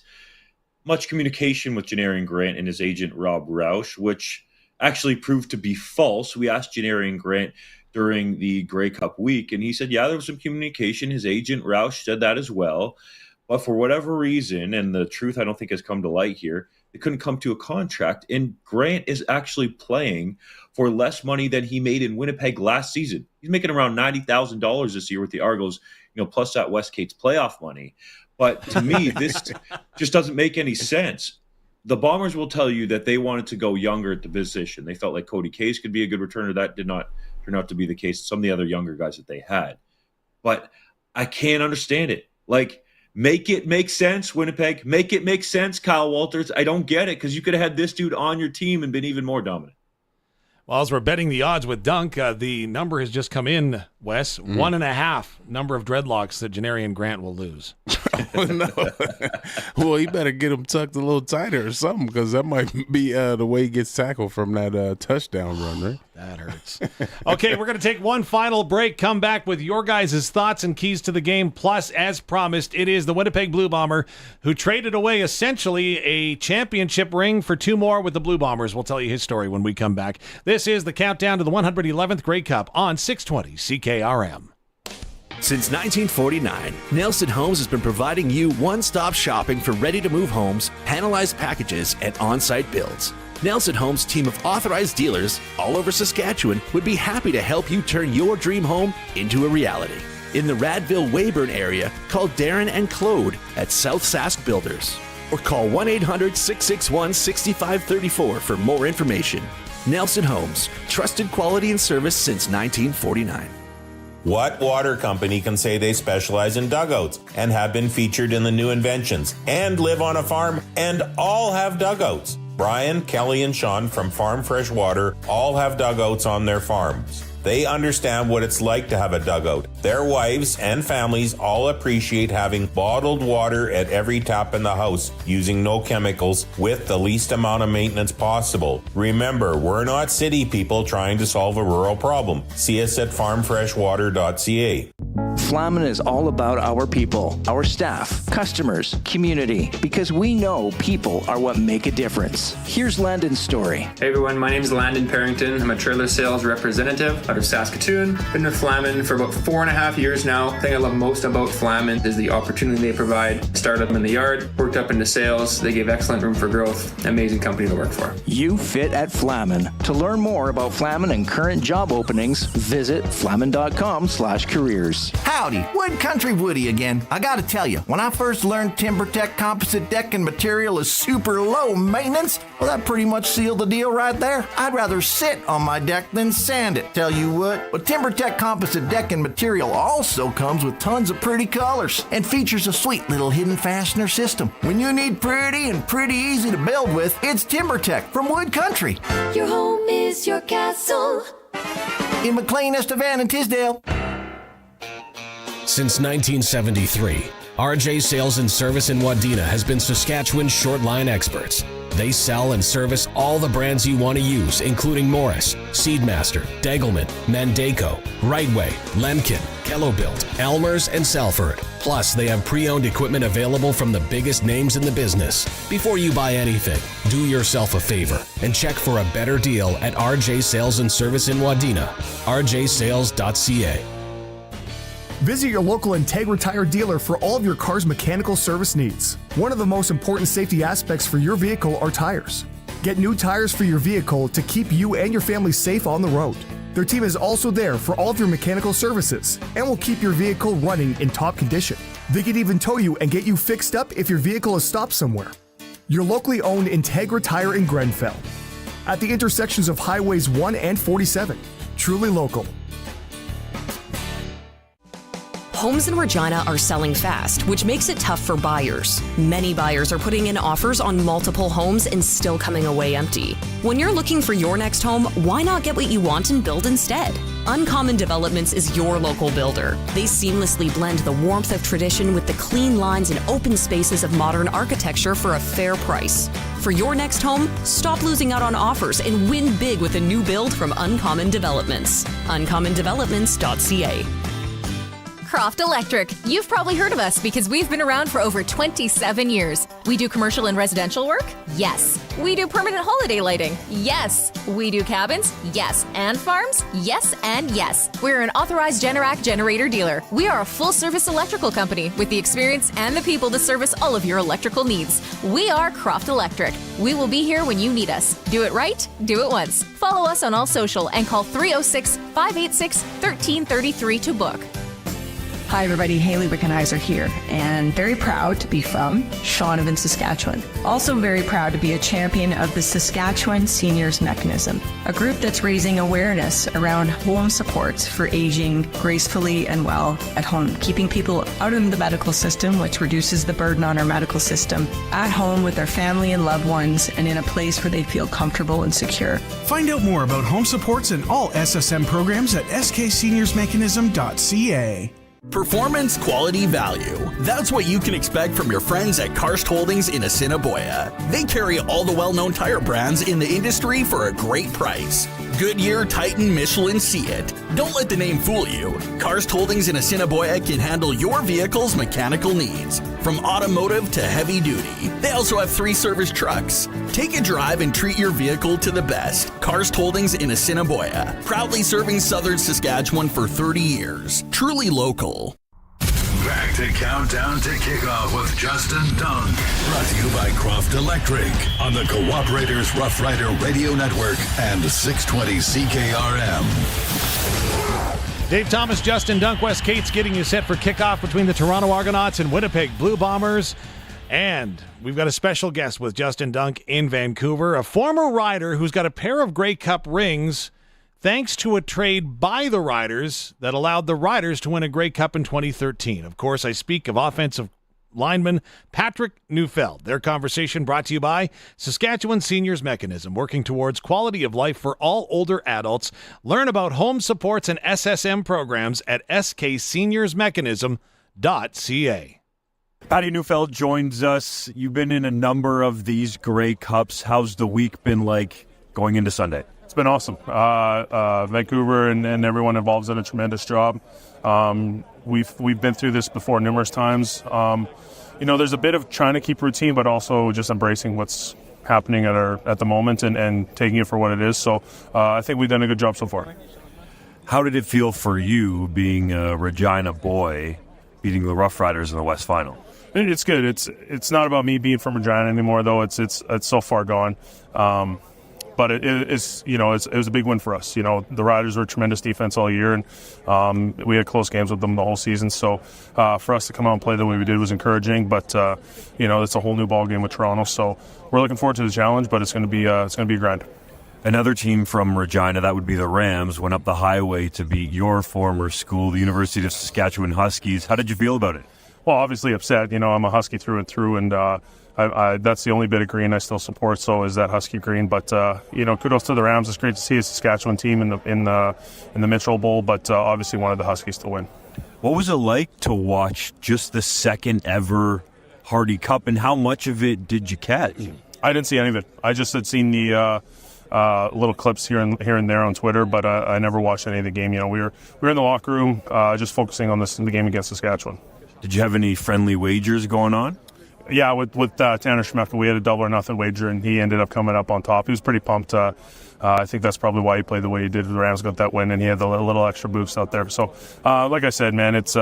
much communication with Janarian Grant and his agent Rob Roush, which actually proved to be false. We asked Janarian Grant during the Grey Cup week, and he said, yeah, there was some communication. His agent Roush said that as well. But for whatever reason, and the truth I don't think has come to light here, they couldn't come to a contract, and Grant is actually playing for less money than he made in Winnipeg last season. He's making around $90,000 this year with the Argos, plus that Wes Cates playoff money. But to me, this just doesn't make any sense. The Bombers will tell you that they wanted to go younger at the position. They felt like Cody Case could be a good returner. That did not turn out to be the case. Some of the other younger guys that they had. But I can't understand it. Make it make sense, Winnipeg. Make it make sense, Kyle Walters. I don't get it, because you could have had this dude on your team and been even more dominant. Well, as we're betting the odds with Dunk, the number has just come in, Wes. 1.5 number of dreadlocks that Janarian Grant will lose. Oh, no. Well, you better get him tucked a little tighter or something, because that might be the way he gets tackled from that touchdown run, right? That hurts. Okay, we're going to take one final break, come back with your guys' thoughts and keys to the game. Plus, as promised, it is the Winnipeg Blue Bomber who traded away essentially a championship ring for 2 more with the Blue Bombers. We'll tell you his story when we come back. This is the countdown to the 111th Grey Cup on 620 CKRM. Since 1949, Nelson Homes has been providing you one-stop shopping for ready-to-move homes, panelized packages, and on-site builds. Nelson Homes' team of authorized dealers all over Saskatchewan would be happy to help you turn your dream home into a reality. In the Radville-Weyburn area, call Darren and Claude at South Sask Builders, or call 1-800-661-6534 for more information. Nelson Homes, trusted quality and service since 1949. What water company can say they specialize in dugouts and have been featured in the new inventions and live on a farm and all have dugouts? Brian, Kelly, and Sean from Farm Fresh Water all have dugouts on their farms. They understand what it's like to have a dugout. Their wives and families all appreciate having bottled water at every tap in the house, using no chemicals with the least amount of maintenance possible. Remember, we're not city people trying to solve a rural problem. See us at farmfreshwater.ca. Flamin is all about our people, our staff, customers, community, because we know people are what make a difference. Here's Landon's story. Hey everyone, my name is Landon Parrington. I'm a trailer sales representative out of Saskatoon. Been with Flamin for about 4.5 years now. The thing I love most about Flamin is the opportunity they provide. Started them in the yard, worked up into sales. They gave excellent room for growth. Amazing company to work for. You fit at Flamin. To learn more about Flamin and current job openings, visit flamin.com/careers. Howdy, Wood Country Woody again. I gotta tell you, when I first learned TimberTech composite decking material is super low maintenance, well, that pretty much sealed the deal right there. I'd rather sit on my deck than sand it, tell you what. But TimberTech composite decking material also comes with tons of pretty colors and features a sweet little hidden fastener system. When you need pretty and pretty easy to build with, it's TimberTech from Wood Country. Your home is your castle. In McLean, Estevan, and Tisdale. Since 1973, RJ Sales and Service in Wadena has been Saskatchewan's short line experts. They sell and service all the brands you want to use, including Morris, Seedmaster, Degelman, Mandaco, Rightway, Lemkin, Kello-Built, Elmer's, and Salford. Plus, they have pre-owned equipment available from the biggest names in the business. Before you buy anything, do yourself a favor and check for a better deal at RJ Sales and Service in Wadena. rjsales.ca. Visit your local Integra Tire dealer for all of your car's mechanical service needs. One of the most important safety aspects for your vehicle are tires. Get new tires for your vehicle to keep you and your family safe on the road. Their team is also there for all of your mechanical services and will keep your vehicle running in top condition. They can even tow you and get you fixed up if your vehicle is stopped somewhere. Your locally owned Integra Tire in Grenfell. At the intersections of Highways 1 and 47. Truly local. Homes in Regina are selling fast, which makes it tough for buyers. Many buyers are putting in offers on multiple homes and still coming away empty. When you're looking for your next home, why not get what you want and build instead? Uncommon Developments is your local builder. They seamlessly blend the warmth of tradition with the clean lines and open spaces of modern architecture for a fair price. For your next home, stop losing out on offers and win big with a new build from Uncommon Developments. uncommondevelopments.ca. Croft Electric. You've probably heard of us because we've been around for over 27 years. We do commercial and residential work? Yes. We do permanent holiday lighting? Yes. We do cabins? Yes. And farms? Yes and yes. We're an authorized Generac generator dealer. We are a full-service electrical company with the experience and the people to service all of your electrical needs. We are Croft Electric. We will be here when you need us. Do it right, do it once. Follow us on all social and call 306-586-1333 to book. Hi everybody, Haley Wickenheiser here, and very proud to be from Shaunavon, Saskatchewan. Also very proud to be a champion of the Saskatchewan Seniors Mechanism, a group that's raising awareness around home supports for aging gracefully and well at home, keeping people out of the medical system, which reduces the burden on our medical system, at home with their family and loved ones, and in a place where they feel comfortable and secure. Find out more about home supports and all SSM programs at skseniorsmechanism.ca. Performance, quality, value. That's what you can expect from your friends at Karst Holdings in Assiniboia. They carry all the well-known tire brands in the industry for a great price. Goodyear, Titan, Michelin, see it. Don't let the name fool you. Karst Holdings in Assiniboia can handle your vehicle's mechanical needs, from automotive to heavy duty. They also have 3 service trucks. Take a drive and treat your vehicle to the best. Karst Holdings in Assiniboia, proudly serving southern Saskatchewan for 30 years. Truly local. Back to Countdown to Kickoff with Justin Dunn. Brought to you by Croft Electric on the Cooperators Rough Rider Radio Network and 620 CKRM. Dave Thomas, Justin Dunk, Wes Cates getting you set for kickoff between the Toronto Argonauts and Winnipeg Blue Bombers. And we've got a special guest with Justin Dunk in Vancouver, a former rider who's got a pair of Grey Cup rings thanks to a trade by the Riders that allowed the Riders to win a Grey Cup in 2013. Of course, I speak of offensive lineman Patrick Newfeld. Their conversation brought to you by Saskatchewan Seniors Mechanism, working towards quality of life for all older adults. Learn about home supports and SSM programs at skseniorsmechanism.ca. Patty Newfeld joins us. You've been in a number of these Grey Cups. How's the week been like going into Sunday? It's been awesome. Vancouver and everyone involved done a tremendous job. We've been through this before numerous times. There's a bit of trying to keep routine, but also just embracing what's happening at the moment and taking it for what it is. So I think we've done a good job so far. How did it feel for you being a Regina boy, beating the Rough Riders in the West Final? It's good. It's not about me being from Regina anymore, though. It's so far gone. But it was a big win for us. The Riders were a tremendous defense all year, and we had close games with them the whole season. So for us to come out and play the way we did was encouraging. But it's a whole new ball game with Toronto. So we're looking forward to the challenge. But it's going to be a grind. Another team from Regina, that would be the Rams, went up the highway to beat your former school, the University of Saskatchewan Huskies. How did you feel about it? Well, obviously upset. I'm a Husky through and through, and that's the only bit of green I still support. So is that Husky green. But kudos to the Rams. It's great to see a Saskatchewan team in the Mitchell Bowl. But obviously wanted the Huskies to win. What was it like to watch just the second ever Hardy Cup, and how much of it did you catch? I didn't see any of it. I just had seen the little clips here and there on Twitter, but I never watched any of the game. We were in the locker room just focusing on the game against Saskatchewan. Did you have any friendly wagers going on? Yeah, with Tanner Schmekel, we had a 2-0 wager, and he ended up coming up on top. He was pretty pumped. I think that's probably why he played the way he did. The Rams got that win, and he had the little extra boost out there. So, like I said, man, it's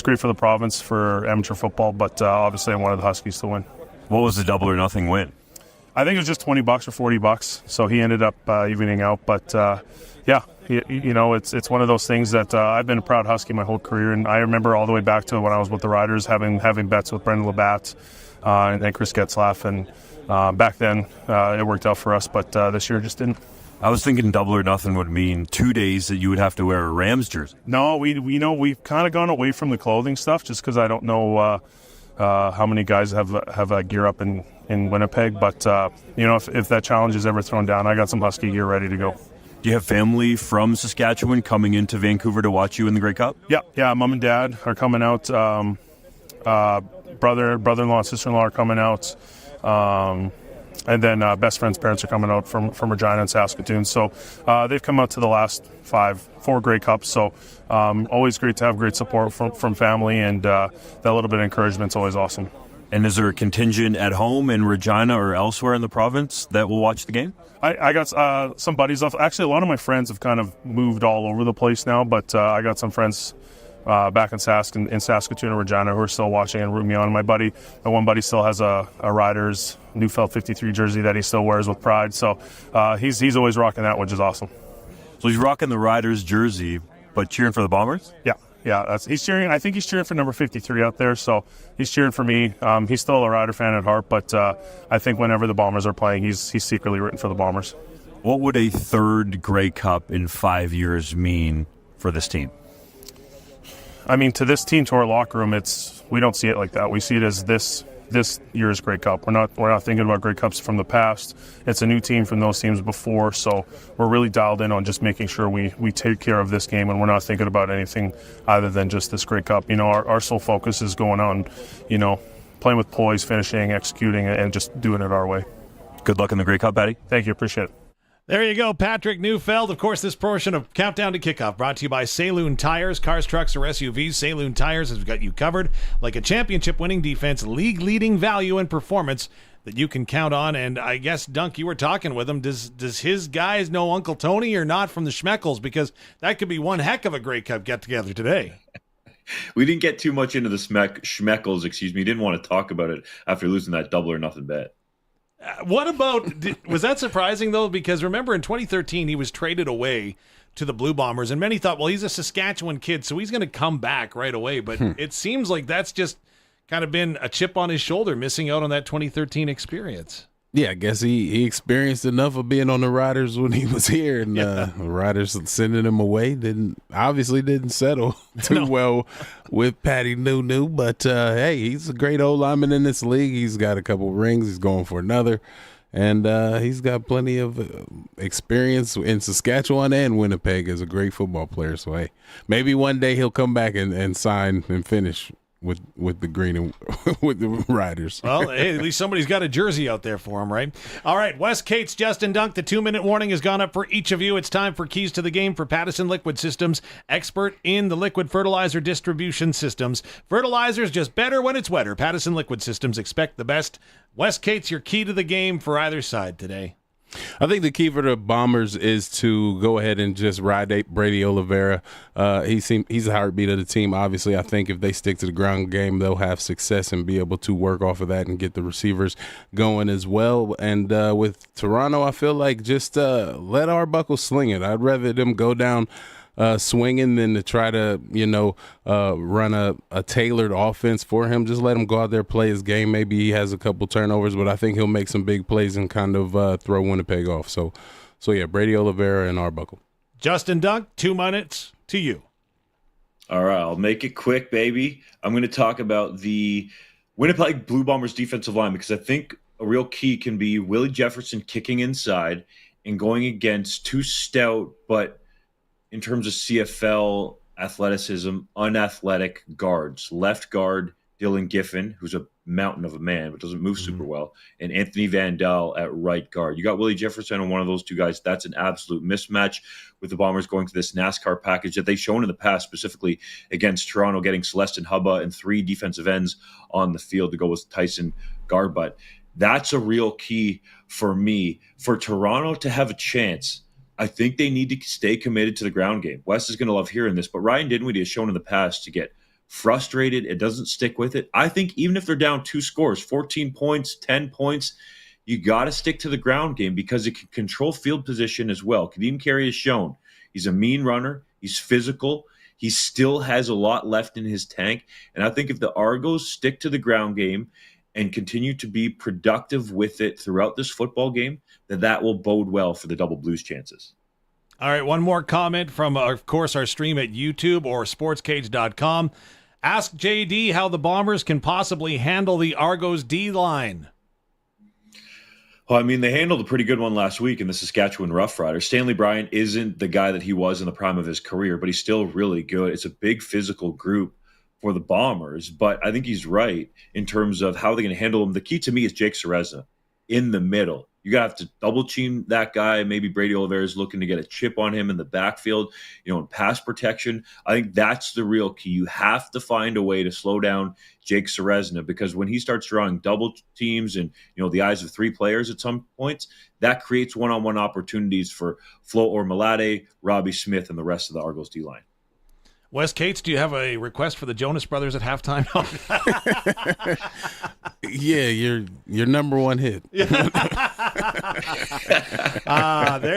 great for the province, for amateur football, but obviously I wanted the Huskies to win. What was the 2-0 win? I think it was just $20 or $40, so he ended up evening out. But yeah, it's one of those things that I've been a proud Husky my whole career, and I remember all the way back to when I was with the Riders, having bets with Brendan Labatt and Chris Getzlaff, and back then it worked out for us, but this year just didn't. I was thinking 2-0 would mean 2 days that you would have to wear a Rams jersey. No, we've kind of gone away from the clothing stuff just because I don't know how many guys have gear up in Winnipeg, but if that challenge is ever thrown down, I got some Husky gear ready to go. Do you have family from Saskatchewan coming into Vancouver to watch you in the Grey Cup? Yeah. Mom and Dad are coming out. Brother-in-law and sister-in-law are coming out. And then best friend's parents are coming out from Regina and Saskatoon. So they've come out to the last 4 Grey Cups. So always great to have great support from family, and that little bit of encouragement's always awesome. And is there a contingent at home in Regina or elsewhere in the province that will watch the game? I got some buddies. Actually, a lot of my friends have kind of moved all over the place now, but I got some friends back in Saskatoon and Regina who are still watching and rooting me on. My one buddy still has a Riders Newfeld 53 jersey that he still wears with pride. So he's always rocking that, which is awesome. So he's rocking the Riders jersey, but cheering for the Bombers? Yeah. He's cheering. I think he's cheering for number 53 out there. So he's cheering for me. He's still a Rider fan at heart, but I think whenever the Bombers are playing, he's secretly rooting for the Bombers. What would a 3rd Grey Cup in 5 years mean for this team? I mean, to this team, to our locker room, we don't see it like that. We see it as this year's Grey Cup. We're not thinking about Grey Cups from the past. It's a new team from those teams before, so we're really dialed in on just making sure we take care of this game, and we're not thinking about anything other than just this Grey Cup. Our sole focus is going on, playing with poise, finishing, executing, and just doing it our way. Good luck in the Grey Cup, Patty. Thank you. Appreciate it. There you go, Patrick Newfeld. Of course, this portion of Countdown to Kickoff brought to you by Saloon Tires. Cars, trucks, or SUVs, Saloon Tires has got you covered. Like a championship-winning defense, league-leading value and performance that you can count on. And I guess, Dunk, you were talking with him. Does his guys know Uncle Tony or not from the Schmekels? Because that could be one heck of a Grey Cup get-together today. We didn't get too much into the Schmekels, Didn't want to talk about it after losing that 2-0 bet. What about, was that surprising, though? Because remember, in 2013, he was traded away to the Blue Bombers, and many thought, well, he's a Saskatchewan kid, so he's going to come back right away. But it seems like that's just kind of been a chip on his shoulder, missing out on that 2013 experience. Yeah, I guess he experienced enough of being on the Riders when he was here, and the Riders sending him away didn't settle too well with Patty Nunu. But hey, he's a great old lineman in this league. He's got a couple rings. He's going for another, and he's got plenty of experience in Saskatchewan and Winnipeg as a great football player. So hey, maybe one day he'll come back and sign and finish with the green and with the Riders. Well, hey, at least somebody's got a jersey out there for him, right? All right, Wes Cates, Justin Dunk, the 2-minute warning has gone up for each of you. It's time for Keys to the Game for Pattison Liquid Systems, expert in the liquid fertilizer distribution systems. Fertilizer's just better when it's wetter. Pattison Liquid Systems, expect the best. Wes Cates, your key to the game for either side today. I think the key for the Bombers is to go ahead and just ride Brady Oliveira. He's the heartbeat of the team. Obviously, I think if they stick to the ground game, they'll have success and be able to work off of that and get the receivers going as well. And with Toronto, I feel like just let Arbuckle sling it. I'd rather them go down swinging than to try to, run a tailored offense for him. Just let him go out there, play his game. Maybe he has a couple turnovers, but I think he'll make some big plays and kind of throw Winnipeg off. So yeah, Brady Oliveira and Arbuckle. Justin Dunk, 2 minutes to you. All right, I'll make it quick, baby. I'm going to talk about the Winnipeg Blue Bombers defensive line because I think a real key can be Willie Jefferson kicking inside and going against two stout but in terms of CFL athleticism, unathletic guards. Left guard, Dylan Giffen, who's a mountain of a man but doesn't move super well, and Anthony Vandal at right guard. You got Willie Jefferson on one of those two guys. That's an absolute mismatch with the Bombers going to this NASCAR package that they've shown in the past, specifically against Toronto, getting Celestin Hubba and 3 defensive ends on the field to go with Tyson Garbutt. That's a real key for me. For Toronto to have a chance, I think they need to stay committed to the ground game. Wes is going to love hearing this, but Ryan Dinwiddie has shown in the past to get frustrated. It doesn't stick with it. I think even if they're down 2 scores, 14 points, 10 points, you got to stick to the ground game because it can control field position as well. Kadeem Carey has shown he's a mean runner. He's physical. He still has a lot left in his tank. And I think if the Argos stick to the ground game and continue to be productive with it throughout this football game, that will bode well for the Double Blues chances. All right, one more comment from, of course, our stream at YouTube or sportscage.com. Ask JD how the Bombers can possibly handle the Argos D-line. Well, I mean, they handled a pretty good one last week in the Saskatchewan Roughriders. Stanley Bryant isn't the guy that he was in the prime of his career, but he's still really good. It's a big physical group for the Bombers, but I think he's right in terms of how they're going to handle him. The key to me is Jake Serezna in the middle. You got to have to double team that guy. Maybe Brady Oliveira is looking to get a chip on him in the backfield, in pass protection. I think that's the real key. You have to find a way to slow down Jake Serezna, because when he starts drawing double teams and, the eyes of 3 players at some points, that creates one-on-one opportunities for Flo Ormalade, Robbie Smith, and the rest of the Argos D-line. Wes Cates, do you have a request for the Jonas Brothers at halftime? Yeah, your number one hit. There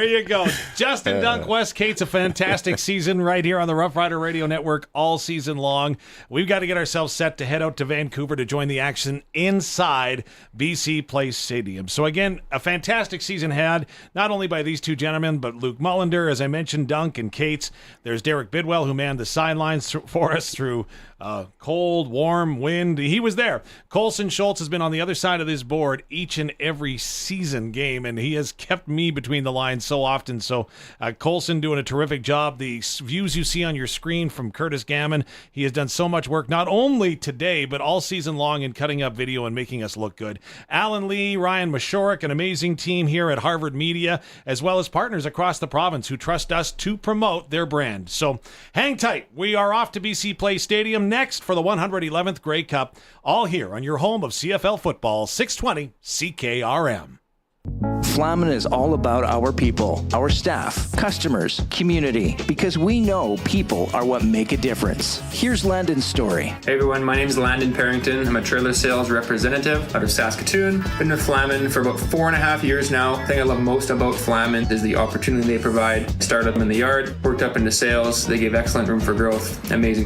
you go. Justin Dunk, Wes Cates, a fantastic season right here on the Rough Rider Radio Network all season long. We've got to get ourselves set to head out to Vancouver to join the action inside BC Place Stadium. So again, a fantastic season had, not only by these 2 gentlemen, but Luke Mullender, as I mentioned, Dunk and Cates. There's Derek Bidwell, who manned the sidelines for us through cold, warm, wind. He was there. Colson Schultz has been on the other side of this board each and every season game, and he has kept me between the lines so often. So Colson doing a terrific job. The views you see on your screen from Curtis Gammon, he has done so much work, not only today, but all season long in cutting up video and making us look good. Alan Lee, Ryan Mashorik, an amazing team here at Harvard Media, as well as partners across the province who trust us to promote their brand. So hang tight. We are off to BC Place Stadium next for the 111th Grey Cup, all here on your home of CFL football, 620 CKRM. Flamin is all about our people, our staff, customers, community, because we know people are what make a difference. Here's Landon's story. Hey everyone, my name is Landon Parrington. I'm a trailer sales representative out of Saskatoon. Been with Flamin for about 4.5 years now. The thing I love most about Flamin is the opportunity they provide. Started them in the yard, worked up into sales. They gave excellent room for growth. Amazing company.